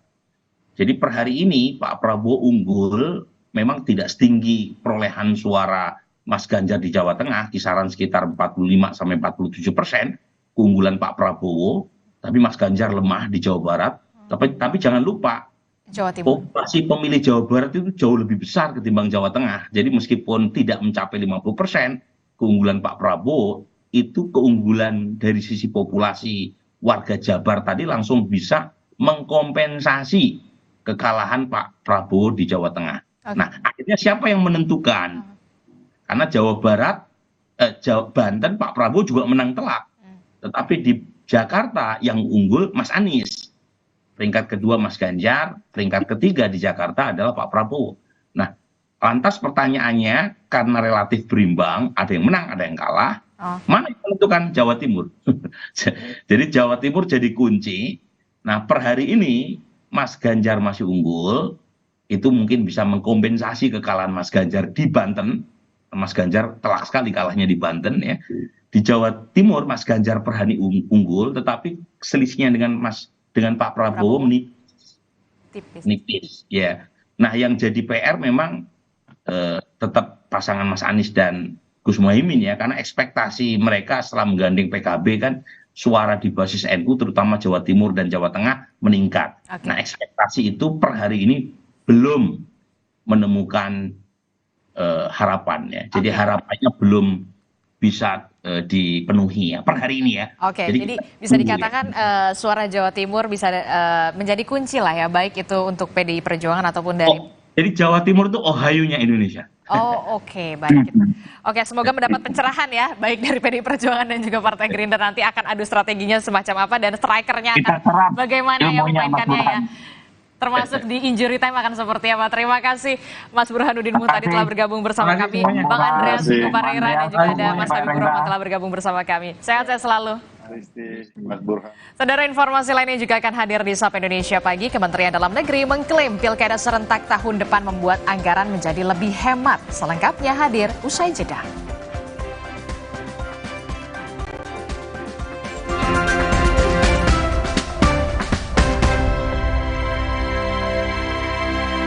Jadi per hari ini Pak Prabowo unggul memang tidak setinggi perolehan suara Mas Ganjar di Jawa Tengah, kisaran sekitar 45-47% keunggulan Pak Prabowo, tapi Mas Ganjar lemah di Jawa Barat. Tapi jangan lupa Jawa Timur. Populasi pemilih Jawa Barat itu jauh lebih besar ketimbang Jawa Tengah. Jadi meskipun tidak mencapai 50%, keunggulan Pak Prabowo itu keunggulan dari sisi populasi warga Jabar tadi langsung bisa mengkompensasi kekalahan Pak Prabowo di Jawa Tengah. Nah, akhirnya siapa yang menentukan? Karena Jawa Barat, Banten Pak Prabowo juga menang telak. Tetapi di Jakarta yang unggul Mas Anies. Peringkat kedua Mas Ganjar, peringkat ketiga di Jakarta adalah Pak Prabowo. Nah, lantas pertanyaannya, karena relatif berimbang, ada yang menang, ada yang kalah, mana yang menentukan? Jawa Timur. Jadi Jawa Timur jadi kunci. Nah, per hari ini Mas Ganjar masih unggul, itu mungkin bisa mengkompensasi kekalahan Mas Ganjar di Banten. Mas Ganjar telak sekali kalahnya di Banten ya. Di Jawa Timur Mas Ganjar per hari unggul, tetapi selisihnya dengan Pak Prabowo nipis. Ya. Nah, yang jadi PR memang tetap pasangan Mas Anies dan Gus Muhaimin ya, karena ekspektasi mereka setelah menggandeng PKB kan suara di basis NU terutama Jawa Timur dan Jawa Tengah meningkat. Nah, ekspektasi itu per hari ini belum menemukan harapannya. Jadi harapannya belum bisa dipenuhi ya per hari ini ya. Oke, jadi bisa dikatakan suara Jawa Timur bisa menjadi kunci lah ya, baik itu untuk PDI Perjuangan ataupun dari. Jadi Jawa Timur itu Ohio-nya Indonesia. Oh oke, baik. Oke, semoga mendapat pencerahan ya, baik dari PDI Perjuangan dan juga Partai Gerindra. Nanti akan adu strateginya semacam apa dan strikernya akan bagaimana yang memainkannya ya. Termasuk di injury time akan seperti apa. Terima kasih Mas Burhanuddin Muhtadi telah bergabung bersama kami. Bang Andreas Kupareira dan juga ada Mas Habibur Rahman telah bergabung bersama kami. Sehat-sehat selalu. Mas Burhan. Saudara, informasi lainnya juga akan hadir di Sapa Indonesia Pagi. Kementerian Dalam Negeri mengklaim pilkada serentak tahun depan membuat anggaran menjadi lebih hemat. Selengkapnya hadir usai jeda.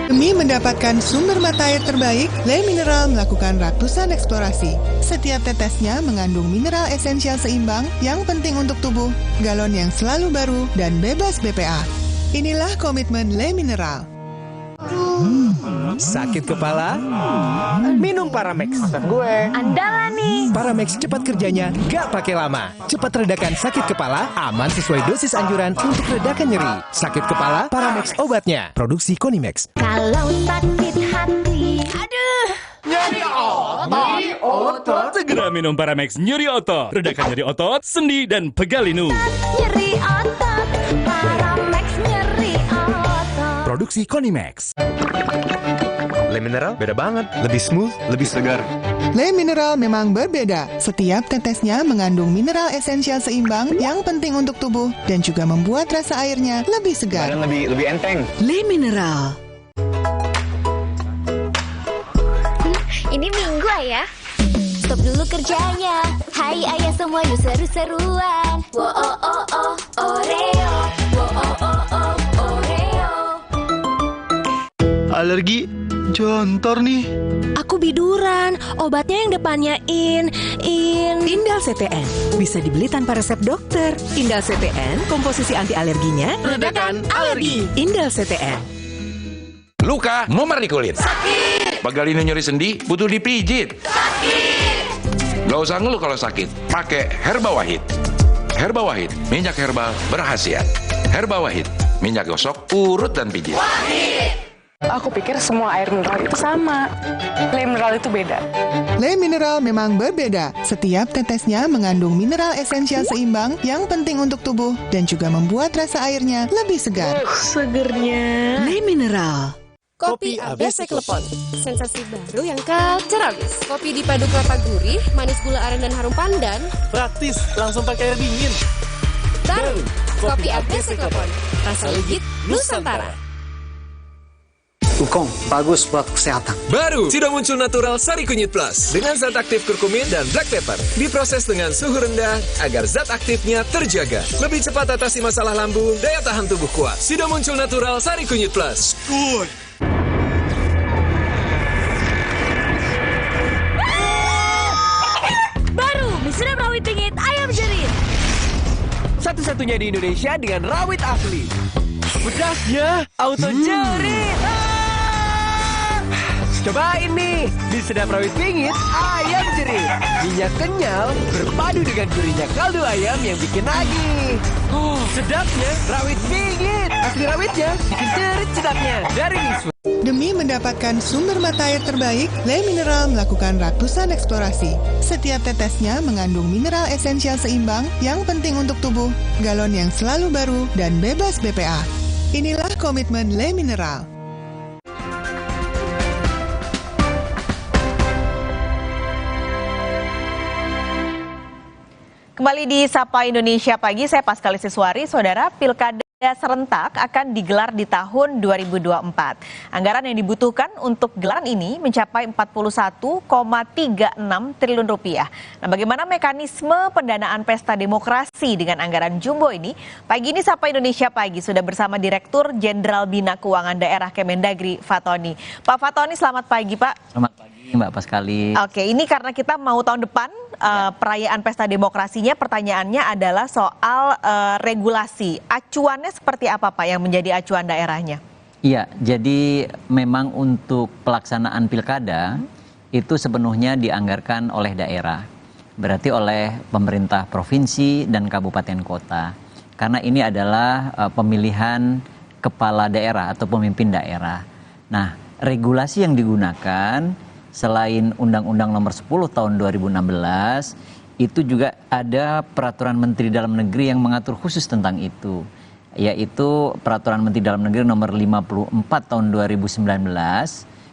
Demi mendapatkan sumber mata air terbaik, Le Mineral melakukan ratusan eksplorasi. Setiap tetesnya mengandung mineral esensial seimbang yang penting untuk tubuh, galon yang selalu baru, dan bebas BPA. Inilah komitmen Le Mineral. Sakit kepala? Minum Paramex. Andalan nih. Paramex cepat kerjanya, gak pakai lama. Cepat redakan sakit kepala, aman sesuai dosis anjuran untuk redakan nyeri. Sakit kepala, Paramex obatnya. Produksi Konimex. Kalau sakit hati, Aduh, Nyeri otot. Segera minum Paramex nyeri otot. Redakan nyeri otot, sendi, dan pegalinu. nyeri otot, Paramex nyeri otot. Produksi Konimex. Le Mineral beda banget, lebih smooth, lebih segar. Le Mineral memang berbeda. Setiap tetesnya mengandung mineral esensial seimbang yang penting untuk tubuh dan juga membuat rasa airnya lebih segar. Dan lebih enteng. Le Mineral. Ini Minggu ayah. Stop dulu kerjanya. Hai ayah semua yuk seru-seruan. Wo oh oh oh Oreo. Wo oh oh oh Oreo. Alergi jontor nih. Aku biduran, obatnya yang depannya Indal CTN. Bisa dibeli tanpa resep dokter. Indal CTN, komposisi anti alerginya Redakan alergi. Indal CTN. Luka, memar di kulit. sakit. Pegalinu nyeri sendi, butuh dipijit. Sakit. Gak usah ngeluh kalau sakit, pakai Herba Wahid. Herba Wahid, minyak herbal berkhasiat. Herba Wahid, minyak gosok, urut dan pijit. Wahid. Aku pikir semua air mineral itu sama. Le Mineral itu beda. Le Mineral memang berbeda. Setiap tetesnya mengandung mineral esensial seimbang yang penting untuk tubuh dan juga membuat rasa airnya lebih segar. Segernya. Le Mineral. Kopi ABC Klepon, sensasi baru yang culture abis. Kopi dipadu kelapa gurih, manis gula aren dan harum pandan. Praktis, langsung pakai air dingin. Baru, kopi ABC Klepon, rasa legit Nusantara. Wukong, bagus buat kesehatan. Baru, sudah muncul Natural Sari Kunyit Plus dengan zat aktif kurkumin dan black pepper. Diproses dengan suhu rendah agar zat aktifnya terjaga. Lebih cepat atasi masalah lambung, daya tahan tubuh kuat. Sudah muncul Natural Sari Kunyit Plus. Good. Baru, Misuda Rawit Pingit Ayam Jerit. Satu-satunya di Indonesia dengan rawit asli. Pedasnya auto jerit. Cobain nih, di sedap rawit pingit, ayam jerit. Minyak kenyal, berpadu dengan gurihnya kaldu ayam yang bikin nagih. Sedapnya rawit pingit. Asli rawitnya, bikin jerit sedapnya. Dari Mixfood. Demi mendapatkan sumber mata air terbaik, Le Mineral melakukan ratusan eksplorasi. Setiap tetesnya mengandung mineral esensial seimbang yang penting untuk tubuh, galon yang selalu baru, dan bebas BPA. Inilah komitmen Le Mineral. Kembali di Sapa Indonesia Pagi, saya Paskali Siswari. Saudara, Pilkada serentak akan digelar di tahun 2024. Anggaran yang dibutuhkan untuk gelaran ini mencapai 41,36 triliun rupiah. Nah, bagaimana mekanisme pendanaan pesta demokrasi dengan anggaran jumbo ini? Pagi ini Sapa Indonesia Pagi sudah bersama Direktur Jenderal Bina Keuangan Daerah Kemendagri, Fatoni. Pak Fatoni, selamat pagi, Pak. Selamat pagi, Mbak Paskali. Oke, ini karena kita mau tahun depan perayaan pesta demokrasinya, pertanyaannya adalah soal regulasi. Acuannya seperti apa, Pak, yang menjadi acuan daerahnya? Iya, jadi memang untuk pelaksanaan pilkada itu sepenuhnya dianggarkan oleh daerah. Berarti oleh pemerintah provinsi dan kabupaten kota. Karena ini adalah pemilihan kepala daerah atau pemimpin daerah. Nah, regulasi yang digunakan selain Undang-Undang Nomor 10 Tahun 2016, itu juga ada Peraturan Menteri Dalam Negeri yang mengatur khusus tentang itu, yaitu Peraturan Menteri Dalam Negeri Nomor 54 Tahun 2019,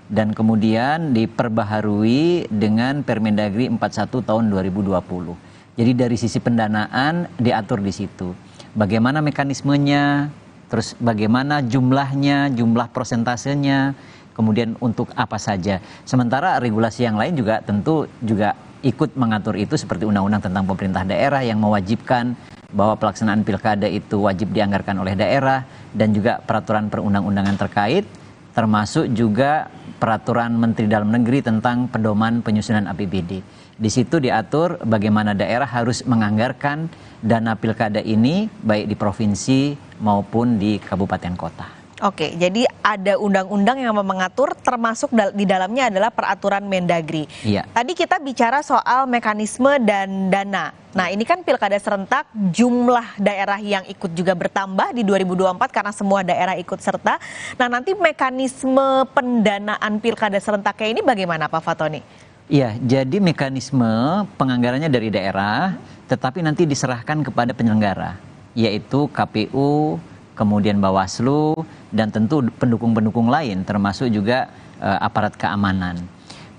dan kemudian diperbaharui dengan Permendagri 41 Tahun 2020. Jadi dari sisi pendanaan diatur di situ. Bagaimana mekanismenya, terus bagaimana jumlahnya, jumlah persentasenya, kemudian untuk apa saja. Sementara regulasi yang lain juga tentu juga ikut mengatur itu, seperti Undang-Undang tentang Pemerintah Daerah yang mewajibkan bahwa pelaksanaan pilkada itu wajib dianggarkan oleh daerah, dan juga peraturan perundang-undangan terkait, termasuk juga Peraturan Menteri Dalam Negeri tentang pedoman penyusunan APBD. Di situ diatur bagaimana daerah harus menganggarkan dana pilkada ini baik di provinsi maupun di kabupaten kota. Oke, jadi ada undang-undang yang mengatur, termasuk di dalamnya adalah peraturan Mendagri. Iya. Tadi kita bicara soal mekanisme dan dana. Nah, ini kan pilkada serentak, jumlah daerah yang ikut juga bertambah di 2024 karena semua daerah ikut serta. Nah, nanti mekanisme pendanaan pilkada serentaknya ini bagaimana, Pak Fatoni? Iya, jadi mekanisme penganggarannya dari daerah, tetapi nanti diserahkan kepada penyelenggara, yaitu KPU, kemudian Bawaslu, dan tentu pendukung-pendukung lain, termasuk juga aparat keamanan.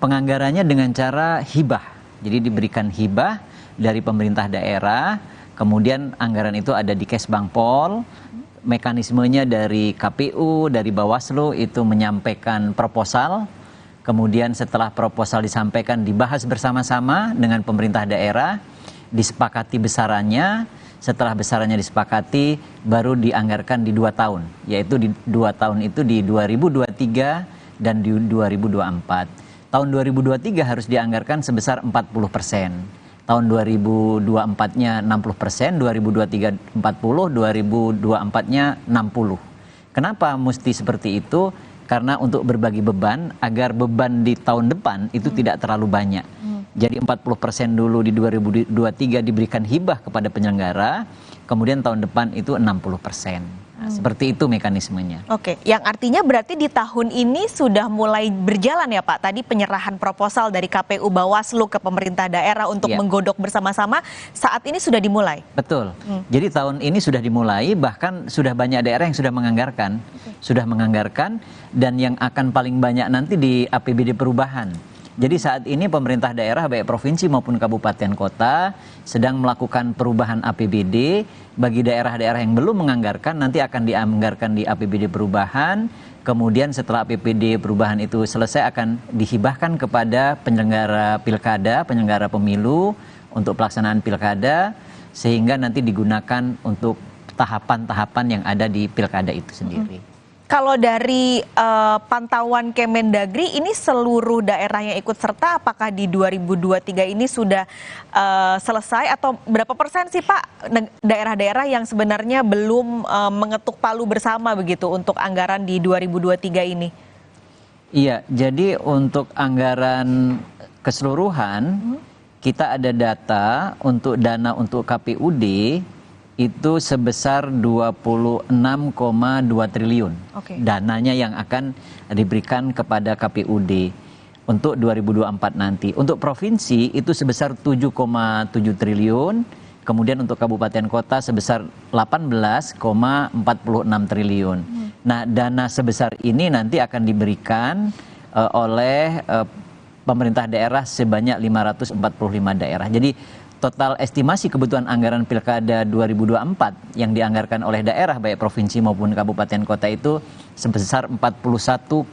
Penganggarannya dengan cara hibah, jadi diberikan hibah dari pemerintah daerah, kemudian anggaran itu ada di Kesbangpol, mekanismenya dari KPU, dari Bawaslu itu menyampaikan proposal, kemudian setelah proposal disampaikan dibahas bersama-sama dengan pemerintah daerah, disepakati besarannya. Setelah besarannya disepakati, baru dianggarkan di 2 tahun, yaitu di 2 tahun itu di 2023 dan di 2024. Tahun 2023 harus dianggarkan sebesar 40%. Tahun 2024-nya 60%, 2023 40, 2024-nya 60. Kenapa mesti seperti itu? Karena untuk berbagi beban, agar beban di tahun depan itu tidak terlalu banyak. Jadi 40% dulu di 2023 diberikan hibah kepada penyelenggara, kemudian tahun depan itu 60%. Nah, seperti itu mekanismenya. Oke, yang artinya berarti di tahun ini sudah mulai berjalan ya, Pak? Tadi penyerahan proposal dari KPU Bawaslu ke pemerintah daerah untuk menggodok bersama-sama, saat ini sudah dimulai? Betul. Jadi tahun ini sudah dimulai, bahkan sudah banyak daerah yang sudah menganggarkan. Sudah menganggarkan, dan yang akan paling banyak nanti di APBD perubahan. Jadi saat ini pemerintah daerah baik provinsi maupun kabupaten kota sedang melakukan perubahan APBD. Bagi daerah-daerah yang belum menganggarkan, nanti akan dianggarkan di APBD perubahan. Kemudian setelah APBD perubahan itu selesai, akan dihibahkan kepada penyelenggara pilkada, penyelenggara pemilu untuk pelaksanaan pilkada, sehingga nanti digunakan untuk tahapan-tahapan yang ada di pilkada itu sendiri. Kalau dari pantauan Kemendagri, ini seluruh daerah yang ikut serta, apakah di 2023 ini sudah selesai atau berapa persen sih Pak daerah-daerah yang sebenarnya belum mengetuk palu bersama begitu untuk anggaran di 2023 ini? Iya, jadi untuk anggaran keseluruhan kita ada data untuk dana untuk KPUD itu sebesar 26,2 triliun. Dananya yang akan diberikan kepada KPUD untuk 2024 nanti. Untuk provinsi itu sebesar 7,7 triliun, kemudian untuk kabupaten kota sebesar 18,46 triliun. Nah, dana sebesar ini nanti akan diberikan oleh pemerintah daerah sebanyak 545 daerah. Jadi total estimasi kebutuhan anggaran Pilkada 2024 yang dianggarkan oleh daerah baik provinsi maupun kabupaten kota itu sebesar 41,36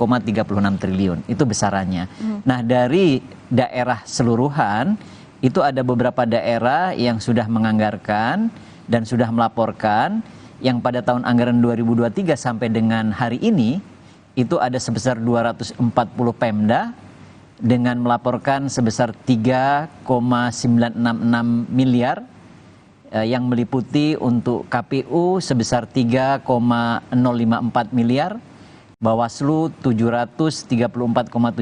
triliun. Itu besarannya. Nah, dari daerah seluruhan itu ada beberapa daerah yang sudah menganggarkan dan sudah melaporkan yang pada tahun anggaran 2023 sampai dengan hari ini itu ada sebesar 240 Pemda dengan melaporkan sebesar 3,966 miliar yang meliputi untuk KPU sebesar 3,054 miliar, Bawaslu 734,7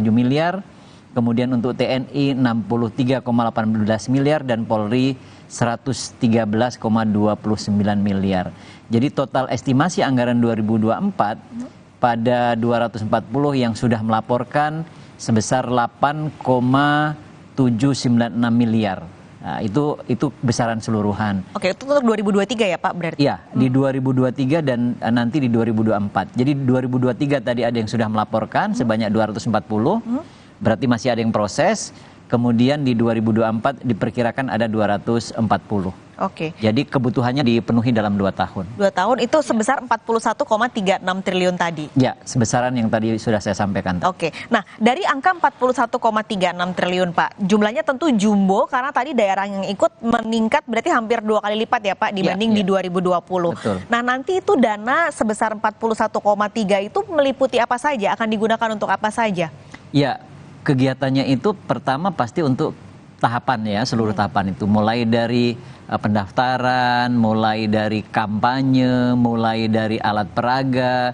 miliar, kemudian untuk TNI 63,18 miliar dan Polri 113,29 miliar. Jadi total estimasi anggaran 2024 pada 240 yang sudah melaporkan sebesar 8,796 miliar. Nah, itu besaran seluruhan. Oke, itu untuk 2023 ya Pak berarti? Iya, di 2023 dan nanti di 2024. Jadi 2023 tadi ada yang sudah melaporkan sebanyak 240, berarti masih ada yang proses. Kemudian di 2024 diperkirakan ada 240. Oke. Jadi kebutuhannya dipenuhi dalam 2 tahun. 2 tahun itu sebesar 41,36 triliun tadi? Ya, sebesaran yang tadi sudah saya sampaikan. Oke, nah dari angka 41,36 triliun Pak, jumlahnya tentu jumbo karena tadi daerah yang ikut meningkat berarti hampir 2 kali lipat ya Pak dibanding di 2020. Betul. Nah nanti itu dana sebesar 41,3 itu meliputi apa saja, akan digunakan untuk apa saja? Ya, kegiatannya itu pertama pasti untuk tahapan ya, seluruh tahapan itu. Mulai dari pendaftaran, mulai dari kampanye, mulai dari alat peraga,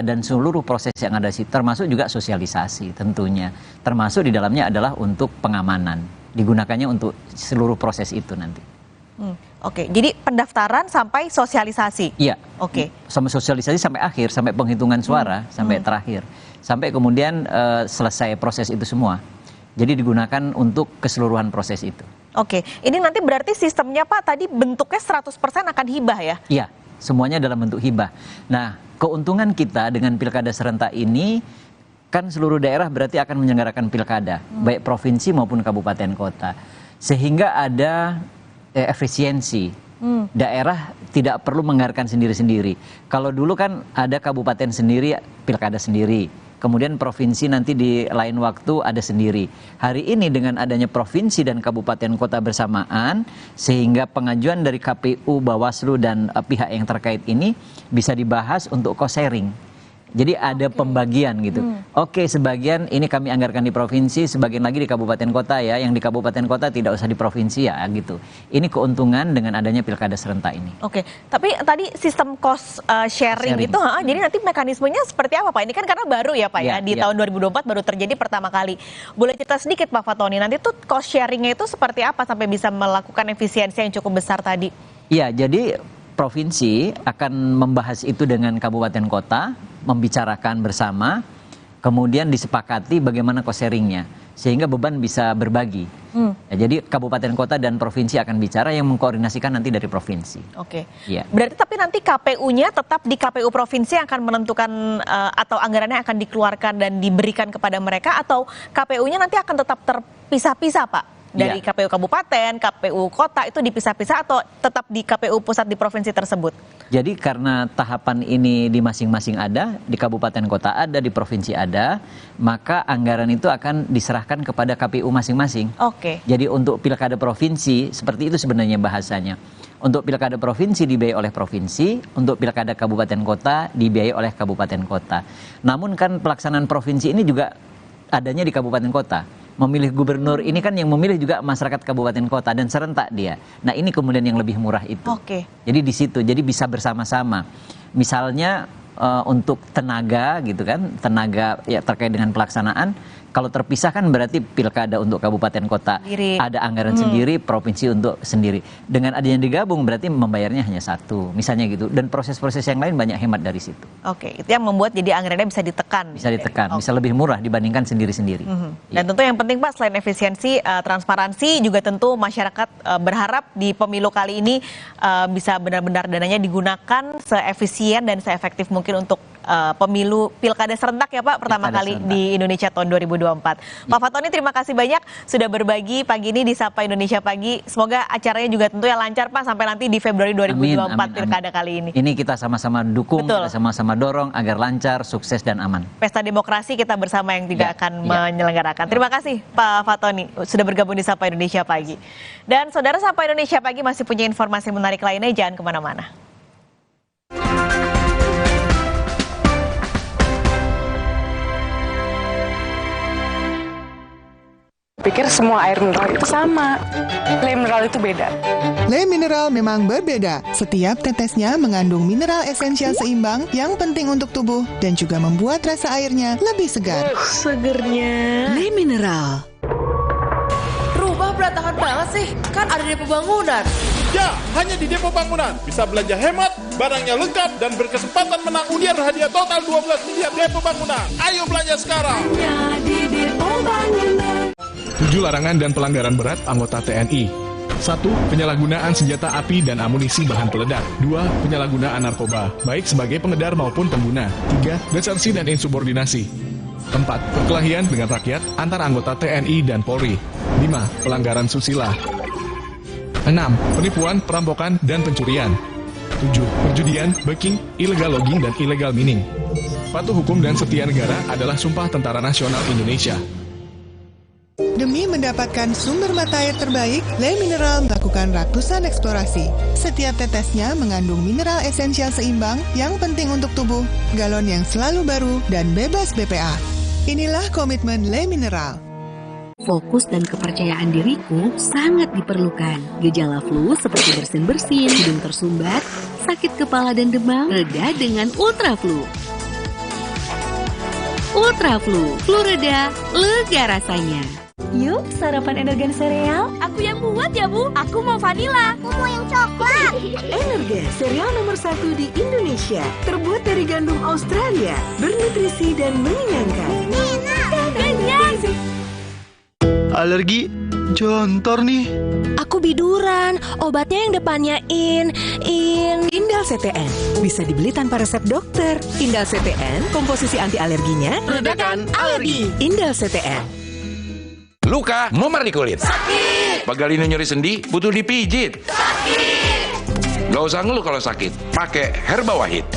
dan seluruh proses yang ada sih, termasuk juga sosialisasi tentunya. Termasuk di dalamnya adalah untuk pengamanan. Digunakannya untuk seluruh proses itu nanti. Oke, jadi pendaftaran sampai sosialisasi? Iya. Oke. Sampai sosialisasi sampai akhir, sampai penghitungan suara, sampai terakhir. Sampai kemudian selesai proses itu semua. Jadi digunakan untuk keseluruhan proses itu. Oke, ini nanti berarti sistemnya Pak tadi bentuknya 100% akan hibah ya? Iya, semuanya dalam bentuk hibah. Nah, keuntungan kita dengan pilkada serentak ini, kan seluruh daerah berarti akan menyelenggarakan pilkada, baik provinsi maupun kabupaten kota. Sehingga ada efisiensi. Daerah tidak perlu menganggarkan sendiri-sendiri. Kalau dulu kan ada kabupaten sendiri, pilkada sendiri. Kemudian provinsi nanti di lain waktu ada sendiri. Hari ini dengan adanya provinsi dan kabupaten kota bersamaan, sehingga pengajuan dari KPU, Bawaslu, dan pihak yang terkait ini bisa dibahas untuk cost sharing. Jadi ada pembagian gitu. Oke, sebagian ini kami anggarkan di provinsi, sebagian lagi di kabupaten kota ya. Yang di kabupaten kota tidak usah di provinsi ya gitu. Ini keuntungan dengan adanya pilkada serentak ini. Oke, tapi tadi sistem cost sharing itu, jadi nanti mekanismenya seperti apa Pak? Ini kan karena baru ya Pak ya, di tahun 2024 baru terjadi pertama kali. Boleh cerita sedikit Pak Fatoni, nanti tuh cost sharingnya itu seperti apa sampai bisa melakukan efisiensi yang cukup besar tadi? Iya, jadi provinsi akan membahas itu dengan kabupaten kota, membicarakan bersama, kemudian disepakati bagaimana cost sharingnya, sehingga beban bisa berbagi. Ya, jadi kabupaten kota dan provinsi akan bicara, yang mengkoordinasikan nanti dari provinsi. Oke. Ya. Berarti tapi nanti KPU-nya tetap di KPU provinsi yang akan menentukan atau anggarannya akan dikeluarkan dan diberikan kepada mereka, atau KPU-nya nanti akan tetap terpisah-pisah Pak dari KPU kabupaten, KPU kota itu dipisah-pisah atau tetap di KPU pusat di provinsi tersebut? Jadi karena tahapan ini di masing-masing ada, di kabupaten kota ada, di provinsi ada, maka anggaran itu akan diserahkan kepada KPU masing-masing. Oke. Jadi untuk pilkada provinsi, seperti itu sebenarnya bahasanya. Untuk pilkada provinsi dibiayai oleh provinsi, untuk pilkada kabupaten kota dibiayai oleh kabupaten kota. Namun kan pelaksanaan provinsi ini juga adanya di kabupaten kota. Memilih gubernur ini kan yang memilih juga masyarakat kabupaten kota dan serentak dia. Nah ini kemudian yang lebih murah itu. Oke. Jadi di situ, jadi bisa bersama-sama. Misalnya untuk tenaga gitu kan, tenaga ya terkait dengan pelaksanaan. Kalau terpisah kan berarti pilkada untuk kabupaten kota ada anggaran sendiri, provinsi untuk sendiri. Dengan adanya digabung berarti membayarnya hanya satu, misalnya gitu. Dan proses-proses yang lain banyak hemat dari situ. Oke, itu yang membuat jadi anggarannya bisa ditekan. Bisa ditekan, bisa lebih murah dibandingkan sendiri-sendiri. Dan tentu yang penting Pak, selain efisiensi, transparansi, juga tentu masyarakat berharap di pemilu kali ini bisa benar-benar dananya digunakan seefisien dan seefektif mungkin untuk pemilu pilkada serentak ya Pak, pertama kali di Indonesia tahun 2024. Pak Fatoni, terima kasih banyak sudah berbagi pagi ini di Sapa Indonesia Pagi. Semoga acaranya juga tentu ya lancar Pak sampai nanti di Februari 2024 pilkada kali ini. Ini kita sama-sama dukung, kita sama-sama dorong agar lancar, sukses dan aman. Pesta demokrasi kita bersama yang tidak akan menyelenggarakan. Terima kasih Pak Fatoni sudah bergabung di Sapa Indonesia Pagi. Dan saudara, Sapa Indonesia Pagi masih punya informasi menarik lainnya, jangan kemana-mana. Pikir semua air mineral itu sama. Le mineral itu beda. Le mineral memang berbeda. Setiap tetesnya mengandung mineral esensial seimbang yang penting untuk tubuh dan juga membuat rasa airnya lebih segar. Segernya. Le mineral. Rumah berantakan banget sih, kan ada depo bangunan. Ya, hanya di Depo Bangunan. Bisa belanja hemat, barangnya lengkap, dan berkesempatan menang undian hadiah total 12 miliar Depo Bangunan. Ayo belanja sekarang. Hanya di Depo Bangunan. 7 larangan dan pelanggaran berat anggota TNI. 1. Penyalahgunaan senjata api dan amunisi bahan peledak. 2. Penyalahgunaan narkoba, baik sebagai pengedar maupun pengguna. 3. Desersi dan insubordinasi. 4. Perkelahian dengan rakyat antara anggota TNI dan Polri. 5. Pelanggaran susila. 6. Penipuan, perampokan, dan pencurian. 7. Perjudian, backing, illegal logging, dan illegal mining. Patuh hukum dan setia negara adalah Sumpah Tentara Nasional Indonesia. Demi mendapatkan sumber mata air terbaik, Le Mineral melakukan ratusan eksplorasi. Setiap tetesnya mengandung mineral esensial seimbang yang penting untuk tubuh, galon yang selalu baru, dan bebas BPA. Inilah komitmen Le Mineral. Fokus dan kepercayaan diriku sangat diperlukan. Gejala flu seperti bersin-bersin, hidung tersumbat, sakit kepala dan demam, reda dengan Ultra Flu. Ultra Flu, flu reda, lega rasanya. Yuk, sarapan Energen sereal. Aku yang buat ya, Bu. Aku mau vanila. Aku mau yang coklat. Energen, sereal nomor 1 di Indonesia. Terbuat dari gandum Australia, bernutrisi dan mengenyangkan. Kenyang. Alergi jontor nih. Aku biduran, obatnya yang depannya Indal CTN. Bisa dibeli tanpa resep dokter. Indal CTN, komposisi anti alerginya redakan alergi. Indal CTN. Luka, memar di kulit. Sakit. Pegalinu nyeri sendi, butuh dipijit. Sakit. Gak usah ngeluh kalau sakit, pakai Herba Wahid.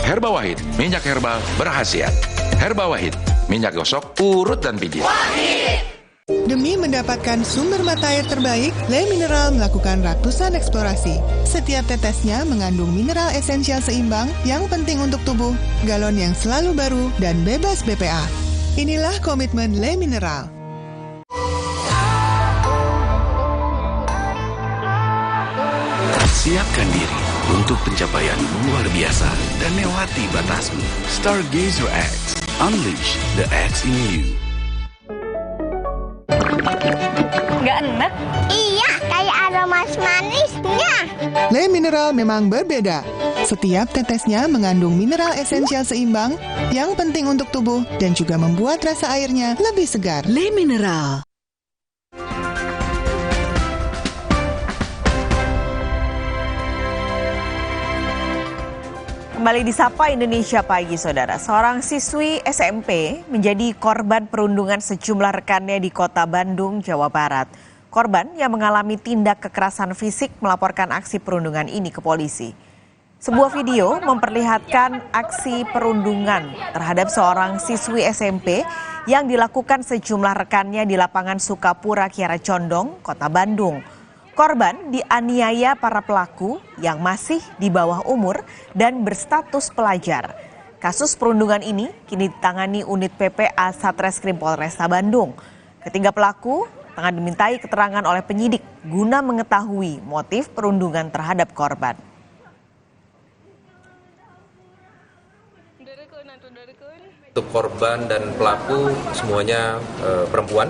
Herba Wahid, minyak herbal berkhasiat. Herba Wahid, minyak gosok, urut dan pijit. Wahid. Demi mendapatkan sumber mata air terbaik, Le Mineral melakukan ratusan eksplorasi. Setiap tetesnya mengandung mineral esensial seimbang yang penting untuk tubuh, galon yang selalu baru, dan bebas BPA. Inilah komitmen Le Mineral. Siapkan diri untuk pencapaian luar biasa dan lewati batasmu. Stargazer X, unleash the X in you. Nggak enak? Iya, kayak ada manis-manisnya. Le Mineral memang berbeda. Setiap tetesnya mengandung mineral esensial seimbang yang penting untuk tubuh dan juga membuat rasa airnya lebih segar. Le Mineral. Kembali di Sapa Indonesia Pagi, Saudara. Seorang siswi SMP menjadi korban perundungan sejumlah rekannya di Kota Bandung, Jawa Barat. Korban yang mengalami tindak kekerasan fisik melaporkan aksi perundungan ini ke polisi. Sebuah video memperlihatkan aksi perundungan terhadap seorang siswi SMP yang dilakukan sejumlah rekannya di lapangan Sukapura, Kiara Condong, Kota Bandung. Korban dianiaya para pelaku yang masih di bawah umur dan berstatus pelajar. Kasus perundungan ini kini ditangani unit PPA Satreskrim Polresta Bandung. Ketiga pelaku tengah dimintai keterangan oleh penyidik guna mengetahui motif perundungan terhadap korban. Untuk korban dan pelaku semuanya perempuan.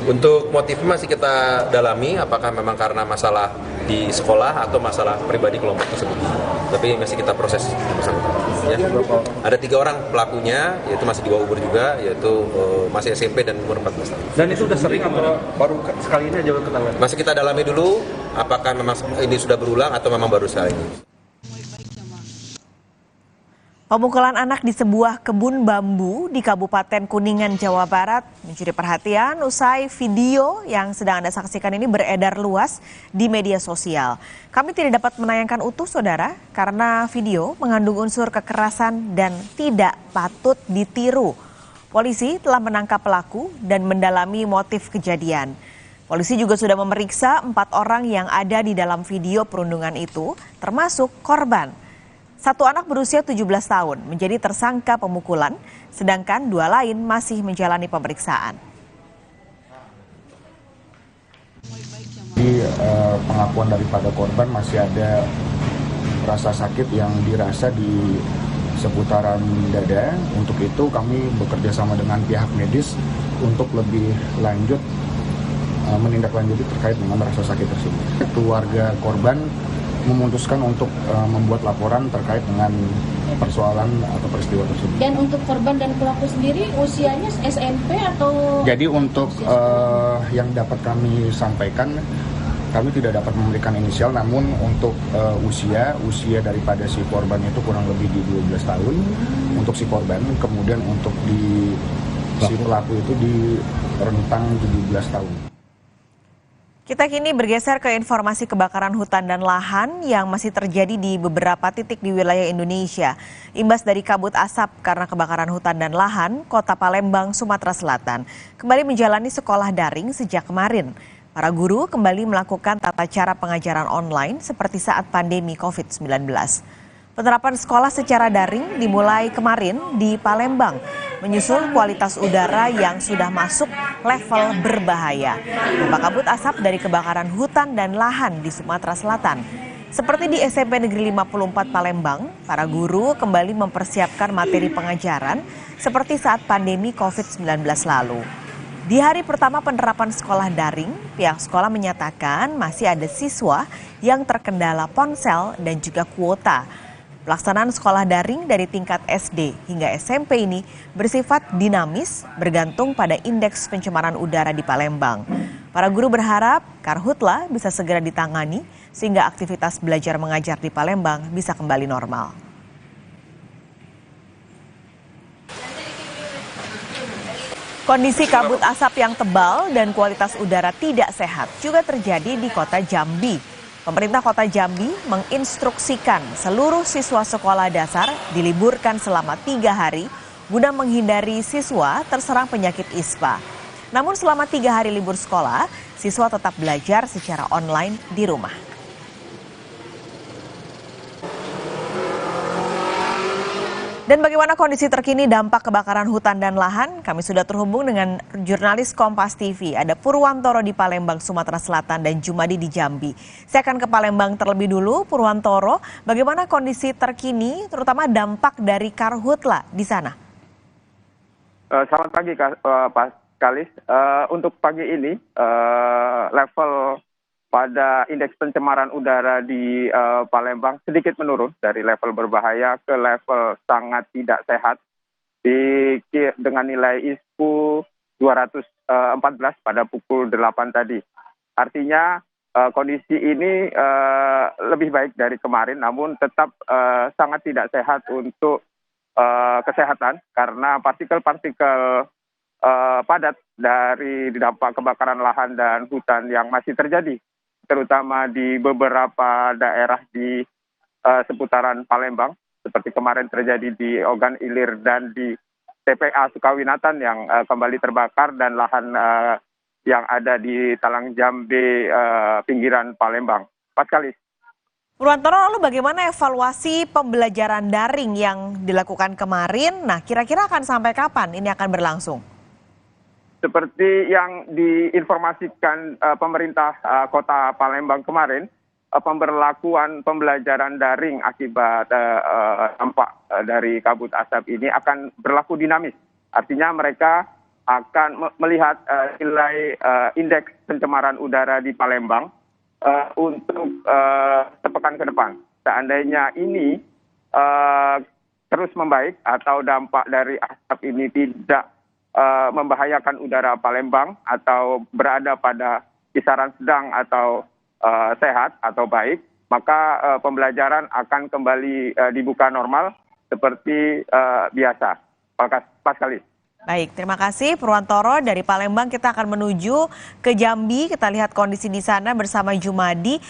Untuk motifnya masih kita dalami apakah memang karena masalah di sekolah atau masalah pribadi kelompok tersebut. Tapi masih kita proses bersama-sama. Ya. Ada 3 orang pelakunya, yaitu masih di bawah umur juga, yaitu masih SMP dan umur 14 tahun. Dan itu sudah sering atau baru sekali ini aja ketanggal? Masih kita dalami dulu apakah memang ini sudah berulang atau memang baru sekali ini. Pemukulan anak di sebuah kebun bambu di Kabupaten Kuningan, Jawa Barat mencuri perhatian usai video yang sedang Anda saksikan ini beredar luas di media sosial. Kami tidak dapat menayangkan utuh, saudara, karena video mengandung unsur kekerasan dan tidak patut ditiru. Polisi telah menangkap pelaku dan mendalami motif kejadian. Polisi juga sudah memeriksa 4 orang yang ada di dalam video perundungan itu, termasuk korban. 1 anak berusia 17 tahun menjadi tersangka pemukulan, sedangkan 2 lain masih menjalani pemeriksaan. Di pengakuan daripada korban masih ada rasa sakit yang dirasa di seputaran dada. Untuk itu kami bekerja sama dengan pihak medis untuk lebih lanjut menindaklanjuti terkait dengan rasa sakit tersebut. Keluarga korban memutuskan untuk membuat laporan terkait dengan persoalan atau peristiwa tersebut. Dan untuk korban dan pelaku sendiri usianya SMP atau? Jadi untuk yang dapat kami sampaikan, kami tidak dapat memberikan inisial, namun untuk usia daripada si korban itu kurang lebih di 12 tahun untuk si korban, kemudian untuk si pelaku itu di rentang 17 tahun. Kita kini bergeser ke informasi kebakaran hutan dan lahan yang masih terjadi di beberapa titik di wilayah Indonesia. Imbas dari kabut asap karena kebakaran hutan dan lahan, Kota Palembang, Sumatera Selatan kembali menjalani sekolah daring sejak kemarin. Para guru kembali melakukan tata cara pengajaran online seperti saat pandemi COVID-19. Penerapan sekolah secara daring dimulai kemarin di Palembang, menyusul kualitas udara yang sudah masuk level berbahaya. Dampak kabut asap dari kebakaran hutan dan lahan di Sumatera Selatan. Seperti di SMP Negeri 54 Palembang, para guru kembali mempersiapkan materi pengajaran seperti saat pandemi COVID-19 lalu. Di hari pertama penerapan sekolah daring, pihak sekolah menyatakan masih ada siswa yang terkendala ponsel dan juga kuota. Pelaksanaan sekolah daring dari tingkat SD hingga SMP ini bersifat dinamis bergantung pada indeks pencemaran udara di Palembang. Para guru berharap Karhutla bisa segera ditangani sehingga aktivitas belajar mengajar di Palembang bisa kembali normal. Kondisi kabut asap yang tebal dan kualitas udara tidak sehat juga terjadi di kota Jambi. Pemerintah Kota Jambi menginstruksikan seluruh siswa sekolah dasar diliburkan selama 3 hari guna menghindari siswa terserang penyakit ISPA. Namun selama 3 hari libur sekolah, siswa tetap belajar secara online di rumah. Dan bagaimana kondisi terkini dampak kebakaran hutan dan lahan? Kami sudah terhubung dengan jurnalis Kompas TV. Ada Purwantoro di Palembang, Sumatera Selatan dan Jumadi di Jambi. Saya akan ke Palembang terlebih dulu. Purwantoro, bagaimana kondisi terkini terutama dampak dari Karhutla di sana? Selamat pagi Pak Kalis. Untuk pagi ini level pada indeks pencemaran udara di Palembang sedikit menurun dari level berbahaya ke level sangat tidak sehat dengan nilai ISPU 214 pada pukul 8 tadi. Artinya kondisi ini lebih baik dari kemarin, namun tetap sangat tidak sehat untuk kesehatan karena partikel-partikel padat dari dampak kebakaran lahan dan hutan yang masih terjadi, terutama di beberapa daerah di seputaran Palembang, seperti kemarin terjadi di Ogan Ilir dan di TPA Sukawinatan yang kembali terbakar, dan lahan yang ada di Talang Jambe pinggiran Palembang. Paskalis. Purwantoro, lalu bagaimana evaluasi pembelajaran daring yang dilakukan kemarin? Nah, kira-kira akan sampai kapan ini akan berlangsung? Seperti yang diinformasikan pemerintah Kota Palembang kemarin, pemberlakuan pembelajaran daring akibat dampak dari kabut asap ini akan berlaku dinamis. Artinya mereka akan melihat nilai indeks pencemaran udara di Palembang untuk sepekan ke depan. Seandainya ini terus membaik atau dampak dari asap ini tidak membahayakan udara Palembang atau berada pada kisaran sedang atau sehat atau baik, maka pembelajaran akan kembali dibuka normal seperti biasa. Paskalis. Baik, terima kasih Purwantoro. Dari Palembang kita akan menuju ke Jambi. Kita lihat kondisi di sana bersama Jumadi.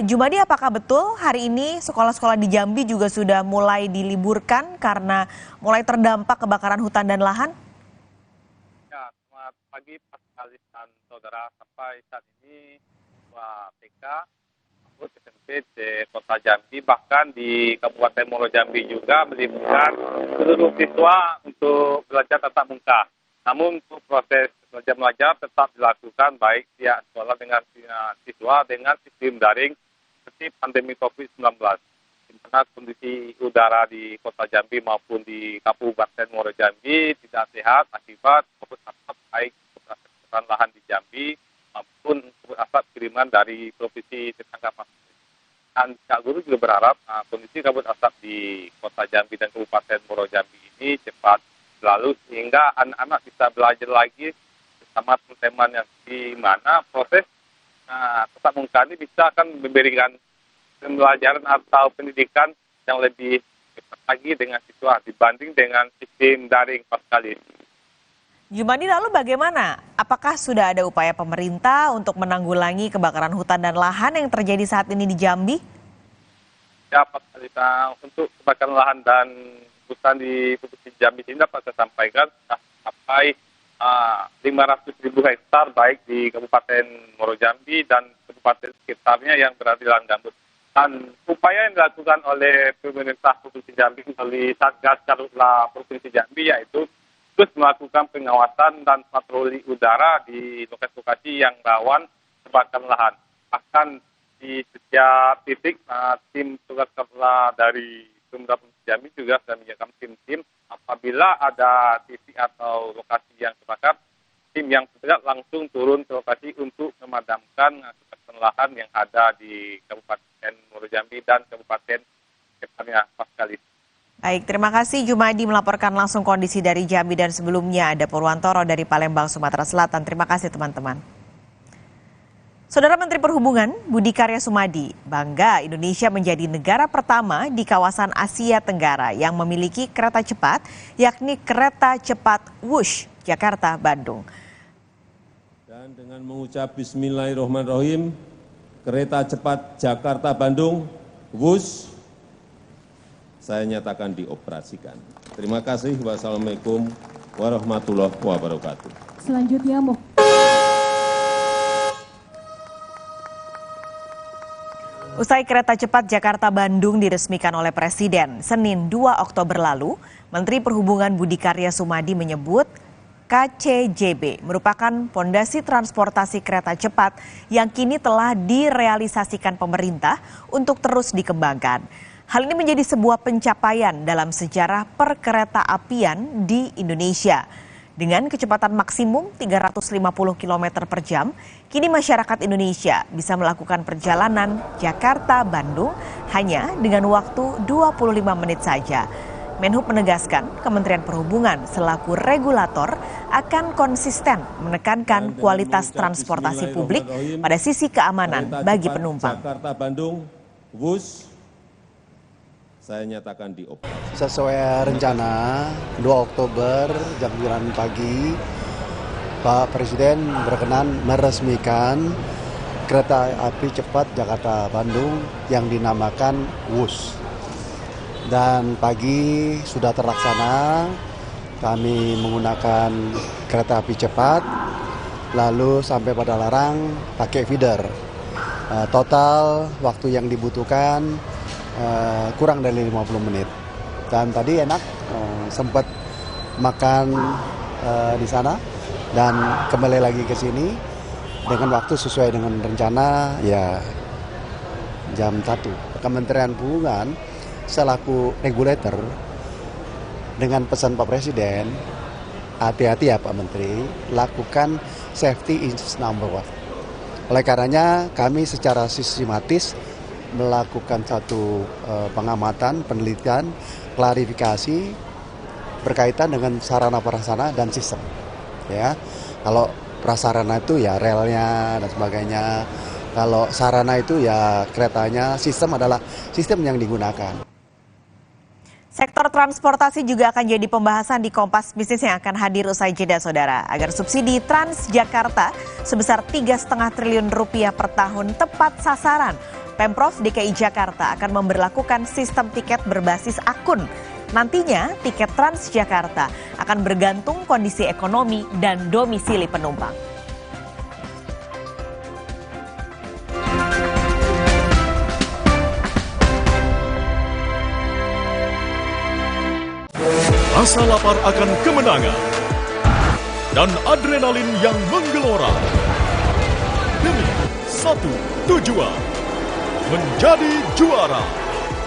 Jumadi, apakah betul hari ini sekolah-sekolah di Jambi juga sudah mulai diliburkan karena mulai terdampak kebakaran hutan dan lahan? Ya, selamat pagi Paskalis dan saudara. Sampai saat ini TK SMP di Kota Jambi, bahkan di Kabupaten Muaro Jambi juga meliburkan seluruh siswa untuk belajar tatap muka. Namun untuk proses belajar mengajar tetap dilakukan baik pihak sekolah dengan pihak siswa dengan sistem daring seperti pandemi COVID-19. Di mana kondisi udara di Kota Jambi maupun di Kabupaten Muaro Jambi tidak sehat akibat kabut asap baik kebakaran lahan di Jambi maupun asap kiriman dari provinsi tetangga. Dan Kak Guru juga berharap kondisi kabut asap di Kota Jambi dan Kabupaten Muaro Jambi ini cepat berlalu sehingga anak-anak bisa belajar lagi bersama teman-teman yang di mana proses tatap muka ini bisa akan memberikan pembelajaran atau pendidikan yang lebih cepat lagi dengan siswa dibanding dengan sistem daring Paskalis. Jumadi, lalu bagaimana? Apakah sudah ada upaya pemerintah untuk menanggulangi kebakaran hutan dan lahan yang terjadi saat ini di Jambi? Ya, Paskalis, untuk kebakaran lahan dan hutan di Provinsi Jambi ini dapat saya sampaikan sampai 500.000 hektar baik di Kabupaten Muaro Jambi dan kabupaten sekitarnya yang berada di lahan gambut. Dan upaya yang dilakukan oleh pemerintah Provinsi Jambi melalui Satgas Karhutla Provinsi Jambi yaitu terus melakukan pengawasan dan patroli udara di lokasi-lokasi yang rawan kebakaran lahan. Bahkan di setiap titik tim tugas Karhutla dari Pemerintah Provinsi Jambi juga sudah menyiapkan tim-tim apabila ada titik atau lokasi yang terbakar, tim yang terdekat langsung turun ke lokasi untuk memadamkan kebakaran lahan yang ada di Kabupaten Muaro Jambi dan Kabupaten sekitarnya. Paskalis. Baik, terima kasih Jumadi melaporkan langsung kondisi dari Jambi dan sebelumnya ada Purwantoro dari Palembang, Sumatera Selatan. Terima kasih teman-teman. Saudara Menteri Perhubungan Budi Karya Sumadi bangga Indonesia menjadi negara pertama di kawasan Asia Tenggara yang memiliki kereta cepat, yakni kereta cepat Wush Jakarta-Bandung. Dan dengan mengucap Bismillahirrahmanirrahim, kereta cepat Jakarta-Bandung Wush saya nyatakan dioperasikan. Terima kasih. Wassalamualaikum warahmatullahi wabarakatuh. Selanjutnya Usai kereta cepat Jakarta-Bandung diresmikan oleh Presiden Senin 2 Oktober lalu, Menteri Perhubungan Budi Karya Sumadi menyebut KCJB merupakan pondasi transportasi kereta cepat yang kini telah direalisasikan pemerintah untuk terus dikembangkan. Hal ini menjadi sebuah pencapaian dalam sejarah perkereta-apian di Indonesia. Dengan kecepatan maksimum 350 km per jam, kini masyarakat Indonesia bisa melakukan perjalanan Jakarta-Bandung hanya dengan waktu 25 menit saja. Menhub menegaskan Kementerian Perhubungan selaku regulator akan konsisten menekankan kualitas transportasi publik pada sisi keamanan bagi penumpang. Jakarta-Bandung, Wush, saya nyatakan dioperasikan. Sesuai rencana 2 Oktober jam 9 pagi Pak Presiden berkenan meresmikan kereta api cepat Jakarta-Bandung yang dinamakan WUS. Dan pagi sudah terlaksana, kami menggunakan kereta api cepat, lalu sampai pada Larang pakai feeder. Total waktu yang dibutuhkan kurang dari 50 menit. Dan tadi enak, sempat makan di sana dan kembali lagi ke sini dengan waktu sesuai dengan rencana ya jam 1. Kementerian Perhubungan selaku regulator dengan pesan Pak Presiden, hati-hati ya Pak Menteri, lakukan safety is number one. Oleh karenanya kami secara sistematis melakukan satu pengamatan, penelitian, klarifikasi berkaitan dengan sarana prasarana dan sistem. Ya, kalau prasarana itu ya relnya dan sebagainya. Kalau sarana itu ya keretanya, sistem adalah sistem yang digunakan. Sektor transportasi juga akan jadi pembahasan di Kompas Bisnis yang akan hadir usai jeda, saudara. Agar subsidi Transjakarta sebesar 3,5 triliun rupiah per tahun tepat sasaran, Pemprov DKI Jakarta akan memberlakukan sistem tiket berbasis akun. Nantinya tiket Transjakarta akan bergantung kondisi ekonomi dan domisili penumpang. Rasa lapar akan kemenangan dan adrenalin yang menggelora demi satu tujuan, menjadi juara.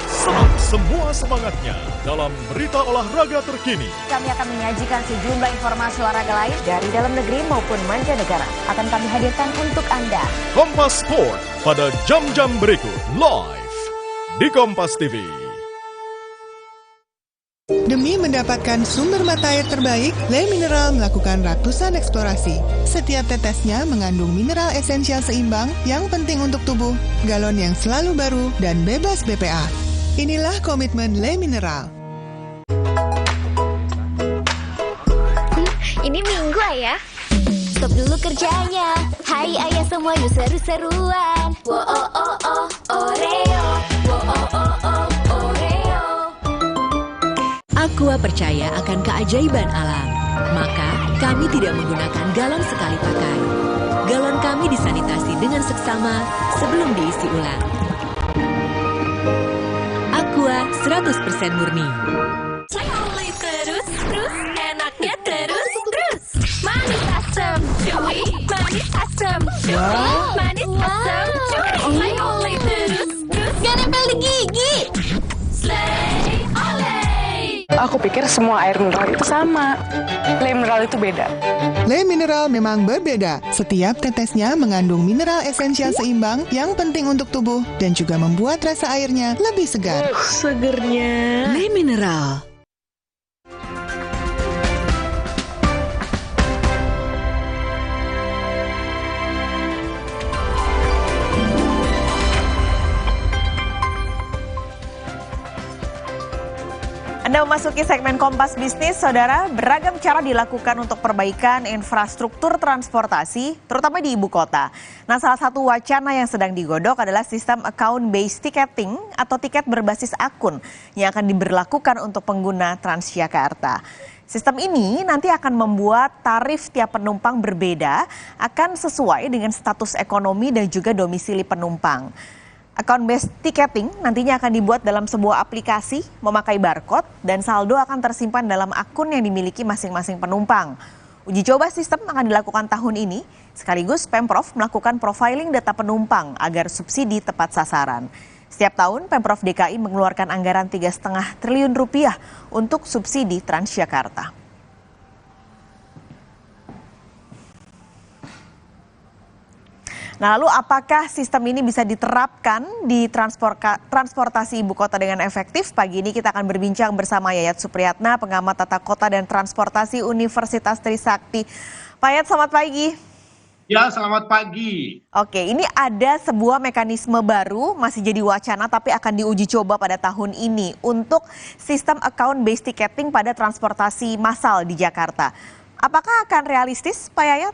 Serap semua semangatnya dalam berita olahraga terkini. Kami akan menyajikan sejumlah informasi olahraga lain dari dalam negeri maupun mancanegara. Akan kami hadirkan untuk Anda. Kompas Sport pada jam-jam berikut live di Kompas TV. Demi mendapatkan sumber mata air terbaik, Le Mineral melakukan ratusan eksplorasi. Setiap tetesnya mengandung mineral esensial seimbang yang penting untuk tubuh, galon yang selalu baru, dan bebas BPA. Inilah komitmen Le Mineral. Ini Minggu Ayah. Stop dulu kerjanya. Hai Ayah semua yuk seru-seruan. Wo oh oh oh Oreo. Wo oh oh oh Oreo. Aqua percaya akan keajaiban alam. Maka kami tidak menggunakan galon sekali pakai. Galon kami disanitasi dengan seksama sebelum diisi ulang. Aqua 100% murni. Oli terus, enaknya terus. Manis asam, cuy. Manis asam, cuy. Manis asam, cuy. Oli terus. Gak nempel di gigi. Slay, olay. Aku pikir semua air mineral itu sama. Le Mineral itu beda. Le Mineral memang berbeda. Setiap tetesnya mengandung mineral esensial seimbang yang penting untuk tubuh dan juga membuat rasa airnya lebih segar. Segernya. Le Mineral. Anda memasuki segmen Kompas Bisnis, saudara. Beragam cara dilakukan untuk perbaikan infrastruktur transportasi, terutama di ibu kota. Nah, salah satu wacana yang sedang digodok adalah sistem account-based ticketing atau tiket berbasis akun yang akan diberlakukan untuk pengguna Transjakarta. Sistem ini nanti akan membuat tarif tiap penumpang berbeda, akan sesuai dengan status ekonomi dan juga domisili penumpang. Account-based ticketing nantinya akan dibuat dalam sebuah aplikasi, memakai barcode, dan saldo akan tersimpan dalam akun yang dimiliki masing-masing penumpang. Uji coba sistem akan dilakukan tahun ini, sekaligus Pemprov melakukan profiling data penumpang agar subsidi tepat sasaran. Setiap tahun, Pemprov DKI mengeluarkan anggaran 3,5 triliun rupiah untuk subsidi Transjakarta. Nah, lalu apakah sistem ini bisa diterapkan di transportasi ibu kota dengan efektif? Pagi ini kita akan berbincang bersama Yayat Supriyatna, pengamat tata kota dan transportasi Universitas Trisakti. Pak Yayat, selamat pagi. Ya, selamat pagi. Oke, ini ada sebuah mekanisme baru, masih jadi wacana tapi akan diuji coba pada tahun ini untuk sistem account-based ticketing pada transportasi massal di Jakarta. Apakah akan realistis, Pak Yayat?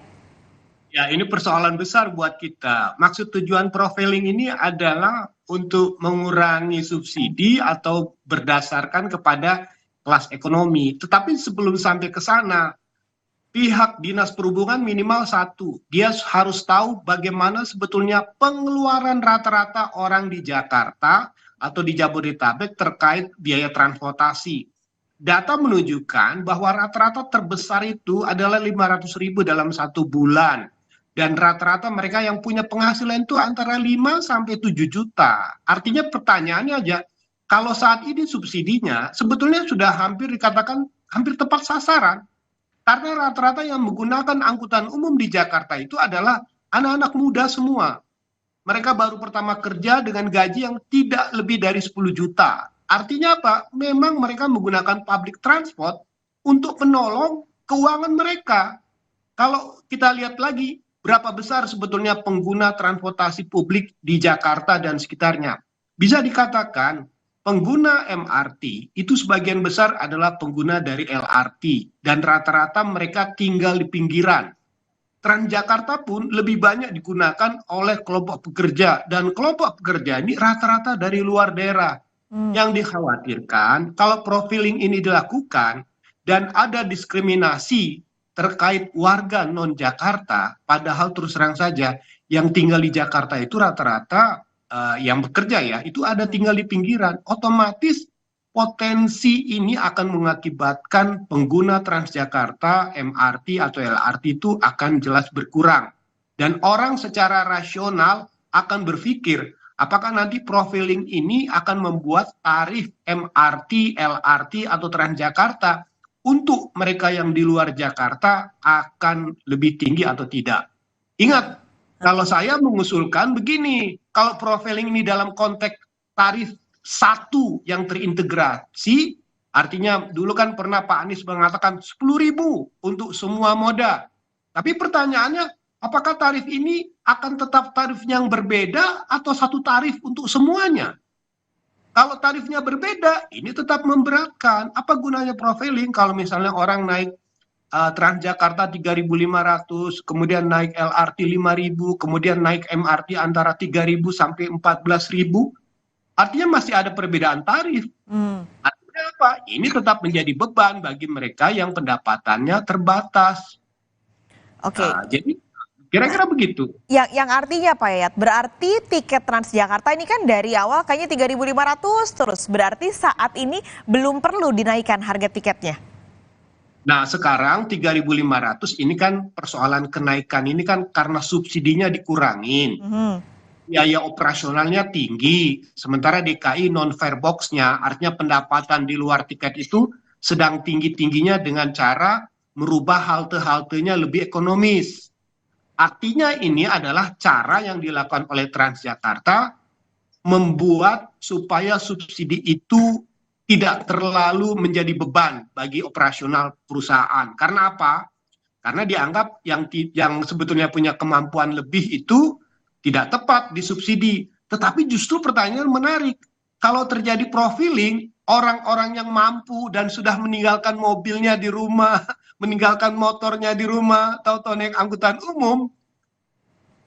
Ya, ini persoalan besar buat kita. Maksud tujuan profiling ini adalah untuk mengurangi subsidi atau berdasarkan kepada kelas ekonomi. Tetapi sebelum sampai ke sana, pihak Dinas Perhubungan minimal satu, dia harus tahu bagaimana sebetulnya pengeluaran rata-rata orang di Jakarta atau di Jabodetabek terkait biaya transportasi. Data menunjukkan bahwa rata-rata terbesar itu adalah 500.000 dalam 1 bulan. Dan rata-rata mereka yang punya penghasilan itu antara 5 sampai 7 juta. Artinya pertanyaannya aja, kalau saat ini subsidinya sebetulnya sudah hampir dikatakan hampir tepat sasaran. Karena rata-rata yang menggunakan angkutan umum di Jakarta itu adalah anak-anak muda semua. Mereka baru pertama kerja dengan gaji yang tidak lebih dari 10 juta. Artinya apa? Memang mereka menggunakan public transport untuk menolong keuangan mereka. Kalau kita lihat lagi, berapa besar sebetulnya pengguna transportasi publik di Jakarta dan sekitarnya? Bisa dikatakan pengguna MRT itu sebagian besar adalah pengguna dari LRT dan rata-rata mereka tinggal di pinggiran. Transjakarta pun lebih banyak digunakan oleh kelompok pekerja dan kelompok pekerja ini rata-rata dari luar daerah. Yang dikhawatirkan kalau profiling ini dilakukan dan ada diskriminasi terkait warga non-Jakarta, padahal terus terang saja yang tinggal di Jakarta itu rata-rata yang bekerja ya, itu ada tinggal di pinggiran. Otomatis potensi ini akan mengakibatkan pengguna Transjakarta, MRT atau LRT itu akan jelas berkurang. Dan orang secara rasional akan berpikir, apakah nanti profiling ini akan membuat tarif MRT, LRT atau Transjakarta untuk mereka yang di luar Jakarta akan lebih tinggi atau tidak. Ingat, kalau saya mengusulkan begini, kalau profiling ini dalam konteks tarif satu yang terintegrasi, artinya dulu kan pernah Pak Anies mengatakan 10.000 untuk semua moda. Tapi pertanyaannya, apakah tarif ini akan tetap tarif yang berbeda atau satu tarif untuk semuanya? Kalau tarifnya berbeda, ini tetap memberatkan. Apa gunanya profiling kalau misalnya orang naik Transjakarta 3.500, kemudian naik LRT 5.000, kemudian naik MRT antara 3.000 sampai 14.000? Artinya masih ada perbedaan tarif. Artinya apa? Ini tetap menjadi beban bagi mereka yang pendapatannya terbatas. Oke. Jadi kira-kira begitu. Yang artinya Pak Yayat, berarti tiket Transjakarta ini kan dari awal kayaknya 3.500 terus. Berarti saat ini belum perlu dinaikkan harga tiketnya. Nah sekarang 3.500 ini kan persoalan kenaikan ini kan karena subsidinya dikurangin. Biaya operasionalnya tinggi. Sementara DKI non-fare box-nya, artinya pendapatan di luar tiket itu sedang tinggi-tingginya dengan cara merubah halte-haltenya lebih ekonomis. Artinya ini adalah cara yang dilakukan oleh Transjakarta membuat supaya subsidi itu tidak terlalu menjadi beban bagi operasional perusahaan. Karena apa? Karena dianggap yang sebetulnya punya kemampuan lebih itu tidak tepat disubsidi. Tetapi justru pertanyaan menarik. Kalau terjadi profiling, orang-orang yang mampu dan sudah meninggalkan mobilnya di rumah, meninggalkan motornya di rumah, tahu-tahu naik angkutan umum,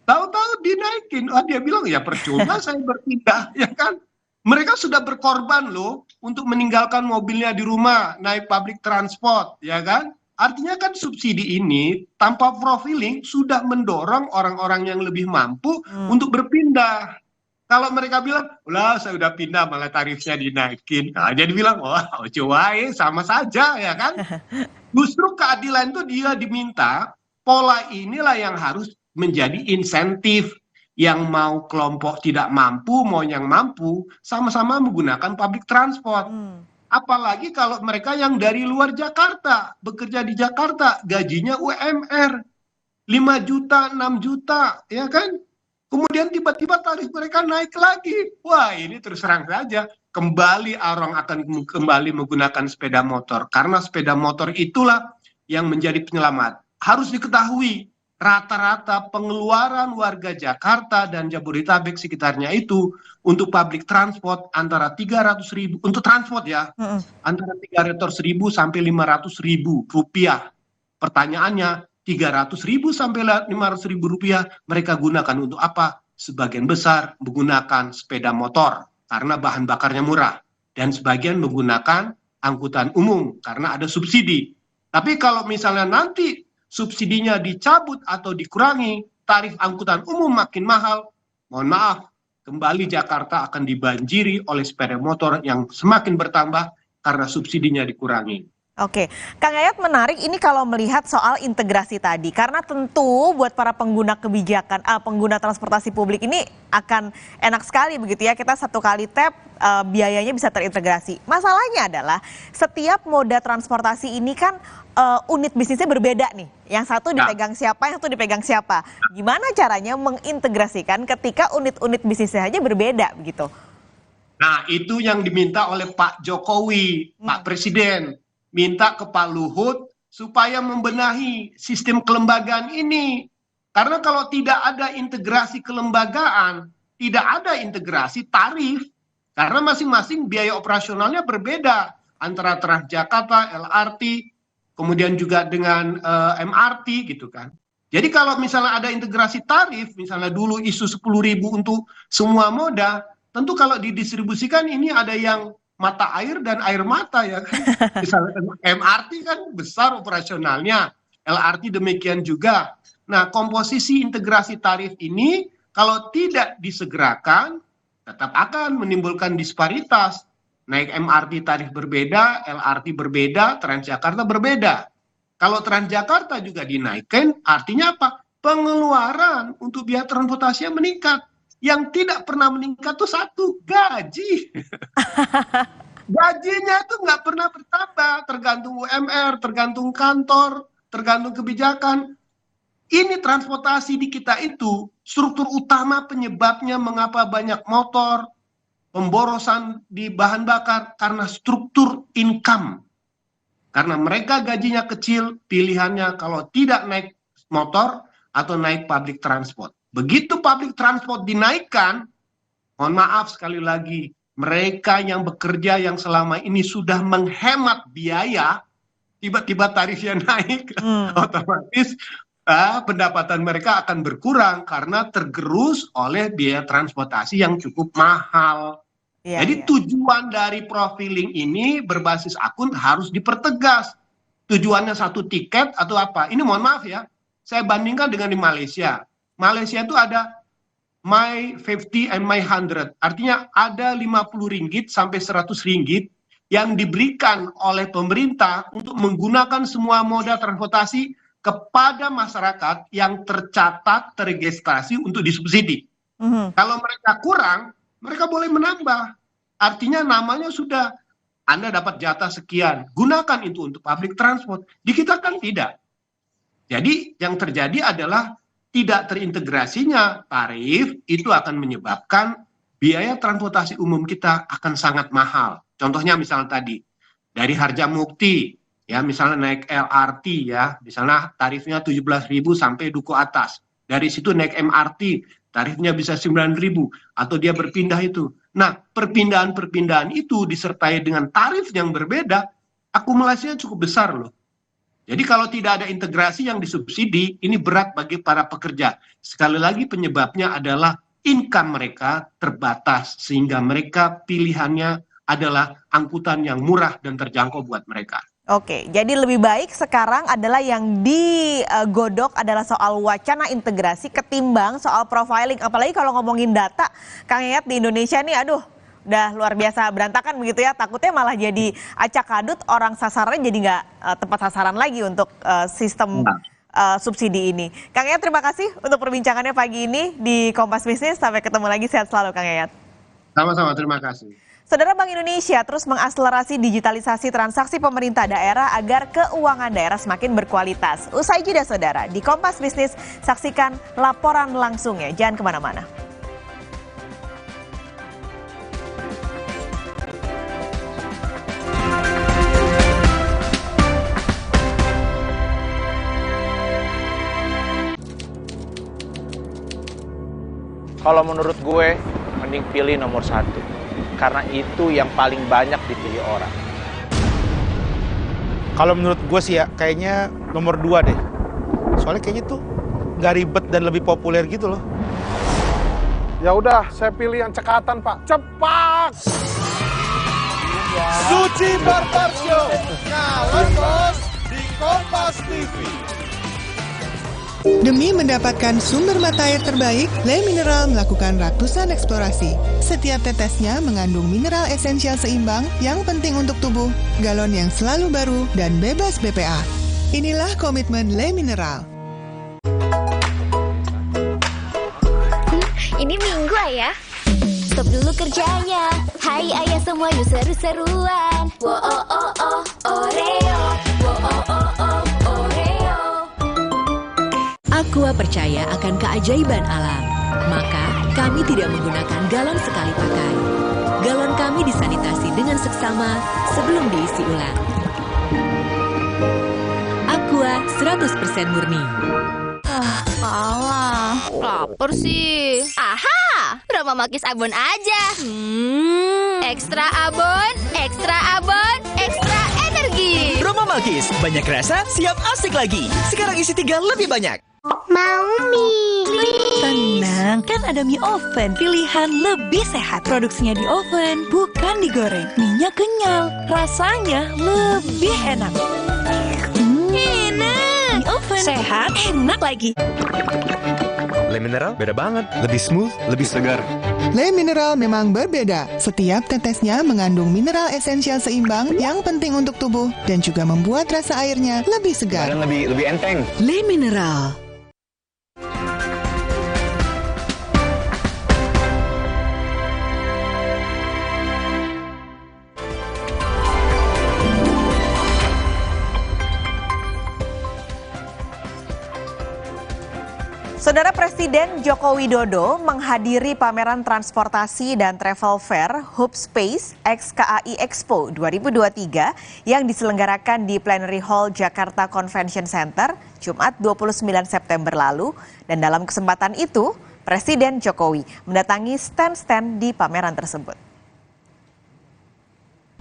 tahu-tahu dinaikin. Dia bilang ya percuma saya berpindah, ya kan? Mereka sudah berkorban loh untuk meninggalkan mobilnya di rumah, naik public transport, ya kan? Artinya kan subsidi ini tanpa profiling sudah mendorong orang-orang yang lebih mampu untuk berpindah. Kalau mereka bilang, "Ulah saya udah pindah malah tarifnya dinaikin." Nah, jadi bilang, "Wah, coba sama saja," ya kan? Justru keadilan itu dia diminta, pola inilah yang harus menjadi insentif. Yang mau kelompok tidak mampu, mau yang mampu, sama-sama menggunakan public transport. Apalagi kalau mereka yang dari luar Jakarta, bekerja di Jakarta, gajinya UMR, 5 juta, 6 juta, ya kan? Kemudian tiba-tiba tarif mereka naik lagi. Wah, ini terus terang saja, kembali orang akan kembali menggunakan sepeda motor. Karena sepeda motor itulah yang menjadi penyelamat. Harus diketahui, rata-rata pengeluaran warga Jakarta dan Jabodetabek sekitarnya itu untuk public transport antara 300.000 untuk transport ya, antara 300.000 sampai 500.000 rupiah Pertanyaannya, 300.000 sampai 500.000 rupiah mereka gunakan untuk apa? Sebagian besar menggunakan sepeda motor karena bahan bakarnya murah. Dan sebagian menggunakan angkutan umum karena ada subsidi. Tapi kalau misalnya nanti subsidinya dicabut atau dikurangi, tarif angkutan umum makin mahal, mohon maaf, kembali Jakarta akan dibanjiri oleh sepeda motor yang semakin bertambah karena subsidinya dikurangi. Oke, Kang Yayat, menarik ini kalau melihat soal integrasi tadi, karena tentu buat para pengguna kebijakan, pengguna transportasi publik ini akan enak sekali begitu ya, kita satu kali tap biayanya bisa terintegrasi. Masalahnya adalah setiap moda transportasi ini kan unit bisnisnya berbeda nih, yang satu dipegang siapa, yang satu dipegang siapa. Gimana caranya mengintegrasikan ketika unit-unit bisnisnya aja berbeda begitu? Nah, itu yang diminta oleh Pak Jokowi, Pak Presiden. Minta ke Pak Luhut supaya membenahi sistem kelembagaan ini. Karena kalau tidak ada integrasi kelembagaan, tidak ada integrasi tarif. Karena masing-masing biaya operasionalnya berbeda antara Transjakarta, LRT, kemudian juga dengan MRT gitu kan. Jadi kalau misalnya ada integrasi tarif, misalnya dulu isu 10.000 untuk semua moda, tentu kalau didistribusikan ini ada yang mata air dan air mata ya kan. Misalnya MRT kan besar operasionalnya, LRT demikian juga. Nah, komposisi integrasi tarif ini kalau tidak disegerakan tetap akan menimbulkan disparitas. Naik MRT tarif berbeda, LRT berbeda, Transjakarta berbeda. Kalau Transjakarta juga dinaikkan, artinya apa? Pengeluaran untuk biaya transportasinya meningkat. Yang tidak pernah meningkat tuh satu, gaji. Gajinya tuh nggak pernah bertambah, tergantung UMR, tergantung kantor, tergantung kebijakan. Ini transportasi di kita itu, struktur utama penyebabnya mengapa banyak motor, pemborosan di bahan bakar, karena struktur income. Karena mereka gajinya kecil, pilihannya kalau tidak naik motor atau naik public transport. Begitu public transport dinaikkan, mohon maaf sekali lagi, mereka yang bekerja yang selama ini sudah menghemat biaya, tiba-tiba tarifnya naik, otomatis pendapatan mereka akan berkurang karena tergerus oleh biaya transportasi yang cukup mahal. Jadi tujuan dari profiling ini berbasis akun harus dipertegas. Tujuannya satu tiket atau apa? Ini mohon maaf ya, saya bandingkan dengan di Malaysia. Malaysia itu ada My 50 and My 100. Artinya ada 50 ringgit sampai 100 ringgit yang diberikan oleh pemerintah untuk menggunakan semua moda transportasi kepada masyarakat yang tercatat, terregistrasi untuk disubsidi. Kalau mereka kurang, mereka boleh menambah. Artinya namanya sudah, Anda dapat jatah sekian, gunakan itu untuk public transport. Di kita kan tidak. Jadi yang terjadi adalah tidak terintegrasinya tarif itu akan menyebabkan biaya transportasi umum kita akan sangat mahal. Contohnya misalnya tadi dari Harjamukti ya, misalnya naik LRT ya, misalnya tarifnya 17.000 sampai Duku Atas. Dari situ naik MRT tarifnya bisa 9.000 atau dia berpindah itu. Nah, perpindahan-perpindahan itu disertai dengan tarif yang berbeda, akumulasinya cukup besar loh. Jadi kalau tidak ada integrasi yang disubsidi, ini berat bagi para pekerja. Sekali lagi penyebabnya adalah income mereka terbatas, sehingga mereka pilihannya adalah angkutan yang murah dan terjangkau buat mereka. Oke, jadi lebih baik sekarang adalah yang digodok adalah soal wacana integrasi ketimbang soal profiling. Apalagi kalau ngomongin data, Kang Yayat, di Indonesia nih, aduh, udah luar biasa berantakan begitu ya, takutnya malah jadi acak adut, orang sasarannya jadi nggak tepat sasaran lagi untuk sistem subsidi ini. Kang Yayat, terima kasih untuk perbincangannya pagi ini di Kompas Bisnis. Sampai ketemu lagi, sehat selalu Kang Yayat. Sama-sama, terima kasih. Saudara, Bank Indonesia terus mengakselerasi digitalisasi transaksi pemerintah daerah agar keuangan daerah semakin berkualitas. Usai jeda saudara, di Kompas Bisnis saksikan laporan langsungnya, jangan kemana-mana. Kalau menurut gue, mending pilih nomor 1. Karena itu yang paling banyak dipilih orang. Kalau menurut gue sih ya, kayaknya nomor 2 deh. Soalnya kayaknya tuh nggak ribet dan lebih populer gitu loh. Ya udah, saya pilih yang cekatan, Pak. Cepat! Suci Bartarsyo, calon bos di Kompas TV. Demi mendapatkan sumber mata air terbaik, Le Mineral melakukan ratusan eksplorasi. Setiap tetesnya mengandung mineral esensial seimbang yang penting untuk tubuh, galon yang selalu baru, dan bebas BPA. Inilah komitmen Le Mineral. Ini Minggu Ayah. Stop dulu kerjanya. Hai Ayah semua yuk seru-seruan. Wo oh oh oh Oreo. Wo oh oh oh Oreo. Aqua percaya akan keajaiban alam. Maka kami tidak menggunakan galon sekali pakai. Galon kami disanitasi dengan seksama sebelum diisi ulang. Aqua 100% murni. Kalah, lapar sih. Aha, Roma Makis Abon aja. Ekstra abon, ekstra abon, ekstra energi. Roma Makis, banyak rasa, siap asik lagi. Sekarang isi 3 lebih banyak. Mau mie. Tenang, kan ada mie oven. Pilihan lebih sehat. Produksinya di oven, bukan digoreng. Mie-nya kenyal, rasanya lebih enak. Enak. Mie oven, sehat, enak lagi. Le Mineral beda banget, lebih smooth, lebih segar. Le Mineral memang berbeda. Setiap tetesnya mengandung mineral esensial seimbang yang penting untuk tubuh dan juga membuat rasa airnya lebih segar. Dan lebih enteng. Le Mineral. Saudara Presiden Joko Widodo menghadiri pameran transportasi dan travel fair Hub Space X KAI Expo 2023 yang diselenggarakan di Plenary Hall Jakarta Convention Center Jumat 29 September lalu. Dan dalam kesempatan itu, Presiden Jokowi mendatangi stand-stand di pameran tersebut.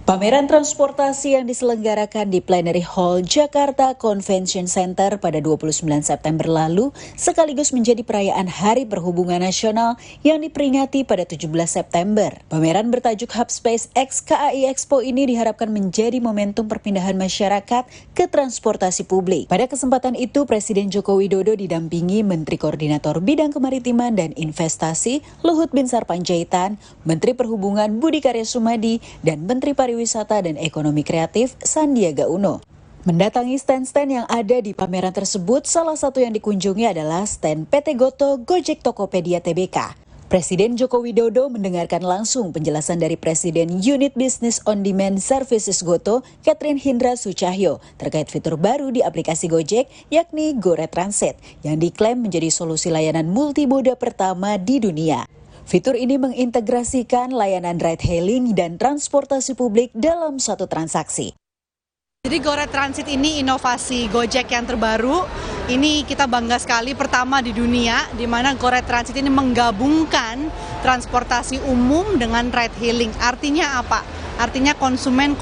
Pameran transportasi yang diselenggarakan di Plenary Hall Jakarta Convention Center pada 29 September lalu sekaligus menjadi perayaan Hari Perhubungan Nasional yang diperingati pada 17 September. Pameran bertajuk Hub Space X KAI Expo ini diharapkan menjadi momentum perpindahan masyarakat ke transportasi publik. Pada kesempatan itu, Presiden Joko Widodo didampingi Menteri Koordinator Bidang Kemaritiman dan Investasi Luhut Binsar Panjaitan, Menteri Perhubungan Budi Karya Sumadi, dan Menteri Pariwisata dan Ekonomi Kreatif Sandiaga Uno. Mendatangi stand-stand yang ada di pameran tersebut, salah satu yang dikunjungi adalah stand PT Goto Gojek Tokopedia Tbk. Presiden Joko Widodo mendengarkan langsung penjelasan dari Presiden Unit Business on Demand Services Goto, Catherine Hindra Sucahyo, terkait fitur baru di aplikasi Gojek, yakni GoRed Transit, yang diklaim menjadi solusi layanan multimoda pertama di dunia. Fitur ini mengintegrasikan layanan ride-hailing dan transportasi publik dalam satu transaksi. Jadi GoRed Transit ini inovasi Gojek yang terbaru. Ini kita bangga sekali, pertama di dunia, di mana GoRed Transit ini menggabungkan transportasi umum dengan ride-hailing. Artinya apa? Artinya konsumen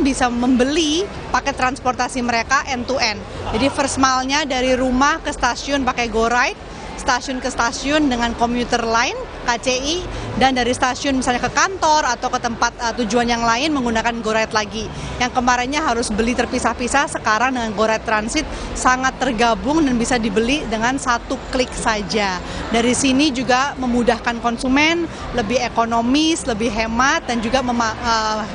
bisa membeli paket transportasi mereka end-to-end. Jadi first mile-nya dari rumah ke stasiun pakai GoRide, stasiun ke stasiun dengan komuter lain, KCI, dan dari stasiun misalnya ke kantor atau ke tempat tujuan yang lain menggunakan GoRide lagi. Yang kemarinnya harus beli terpisah-pisah, sekarang dengan GoRed Transit sangat tergabung dan bisa dibeli dengan satu klik saja. Dari sini juga memudahkan konsumen, lebih ekonomis, lebih hemat, dan juga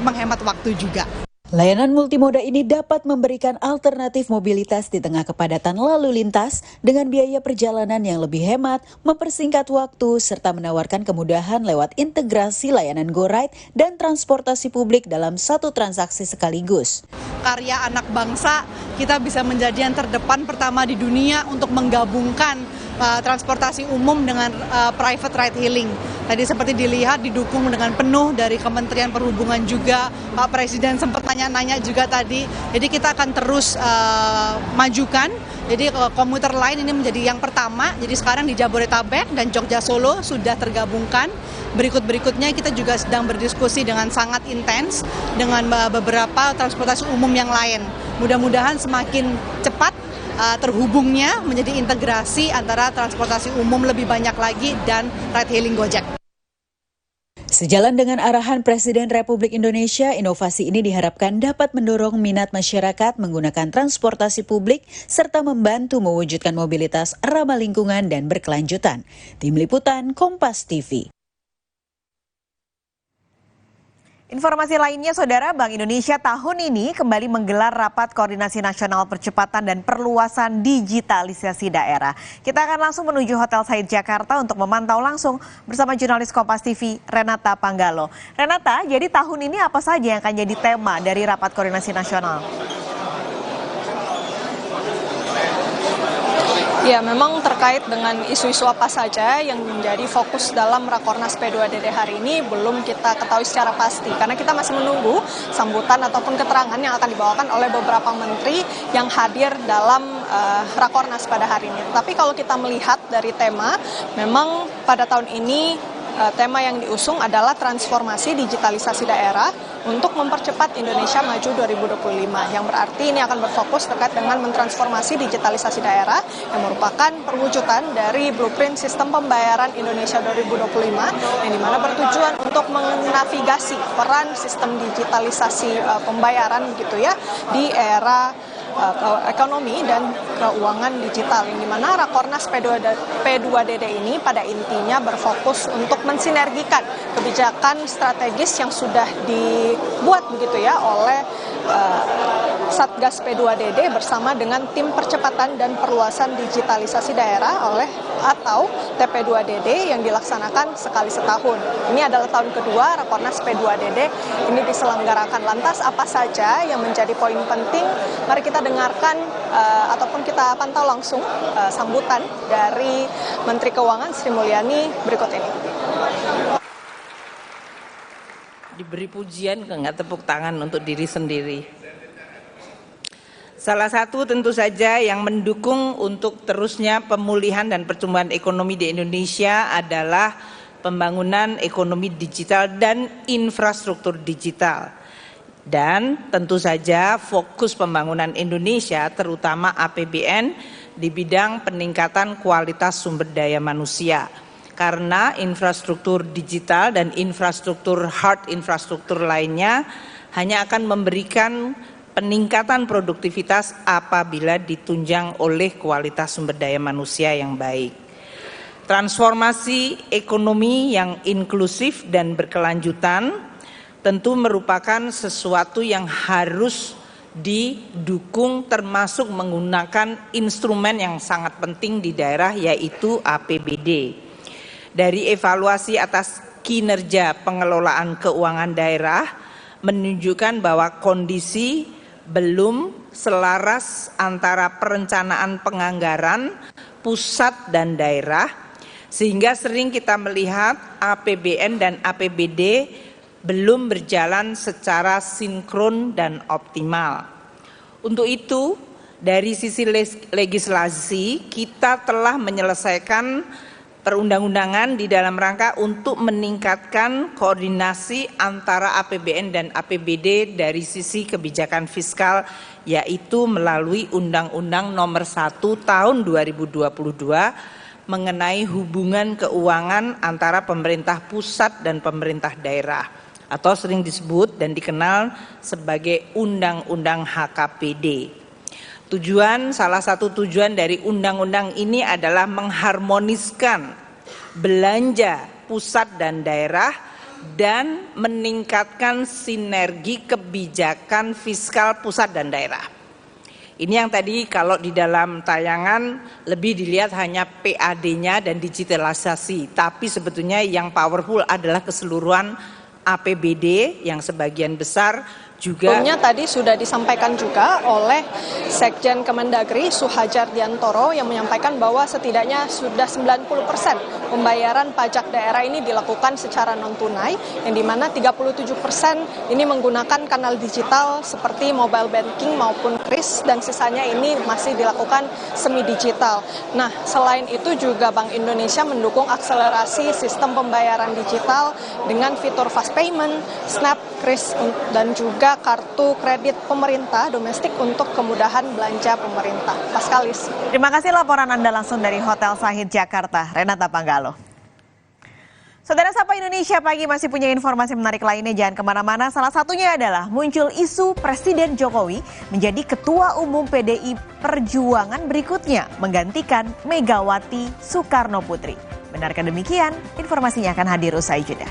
menghemat waktu juga. Layanan multimoda ini dapat memberikan alternatif mobilitas di tengah kepadatan lalu lintas dengan biaya perjalanan yang lebih hemat, mempersingkat waktu, serta menawarkan kemudahan lewat integrasi layanan GoRide dan transportasi publik dalam satu transaksi sekaligus. Karya anak bangsa, kita bisa menjadi yang terdepan pertama di dunia untuk menggabungkan transportasi umum dengan private ride hailing. Tadi seperti dilihat didukung dengan penuh dari Kementerian Perhubungan juga, Pak Presiden sempat nanya-nanya juga tadi. Jadi kita akan terus majukan. Jadi komuter lain ini menjadi yang pertama. Jadi sekarang di Jabodetabek dan Jogja Solo sudah tergabungkan. Berikut-berikutnya kita juga sedang berdiskusi dengan sangat intens dengan beberapa transportasi umum yang lain. Mudah-mudahan semakin cepat terhubungnya menjadi integrasi antara transportasi umum lebih banyak lagi dan ride hailing Gojek. Sejalan dengan arahan Presiden Republik Indonesia, inovasi ini diharapkan dapat mendorong minat masyarakat menggunakan transportasi publik serta membantu mewujudkan mobilitas ramah lingkungan dan berkelanjutan. Tim Liputan Kompas TV. Informasi lainnya, Saudara, Bank Indonesia tahun ini kembali menggelar Rapat Koordinasi Nasional Percepatan dan Perluasan Digitalisasi Daerah. Kita akan langsung menuju Hotel Said Jakarta untuk memantau langsung bersama jurnalis Kompas TV Renata Panggalo. Renata, jadi tahun ini apa saja yang akan jadi tema dari Rapat Koordinasi Nasional? Ya, memang terkait dengan isu-isu apa saja yang menjadi fokus dalam Rakornas P2DD hari ini belum kita ketahui secara pasti. Karena kita masih menunggu sambutan ataupun keterangan yang akan dibawakan oleh beberapa menteri yang hadir dalam Rakornas pada hari ini. Tapi kalau kita melihat dari tema, memang pada tahun ini tema yang diusung adalah transformasi digitalisasi daerah untuk mempercepat Indonesia Maju 2025, yang berarti ini akan berfokus terkait dengan mentransformasi digitalisasi daerah yang merupakan perwujudan dari blueprint sistem pembayaran Indonesia 2025 yang dimana bertujuan untuk menavigasi peran sistem digitalisasi pembayaran gitu ya di era ekonomi dan keuangan digital, yang dimana Rakornas P2DD ini pada intinya berfokus untuk mensinergikan kebijakan strategis yang sudah dibuat begitu ya oleh Satgas P2DD bersama dengan Tim Percepatan dan Perluasan Digitalisasi Daerah atau TP2DD yang dilaksanakan sekali setahun. Ini adalah tahun kedua Rakornas P2DD ini diselenggarakan. Lantas apa saja yang menjadi poin penting? Mari kita dengarkan ataupun kita pantau langsung sambutan dari Menteri Keuangan Sri Mulyani berikut ini. Diberi pujian nggak tepuk tangan untuk diri sendiri. Salah satu tentu saja yang mendukung untuk terusnya pemulihan dan pertumbuhan ekonomi di Indonesia adalah pembangunan ekonomi digital dan infrastruktur digital. Dan tentu saja fokus pembangunan Indonesia terutama APBN di bidang peningkatan kualitas sumber daya manusia. Karena infrastruktur digital dan infrastruktur hard infrastruktur lainnya hanya akan memberikan peningkatan produktivitas apabila ditunjang oleh kualitas sumber daya manusia yang baik. Transformasi ekonomi yang inklusif dan berkelanjutan tentu merupakan sesuatu yang harus didukung, termasuk menggunakan instrumen yang sangat penting di daerah, yaitu APBD. Dari evaluasi atas kinerja pengelolaan keuangan daerah menunjukkan bahwa kondisi belum selaras antara perencanaan penganggaran pusat dan daerah, sehingga sering kita melihat APBN dan APBD belum berjalan secara sinkron dan optimal. Untuk itu, dari sisi legislasi kita telah menyelesaikan perundang-undangan di dalam rangka untuk meningkatkan koordinasi antara APBN dan APBD dari sisi kebijakan fiskal, yaitu melalui Undang-Undang Nomor 1 Tahun 2022 mengenai hubungan keuangan antara pemerintah pusat dan pemerintah daerah, atau sering disebut dan dikenal sebagai Undang-Undang HKPD. Salah satu tujuan dari undang-undang ini adalah mengharmoniskan belanja pusat dan daerah dan meningkatkan sinergi kebijakan fiskal pusat dan daerah. Ini yang tadi kalau di dalam tayangan lebih dilihat hanya PAD-nya dan digitalisasi, tapi sebetulnya yang powerful adalah keseluruhan APBD yang sebagian besar juga sebelumnya tadi sudah disampaikan juga oleh Sekjen Kemendagri Suhajar Diantoro yang menyampaikan bahwa setidaknya sudah 90% pembayaran pajak daerah ini dilakukan secara non-tunai, yang dimana 37% ini menggunakan kanal digital seperti mobile banking maupun kris, dan sisanya ini masih dilakukan semi-digital. Nah, selain itu juga Bank Indonesia mendukung akselerasi sistem pembayaran digital dengan fitur fast payment, Snap, kris, dan juga kartu kredit pemerintah domestik untuk kemudahan belanja pemerintah. Paskalis. Terima kasih laporan Anda langsung dari Hotel Sahid Jakarta, Renata Panggalo. Saudara Sapa Indonesia Pagi masih punya informasi menarik lainnya, jangan kemana-mana. Salah satunya adalah muncul isu Presiden Jokowi menjadi Ketua Umum PDI Perjuangan berikutnya, menggantikan Megawati Soekarno Putri. Benarkah demikian? Informasinya akan hadir usai jeda.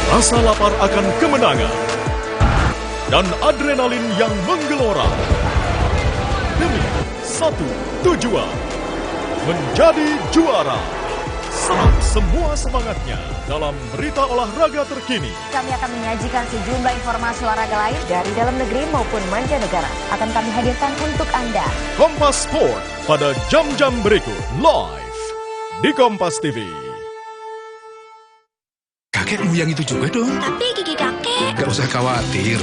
Rasa lapar akan kemenangan dan adrenalin yang menggelora demi satu tujuan, menjadi juara. Serap semua semangatnya dalam berita olahraga terkini. Kami akan menyajikan sejumlah informasi olahraga lain dari dalam negeri maupun mancanegara. Akan kami hadirkan untuk Anda. Kompas Sport pada jam-jam berikut live di Kompas TV. Kakek mau yang itu juga dong. Tapi gigi kakek. Gak usah khawatir.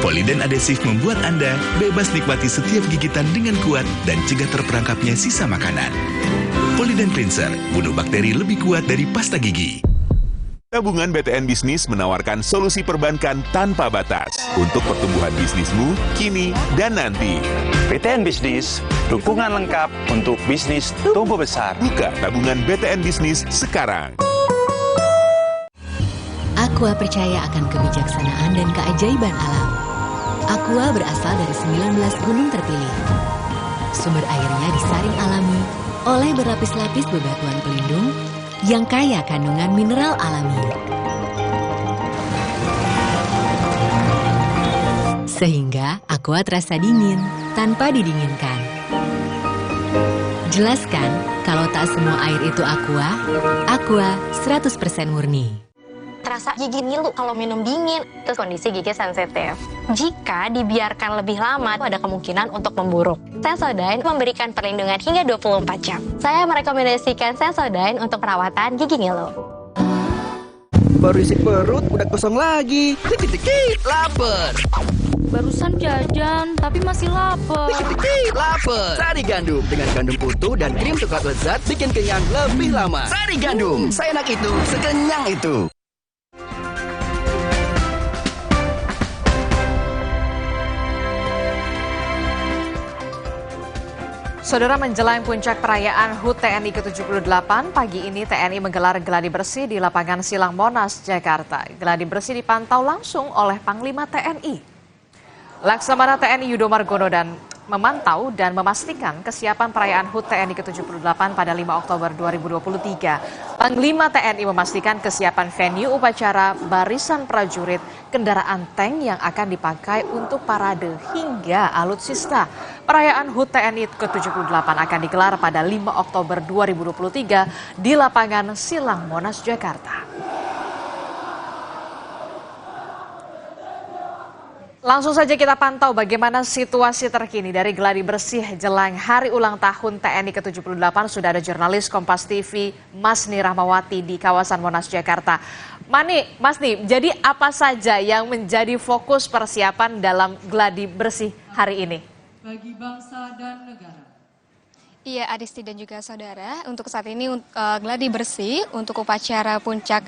Poliden adhesif membuat Anda bebas nikmati setiap gigitan dengan kuat dan cegah terperangkapnya sisa makanan. Poliden Cleanser, bunuh bakteri lebih kuat dari pasta gigi. Tabungan BTN Bisnis menawarkan solusi perbankan tanpa batas untuk pertumbuhan bisnismu kini dan nanti. BTN Bisnis, dukungan lengkap untuk bisnis tumbuh besar. Buka tabungan BTN Bisnis sekarang. Aqua percaya akan kebijaksanaan dan keajaiban alam. Aqua berasal dari 19 gunung terpilih. Sumber airnya disaring alami oleh berlapis-lapis bebatuan pelindung yang kaya kandungan mineral alami. Sehingga Aqua terasa dingin tanpa didinginkan. Jelaskan kalau tak semua air itu Aqua 100% murni. Rasa gigi ngilu kalau minum dingin, terus kondisi gigi sensitif. Jika dibiarkan lebih lama, ada kemungkinan untuk memburuk. Sensodyne memberikan perlindungan hingga 24 jam. Saya merekomendasikan Sensodyne untuk perawatan gigi ngilu. Baru isi perut, udah kosong lagi. Dikit-dikit, lapar. Barusan jajan, tapi masih lapar. Dikit-dikit, lapar. Sari Gandum dengan gandum utuh dan krim coklat lezat bikin kenyang lebih lama. Sari Gandum, seenak itu, sekenyang itu. Saudara, menjelang puncak perayaan HUT TNI ke-78, pagi ini TNI menggelar gladi bersih di lapangan Silang Monas, Jakarta. Gladi bersih dipantau langsung oleh Panglima TNI. Laksamana TNI Yudo Margono dan memantau dan memastikan kesiapan perayaan HUT TNI ke-78 pada 5 Oktober 2023. Panglima TNI memastikan kesiapan venue upacara, barisan prajurit, kendaraan tank yang akan dipakai untuk parade hingga alutsista. Perayaan HUT TNI ke-78 akan digelar pada 5 Oktober 2023 di lapangan Silang Monas, Jakarta. Langsung saja kita pantau bagaimana situasi terkini dari gladi bersih jelang hari ulang tahun TNI ke-78. Sudah ada jurnalis Kompas TV Masni Rahmawati di kawasan Monas, Jakarta. Masni, jadi apa saja yang menjadi fokus persiapan dalam gladi bersih hari ini? Bagi bangsa dan negara. Iya, Adisti dan juga saudara, untuk saat ini gladi bersih untuk upacara puncak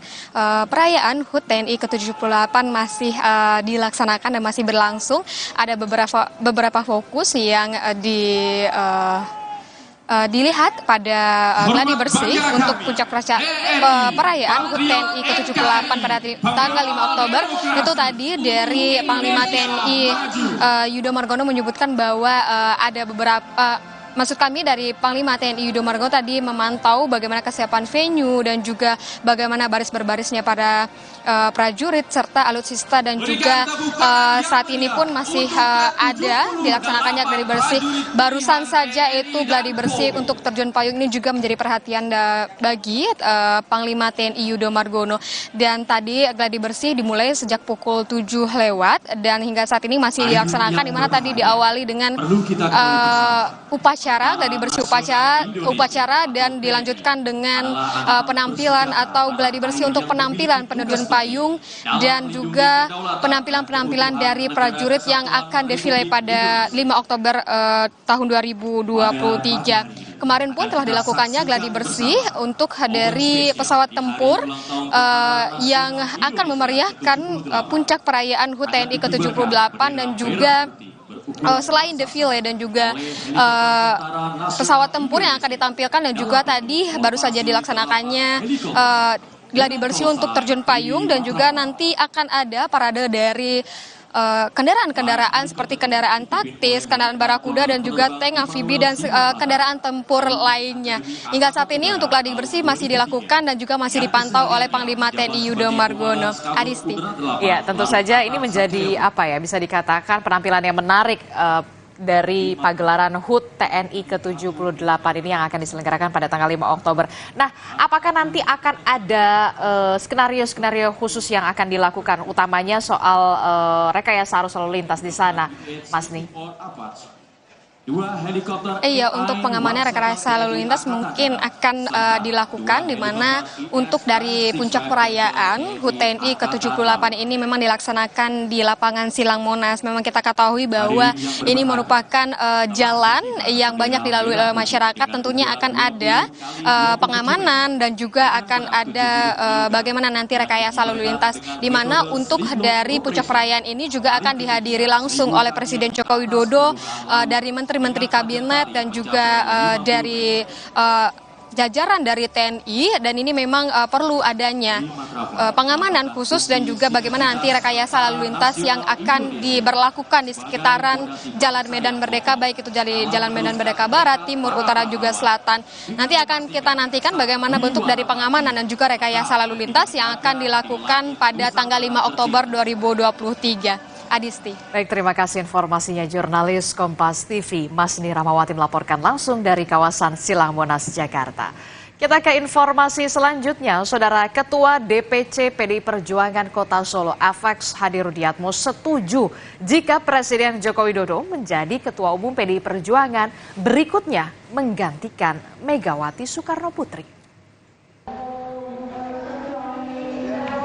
perayaan HUT TNI ke-78 masih dilaksanakan dan masih berlangsung. Ada beberapa fokus yang dilihat pada gladi bersih untuk puncak perayaan HUT TNI ke-78 pada tanggal 5 Oktober. Itu tadi dari Panglima TNI Yudo Margono menyebutkan bahwa ada beberapa maksud kami dari Panglima TNI Yudo Margono tadi memantau bagaimana kesiapan venue dan juga bagaimana baris berbarisnya para prajurit serta alutsista, dan juga saat ini pun masih ada dilaksanakannya gladi bersih. Barusan saja itu gladi bersih untuk terjun payung ini juga menjadi perhatian bagi Panglima TNI Yudo Margono. Dan tadi gladi bersih dimulai sejak pukul 7 lewat dan hingga saat ini masih dilaksanakan, di mana tadi diawali dengan upacara gladi bersih upacara dan dilanjutkan dengan penampilan atau gladi bersih untuk penampilan penerjun payung dan juga penampilan-penampilan dari prajurit yang akan defile pada 5 Oktober tahun 2023. Kemarin pun telah dilakukannya gladi bersih untuk dari pesawat tempur yang akan memeriahkan puncak perayaan HUT TNI ke-78 dan juga selain defile dan juga pesawat tempur yang akan ditampilkan, dan juga tadi baru saja dilaksanakannya gladi bersih untuk terjun payung, dan juga nanti akan ada parade dari kendaraan-kendaraan seperti kendaraan taktis, kendaraan barakuda dan juga tank amfibi dan kendaraan tempur lainnya. Hingga saat ini untuk gladi bersih masih dilakukan dan juga masih dipantau oleh Panglima TNI Yudo Margono. Adisti. Ya, tentu saja ini menjadi bisa dikatakan penampilan yang menarik dari pagelaran HUT TNI ke-78 ini yang akan diselenggarakan pada tanggal 5 Oktober. Nah, apakah nanti akan ada skenario-skenario khusus yang akan dilakukan, utamanya soal rekayasa arus lalu lintas di sana, Mas Ni? Iya, untuk pengamanan rekayasa lalu lintas mungkin akan dilakukan, di mana untuk dari puncak perayaan HUT TNI ke-78 ini memang dilaksanakan di lapangan Silang Monas. Memang kita ketahui bahwa ini merupakan jalan yang banyak dilalui oleh masyarakat. Tentunya akan ada pengamanan dan juga akan ada bagaimana nanti rekayasa lalu lintas, di mana untuk dari puncak perayaan ini juga akan dihadiri langsung oleh Presiden Joko Widodo, dari Menteri Kabinet dan juga dari jajaran dari TNI, dan ini memang perlu adanya pengamanan khusus dan juga bagaimana nanti rekayasa lalu lintas yang akan diberlakukan di sekitaran Jalan Medan Merdeka, baik itu dari Jalan Medan Merdeka Barat, Timur, Utara juga Selatan. Nanti akan kita nantikan bagaimana bentuk dari pengamanan dan juga rekayasa lalu lintas yang akan dilakukan pada tanggal 5 Oktober 2023. Adisti. Baik, terima kasih informasinya jurnalis Kompas TV Masni Rahmawati melaporkan langsung dari kawasan Silang Monas, Jakarta. Kita ke informasi selanjutnya, Saudara. Ketua DPC PDI Perjuangan Kota Solo Afex Hadi Rudiatmo setuju jika Presiden Joko Widodo menjadi Ketua Umum PDI Perjuangan berikutnya menggantikan Megawati Soekarnoputri.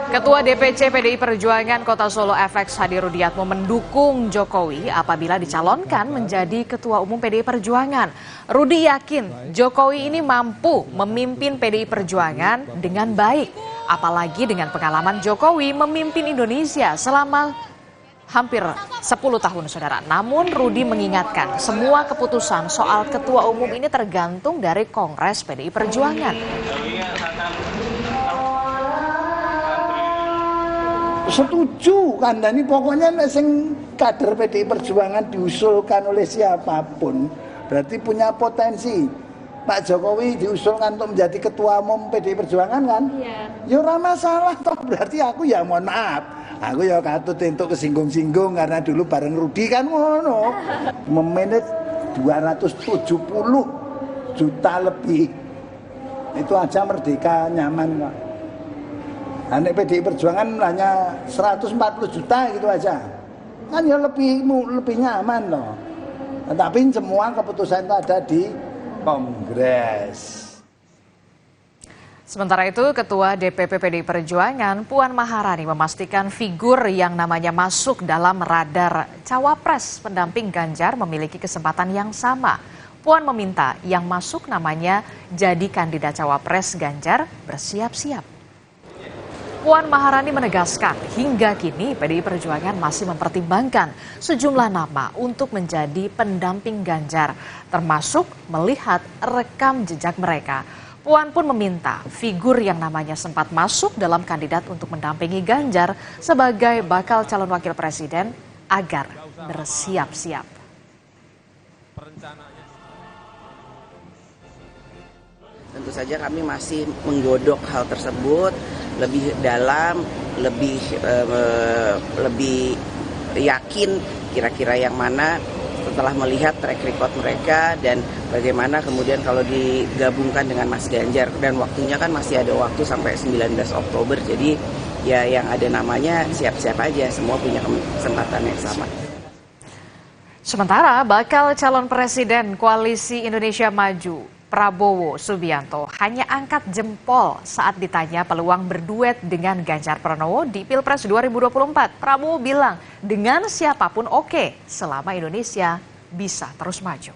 Ketua DPC PDI Perjuangan Kota Solo Afex Hadi Rudiatmo mendukung Jokowi apabila dicalonkan menjadi Ketua Umum PDI Perjuangan. Rudi yakin Jokowi ini mampu memimpin PDI Perjuangan dengan baik, apalagi dengan pengalaman Jokowi memimpin Indonesia selama hampir 10 tahun, Saudara. Namun Rudi mengingatkan semua keputusan soal Ketua Umum ini tergantung dari Kongres PDI Perjuangan. Setuju kandhani, pokoknya sing kader PDI Perjuangan diusulkan oleh siapapun berarti punya potensi. Pak Jokowi diusulkan untuk menjadi Ketua Umum PDI Perjuangan kan? Iya. Ya ora masalah toh, berarti aku ya mohon maaf. Aku ya katut entuk kesinggung-singgung karena dulu bareng Rudi kan ngono. Memanage 270 juta lebih. Itu aja merdeka nyaman kok. Anak PDI Perjuangan hanya 140 juta gitu aja, kan ya lebih nyaman loh. Tapi semua keputusan itu ada di Kongres. Sementara itu, Ketua DPP PDI Perjuangan Puan Maharani memastikan figur yang namanya masuk dalam radar Cawapres pendamping Ganjar memiliki kesempatan yang sama. Puan meminta yang masuk namanya jadi kandidat Cawapres Ganjar bersiap-siap. Puan Maharani menegaskan hingga kini PDI Perjuangan masih mempertimbangkan sejumlah nama untuk menjadi pendamping Ganjar, termasuk melihat rekam jejak mereka. Puan pun meminta figur yang namanya sempat masuk dalam kandidat untuk mendampingi Ganjar sebagai bakal calon wakil presiden agar bersiap-siap. Tentu saja kami masih menggodok hal tersebut lebih dalam, lebih yakin kira-kira yang mana setelah melihat track record mereka dan bagaimana kemudian kalau digabungkan dengan Mas Ganjar, dan waktunya kan masih ada waktu sampai 19 Oktober, jadi ya yang ada namanya siap-siap aja, semua punya kesempatan yang sama. Sementara bakal calon presiden Koalisi Indonesia Maju Prabowo Subianto hanya angkat jempol saat ditanya peluang berduet dengan Ganjar Pranowo di Pilpres 2024. Prabowo bilang dengan siapapun oke, selama Indonesia bisa terus maju.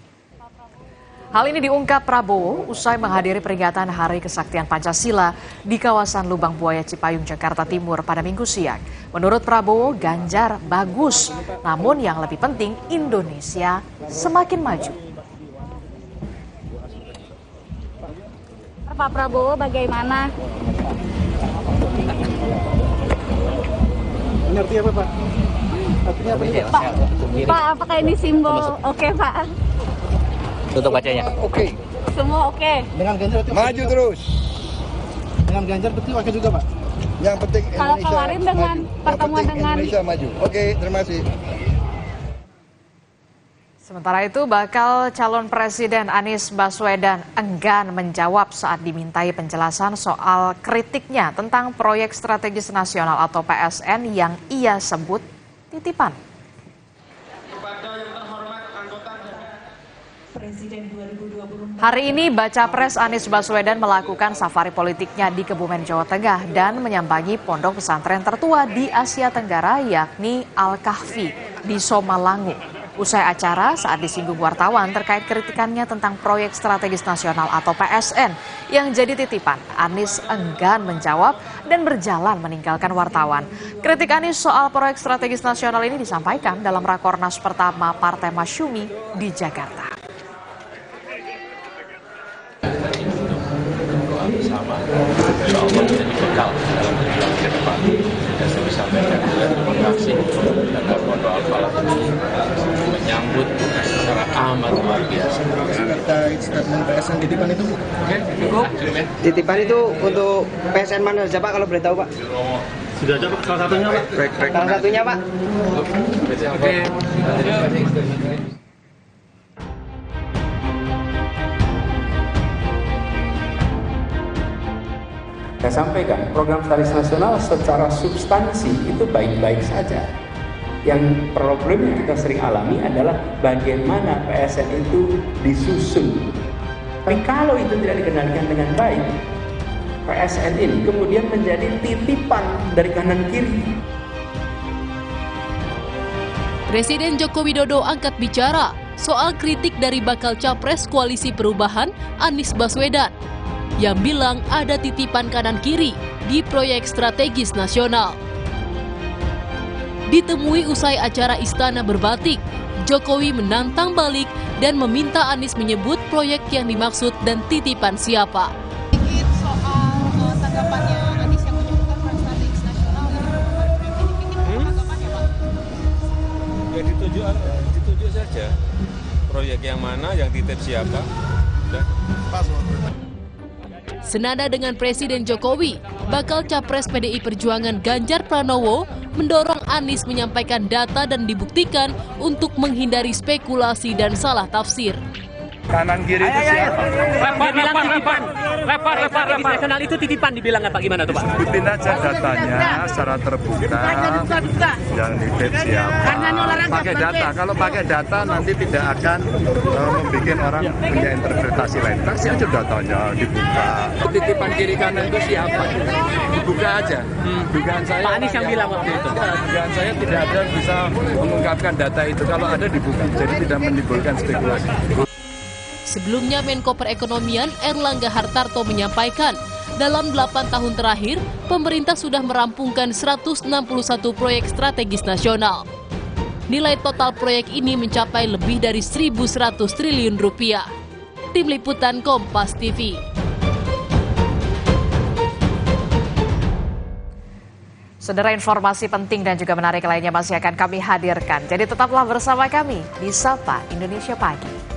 Hal ini diungkap Prabowo usai menghadiri peringatan Hari Kesaktian Pancasila di kawasan Lubang Buaya Cipayung, Jakarta Timur pada Minggu siang. Menurut Prabowo, Ganjar bagus, namun yang lebih penting Indonesia semakin maju. Pak Prabowo bagaimana? Ini artinya apa, Pak? Artinya apa, Pak? Pak, apakah ini simbol oke, Pak? Tutup bacanya. Oke. Semua oke. Dengan Ganjar maju terus. Dengan Ganjar berarti oke juga, Pak? Yang penting Indonesia. Kalau kemarin dengan pertemuan dengan Indonesia maju. Oke, terima kasih. Sementara itu, bakal calon presiden Anies Baswedan enggan menjawab saat dimintai penjelasan soal kritiknya tentang proyek strategis nasional atau PSN yang ia sebut titipan. Hari ini Baca Pres Anies Baswedan melakukan safari politiknya di Kebumen, Jawa Tengah dan menyambangi pondok pesantren tertua di Asia Tenggara yakni Al-Kahfi di Somalangu. Usai acara, saat disinggung wartawan terkait kritikannya tentang proyek strategis nasional atau PSN yang jadi titipan, Anies enggan menjawab dan berjalan meninggalkan wartawan. Kritik Anies soal proyek strategis nasional ini disampaikan dalam Rakornas pertama Partai Masyumi di Jakarta. Sama, insya Allah menjadi bekal dalam perjuangan ke depan. Dan saya bisa sampaikan juga terima kasih agar Pondok Al-Falah ini menyambut secara amat luar biasa. Kita statement PSN titipan itu, oke, cukup. Titipan itu untuk PSN mana saja, Pak, kalau boleh tahu, Pak? Sudah ada, Pak, salah satunya, Pak. Salah satunya, Pak. Oke. Saya sampaikan, program strategis nasional secara substansi itu baik-baik saja. Yang problem yang kita sering alami adalah bagaimana PSN itu disusun. Tapi kalau itu tidak dikendalikan dengan baik, PSN ini kemudian menjadi titipan dari kanan kiri. Presiden Joko Widodo angkat bicara soal kritik dari bakal capres Koalisi Perubahan Anies Baswedan yang bilang ada titipan kanan-kiri di proyek strategis nasional. Ditemui usai acara Istana Berbatik, Jokowi menantang balik dan meminta Anies menyebut proyek yang dimaksud dan titipan siapa. Soal tanggapannya Anies yang menyebutkan proyek strategis nasional Ya dituju saja. Proyek yang mana, yang titip siapa. Udah. Senada dengan Presiden Jokowi, bakal capres PDI Perjuangan Ganjar Pranowo mendorong Anies menyampaikan data dan dibuktikan untuk menghindari spekulasi dan salah tafsir. Kanan kiri itu siapa? Dia bilang titipan. Strategis nasional itu titipan dibilang apa gimana tuh, Pak? Buktiin aja datanya secara terbuka. Yang titip siapa? Pakai data. Kalau pakai data nanti tidak akan membuat orang punya interpretasi lain. Kasih aja datanya, dibuka. Titipan kiri kanan itu siapa? Dibuka aja. Dugaan saya. Pak Anies yang bilang waktu itu. Dugaan saya tidak ada yang bisa mengungkapkan data itu. Kalau ada dibuka. Jadi tidak menimbulkan spekulasi. Sebelumnya Menko Perekonomian Erlangga Hartarto menyampaikan, dalam 8 tahun terakhir, pemerintah sudah merampungkan 161 proyek strategis nasional. Nilai total proyek ini mencapai lebih dari 1.100 triliun rupiah. Tim Liputan Kompas TV. Saudara, informasi penting dan juga menarik lainnya masih akan kami hadirkan. Jadi tetaplah bersama kami di Sapa Indonesia Pagi.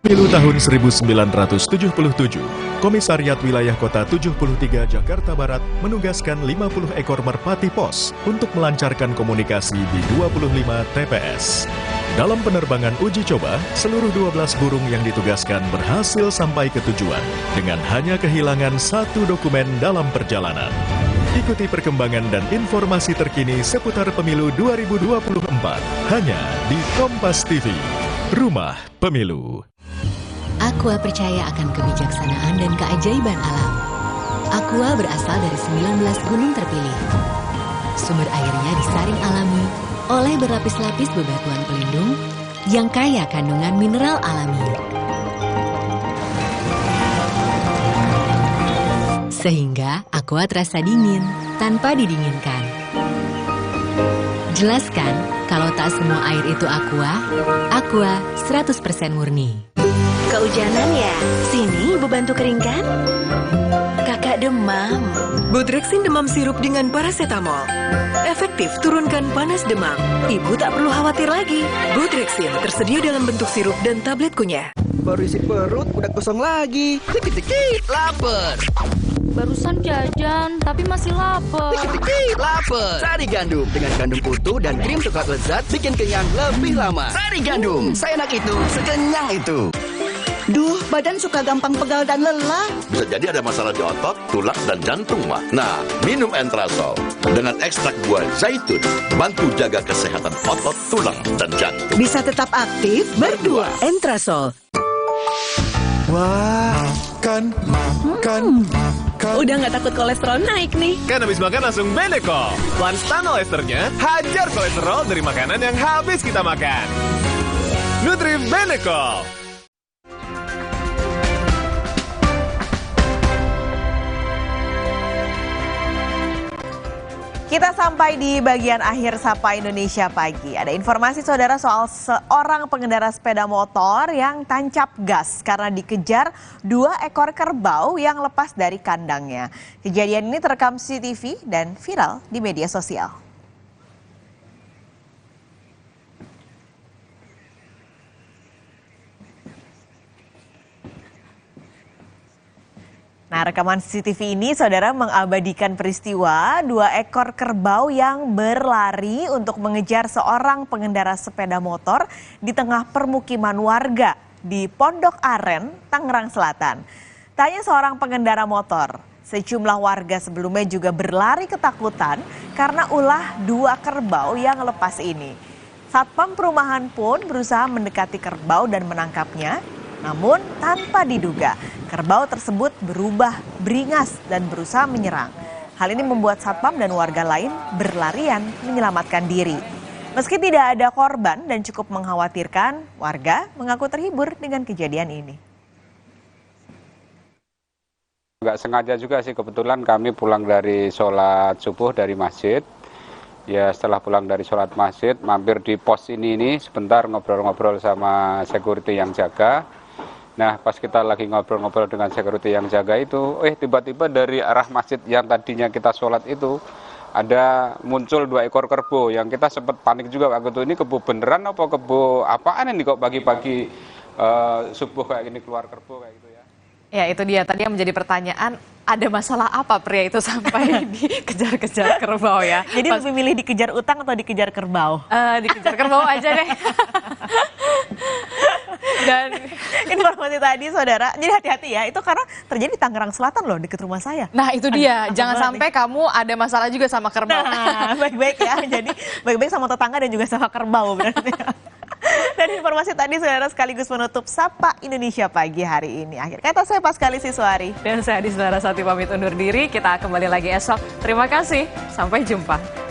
Pemilu tahun 1977, Komisariat Wilayah Kota 73 Jakarta Barat menugaskan 50 ekor merpati pos untuk melancarkan komunikasi di 25 TPS. Dalam penerbangan uji coba, seluruh 12 burung yang ditugaskan berhasil sampai ke tujuan dengan hanya kehilangan satu dokumen dalam perjalanan. Ikuti perkembangan dan informasi terkini seputar pemilu 2024 hanya di Kompas TV, Rumah Pemilu. Aqua percaya akan kebijaksanaan dan keajaiban alam. Aqua berasal dari 19 gunung terpilih. Sumber airnya disaring alami oleh berlapis-lapis bebatuan pelindung yang kaya kandungan mineral alami. Sehingga Aqua terasa dingin tanpa didinginkan. Jelaskan kalau tak semua air itu Aqua 100% murni. Kehujanan ya? Sini ibu bantu keringkan. Kakak demam. Budrexin demam sirup dengan paracetamol. Efektif turunkan panas demam. Ibu tak perlu khawatir lagi. Budrexin tersedia dalam bentuk sirup dan tablet kunyah. Baru isi perut, udah kosong lagi. Dikit-dikit, lapar. Barusan jajan, tapi masih lapar. Dikit-dikit, lapar. Sari Gandum dengan gandum utuh dan krim coklat lezat bikin kenyang lebih lama. Sari Gandum, seenak itu, sekenyang itu. Duh, badan suka gampang pegal dan lelah. Bisa jadi ada masalah di otot, tulang, dan jantung, mah. Nah, minum Entrasol dengan ekstrak buah zaitun, bantu jaga kesehatan otot, tulang, dan jantung. Bisa tetap aktif berdua. Entrasol. Wah, makan. Udah nggak takut kolesterol naik nih. Kan habis makan langsung Benecol. Lanstan esternya hajar kolesterol dari makanan yang habis kita makan. Nutri Benecol. Kita sampai di bagian akhir Sapa Indonesia Pagi. Ada informasi saudara soal seorang pengendara sepeda motor yang tancap gas karena dikejar 2 ekor kerbau yang lepas dari kandangnya. Kejadian ini terekam CCTV dan viral di media sosial. Nah, rekaman CCTV ini saudara mengabadikan peristiwa 2 ekor kerbau yang berlari untuk mengejar seorang pengendara sepeda motor di tengah permukiman warga di Pondok Aren, Tangerang Selatan. Tanya seorang pengendara motor, sejumlah warga sebelumnya juga berlari ketakutan karena ulah 2 kerbau yang lepas ini. Satpam perumahan pun berusaha mendekati kerbau dan menangkapnya. Namun tanpa diduga, kerbau tersebut berubah beringas dan berusaha menyerang. Hal ini membuat satpam dan warga lain berlarian menyelamatkan diri. Meski tidak ada korban dan cukup mengkhawatirkan, warga mengaku terhibur dengan kejadian ini. Nggak sengaja juga sih, kebetulan kami pulang dari sholat subuh dari masjid. Ya setelah pulang dari sholat masjid, mampir di pos ini sebentar ngobrol-ngobrol sama security yang jaga. Nah pas kita lagi ngobrol-ngobrol dengan security yang jaga itu, tiba-tiba dari arah masjid yang tadinya kita sholat itu, ada muncul 2 ekor kerbau yang kita sempat panik juga waktu itu. Ini kebo beneran apa kebo apaan ini kok pagi-pagi subuh kayak gini keluar kerbau kayak gitu ya. Ya itu dia tadi yang menjadi pertanyaan, ada masalah apa pria itu sampai dikejar-kejar kerbau ya? Jadi lebih milih dikejar utang atau dikejar kerbau? Dikejar kerbau aja deh. Dan informasi tadi saudara, jadi hati-hati ya, itu karena terjadi di Tangerang Selatan loh, dekat rumah saya. Nah itu dia, jangan sampai kamu ada masalah juga sama kerbau. Nah, baik-baik ya, jadi baik-baik sama tetangga dan juga sama kerbau berarti. Dan informasi tadi saudara sekaligus menutup Sapa Indonesia Pagi hari ini. Akhir kata saya Paskali Siswari. Dan saya Adis Narasati pamit undur diri, kita kembali lagi esok. Terima kasih, sampai jumpa.